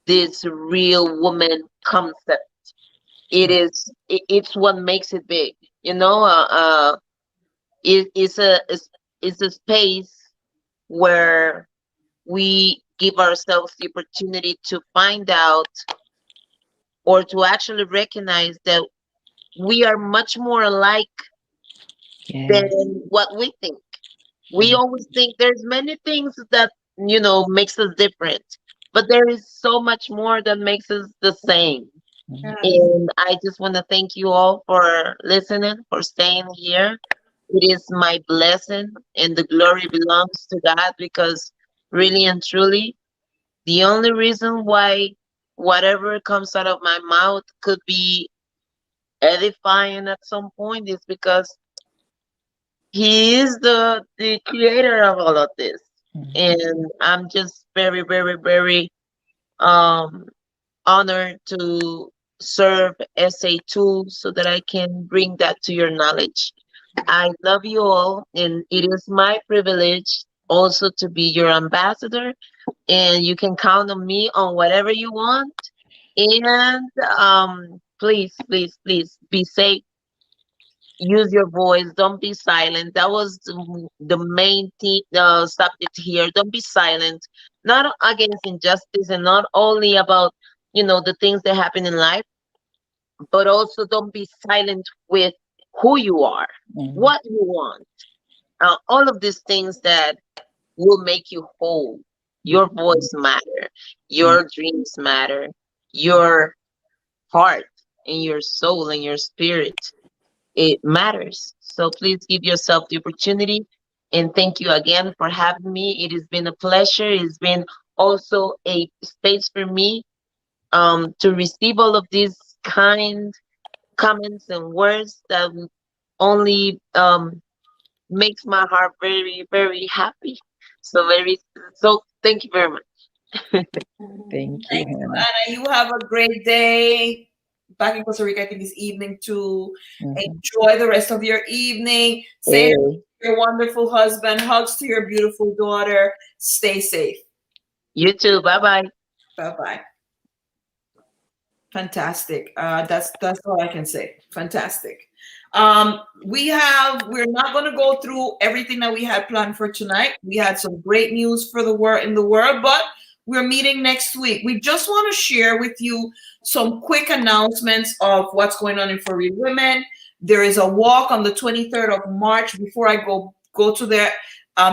this real woman concept. It's what makes it big, you know. It's a space where we give ourselves the opportunity to find out, or to actually recognize, that we are much more alike than what we think. We always think there's many things that, you know, makes us different, but there is so much more that makes us the same. And I just want to thank you all for listening, for staying here. It is my blessing, and the glory belongs to God, because really and truly, the only reason why whatever comes out of my mouth could be edifying at some point is because He is the creator of all of this. And I'm just very, very, very honored to serve as a tool so that I can bring that to your knowledge. I love you all, and it is my privilege also to be your ambassador, and you can count on me on whatever you want. And please, please, please be safe. Use your voice. Don't be silent. That was the main thing, subject here. Don't be silent. Not against injustice, and not only about, you know, the things that happen in life, but also don't be silent with who you are, what you want, all of these things that will make you whole. Your voice matter, your dreams matter, your heart and your soul and your spirit, it matters. So please give yourself the opportunity, and thank you again for having me. It has been a pleasure. It's been also a space for me to receive all of these kind comments and words that only makes my heart very, very happy. So thank you very much. Thank you, Anna. You have a great day back in Costa Rica. I think this evening too. Enjoy the rest of your evening. Say to your wonderful husband, hugs to your beautiful daughter. Stay safe. You too. Bye-bye. Bye-bye. Fantastic. That's all I can say. Fantastic. We're not going to go through everything that we had planned for tonight. We had some great news for the world, but we're meeting next week. We just want to share with you some quick announcements of what's going on in For Real Women. There is a walk on the 23rd of March. Before I go to there,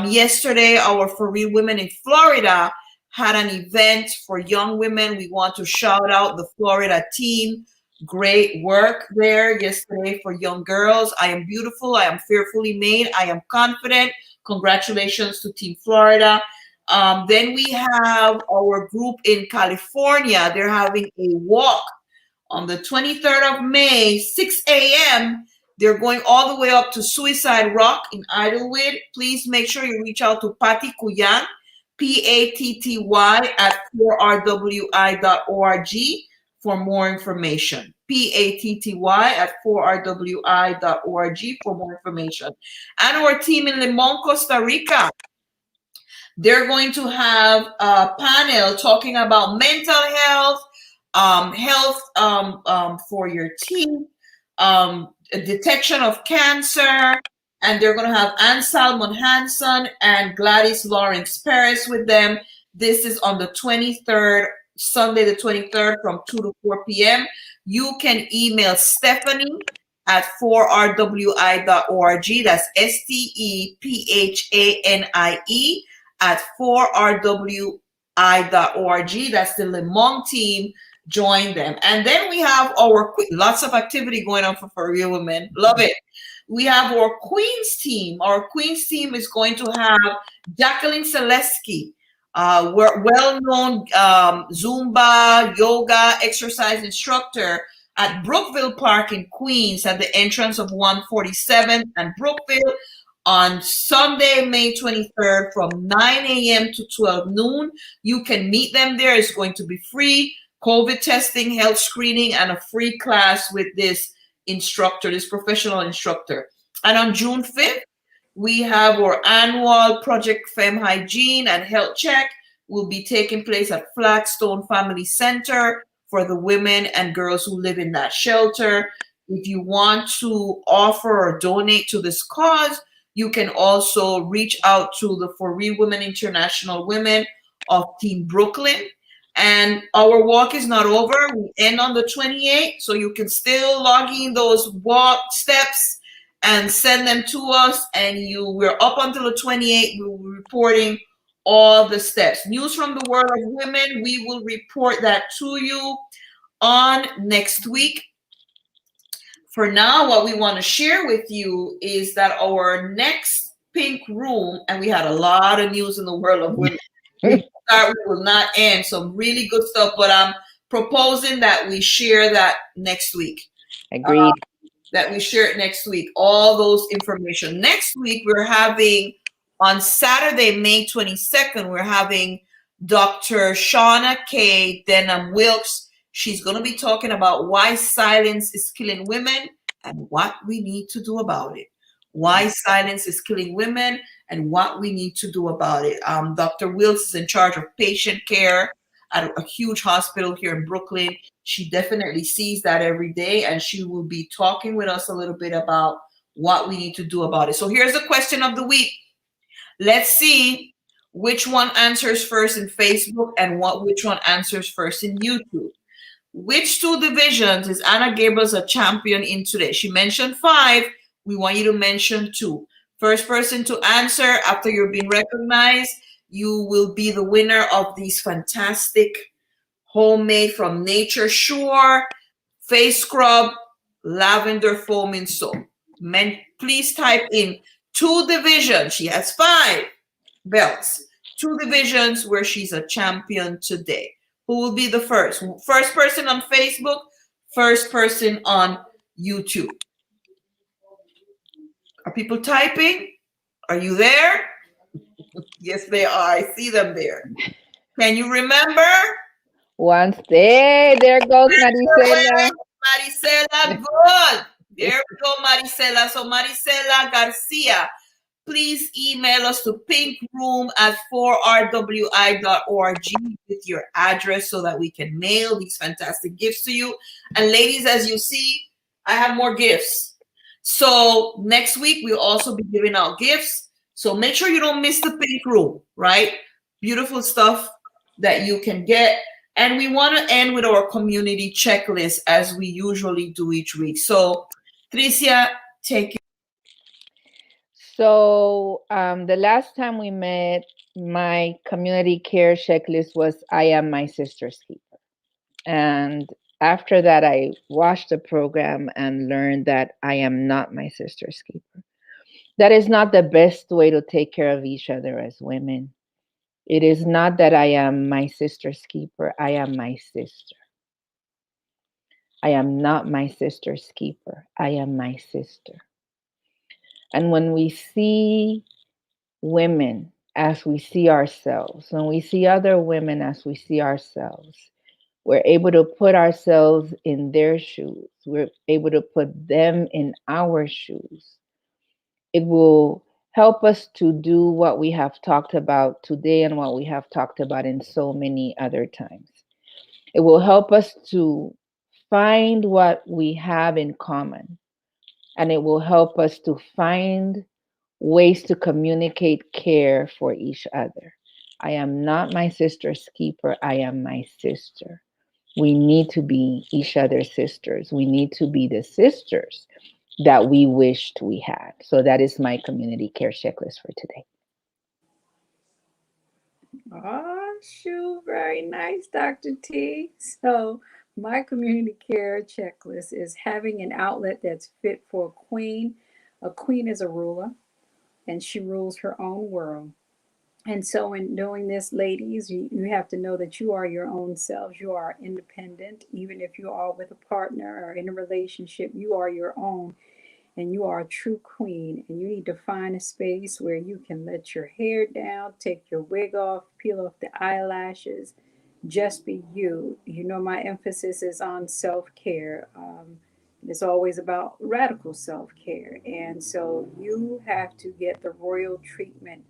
yesterday, our For Real Women in Florida had an event for young women. We want to shout out the Florida team. Great work there yesterday for young girls. I am beautiful. I am fearfully made. I am confident. Congratulations to Team Florida. Then we have our group in California. They're having a walk on the 23rd of May, 6 a.m. They're going all the way up to Suicide Rock in Idlewood. Please make sure you reach out to Patty Kuyan, Patty at 4rwi.org for more information. Patty at 4rwi.org for more information. And our team in Limon, Costa Rica, they're going to have a panel talking about mental health, for your teeth, detection of cancer, and they're going to have Anne Salmon Hanson and Gladys Lawrence Perez with them. This is on the 23rd, Sunday the 23rd from 2 to 4 p.m. You can email Stephanie at 4rwi.org. That's STEPHANIE at 4rwi.org. That's the Le Monde team. Join them. And then we have our lots of activity going on for real women. Love it. We have our Queens team. Our Queens team is going to have Jacqueline Selesky, well-known Zumba, yoga, exercise instructor at Brookville Park in Queens at the entrance of 147th and Brookville on Sunday, May 23rd from 9 a.m. to 12 noon. You can meet them there. It's going to be free. COVID testing, health screening, and a free class with this instructor, this professional instructor. And on June 5th, we have our annual Project Femme Hygiene and Health Check will be taking place at Flagstone Family Center for the women and girls who live in that shelter. If you want to offer or donate to this cause, you can also reach out to the For Real Women International Women of Team Brooklyn. And our walk is not over. We end on the 28th, so you can still log in those walk steps and send them to us. And we're up until the 28th. We'll be reporting all the steps. News from the world of women, we will report that to you on next week. For now, what we want to share with you is that our next Pink Room, and we had a lot of news in the world of women. We will not end. Some really good stuff, but I'm proposing that we share that next week. Agreed. That we share it next week. All those information. Next week, we're having, on Saturday, May 22nd, we're having Dr. Shauna K. Denham Wilkes. She's going to be talking about why silence is killing women and what we need to do about it. Why silence is killing women and what we need to do about it. Dr. Wilkes is in charge of patient care at a huge hospital here in Brooklyn. She definitely sees that every day, and she will be talking with us a little bit about what we need to do about it. So here's the question of the week. Let's see which one answers first in Facebook and which one answers first in YouTube. Which two divisions is Anna Gabriels a champion in today? She mentioned 5. We want you to mention 2. First person to answer after you're being recognized, you will be the winner of these fantastic homemade from Nature Shore face scrub lavender foaming soap. Please type in 2 divisions. She has 5 belts. 2 divisions where she's a champion today. Who will be the first? First person on Facebook, first person on YouTube. Are people typing? Are you there? Yes, they are. I see them there. Can you remember? Once there goes Maricela. Maricela, good. There we go, Maricela. So Maricela Garcia, please email us to pinkroom@4rwi.org with your address so that we can mail these fantastic gifts to you. And ladies, as you see, I have more gifts. So next week, we'll also be giving out gifts. So make sure you don't miss the Pink Room, right? Beautiful stuff that you can get. And we want to end with our community checklist as we usually do each week. So Tricia, take it. So the last time we met, my community care checklist was I am my sister's keeper. And after that, I watched the program and learned that I am not my sister's keeper. That is not the best way to take care of each other as women. It is not that I am my sister's keeper. I am my sister. I am not my sister's keeper. I am my sister. And when we see women as we see ourselves, when we see other women as we see ourselves, we're able to put ourselves in their shoes. We're able to put them in our shoes. It will help us to do what we have talked about today and what we have talked about in so many other times. It will help us to find what we have in common, and it will help us to find ways to communicate care for each other. I am not my sister's keeper. I am my sister. We need to be each other's sisters. We need to be the sisters that we wished we had. So that is my community care checklist for today. Oh, shoot. Very nice, Dr. T. So my community care checklist is having an outlet that's fit for a queen. A queen is a ruler, and she rules her own world. And so in doing this, ladies, you have to know that you are your own selves. You are independent. Even if you are with a partner or in a relationship, you are your own. And you are a true queen. And you need to find a space where you can let your hair down, take your wig off, peel off the eyelashes, just be you. You know, my emphasis is on self-care. It's always about radical self-care. And so you have to get the royal treatment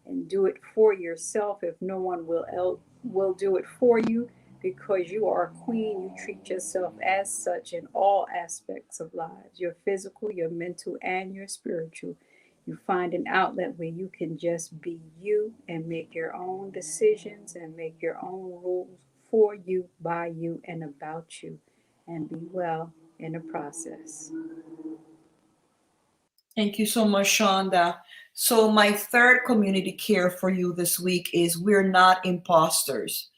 and do it for yourself if no one will do it for you, because you are a queen. You treat yourself as such in all aspects of lives, your physical, your mental, and your spiritual. You find an outlet where you can just be you and make your own decisions and make your own rules for you, by you, and about you, and be well in the process. Thank you so much, Shonda. So my third community care for you this week is we're not imposters.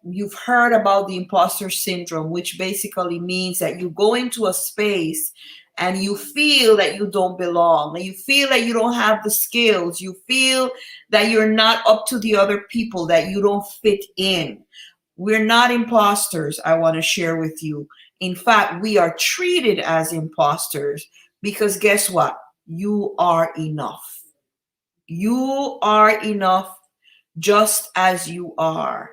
You've heard about the imposter syndrome, which basically means that you go into a space and you feel that you don't belong, and you feel that you don't have the skills, you feel that you're not up to the other people, that you don't fit in. We're not imposters, I want to share with you. In fact, we are treated as imposters because guess what? You are enough. You are enough just as you are.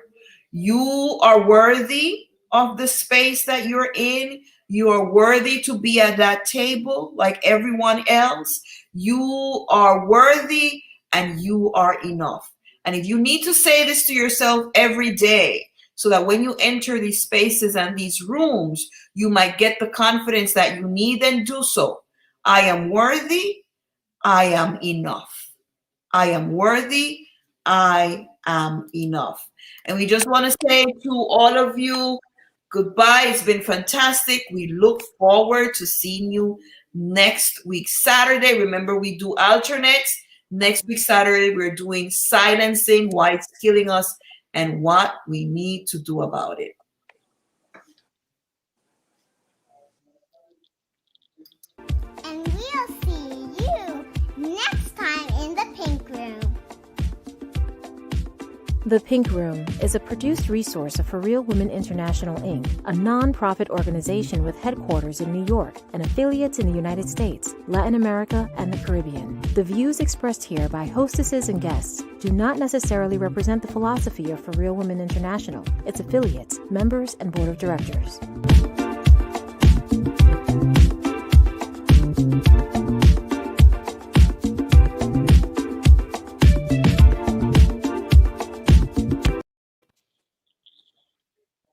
You are worthy of the space that you're in. You are worthy to be at that table like everyone else. You are worthy and you are enough. And if you need to say this to yourself every day, so that when you enter these spaces and these rooms, you might get the confidence that you need, and do so. I am worthy. I am enough. I am worthy. I am enough. And we just want to say to all of you, goodbye. It's been fantastic. We look forward to seeing you next week, Saturday. Remember, we do alternates. Next week, Saturday, we're doing silencing, why it's killing us, and what we need to do about it. And we'll see you next time in the Pink Room. The Pink Room is a produced resource of For Real Women International, Inc., a non-profit organization with headquarters in New York and affiliates in the United States, Latin America, and the Caribbean. The views expressed here by hostesses and guests do not necessarily represent the philosophy of For Real Women International, its affiliates, members, and board of directors.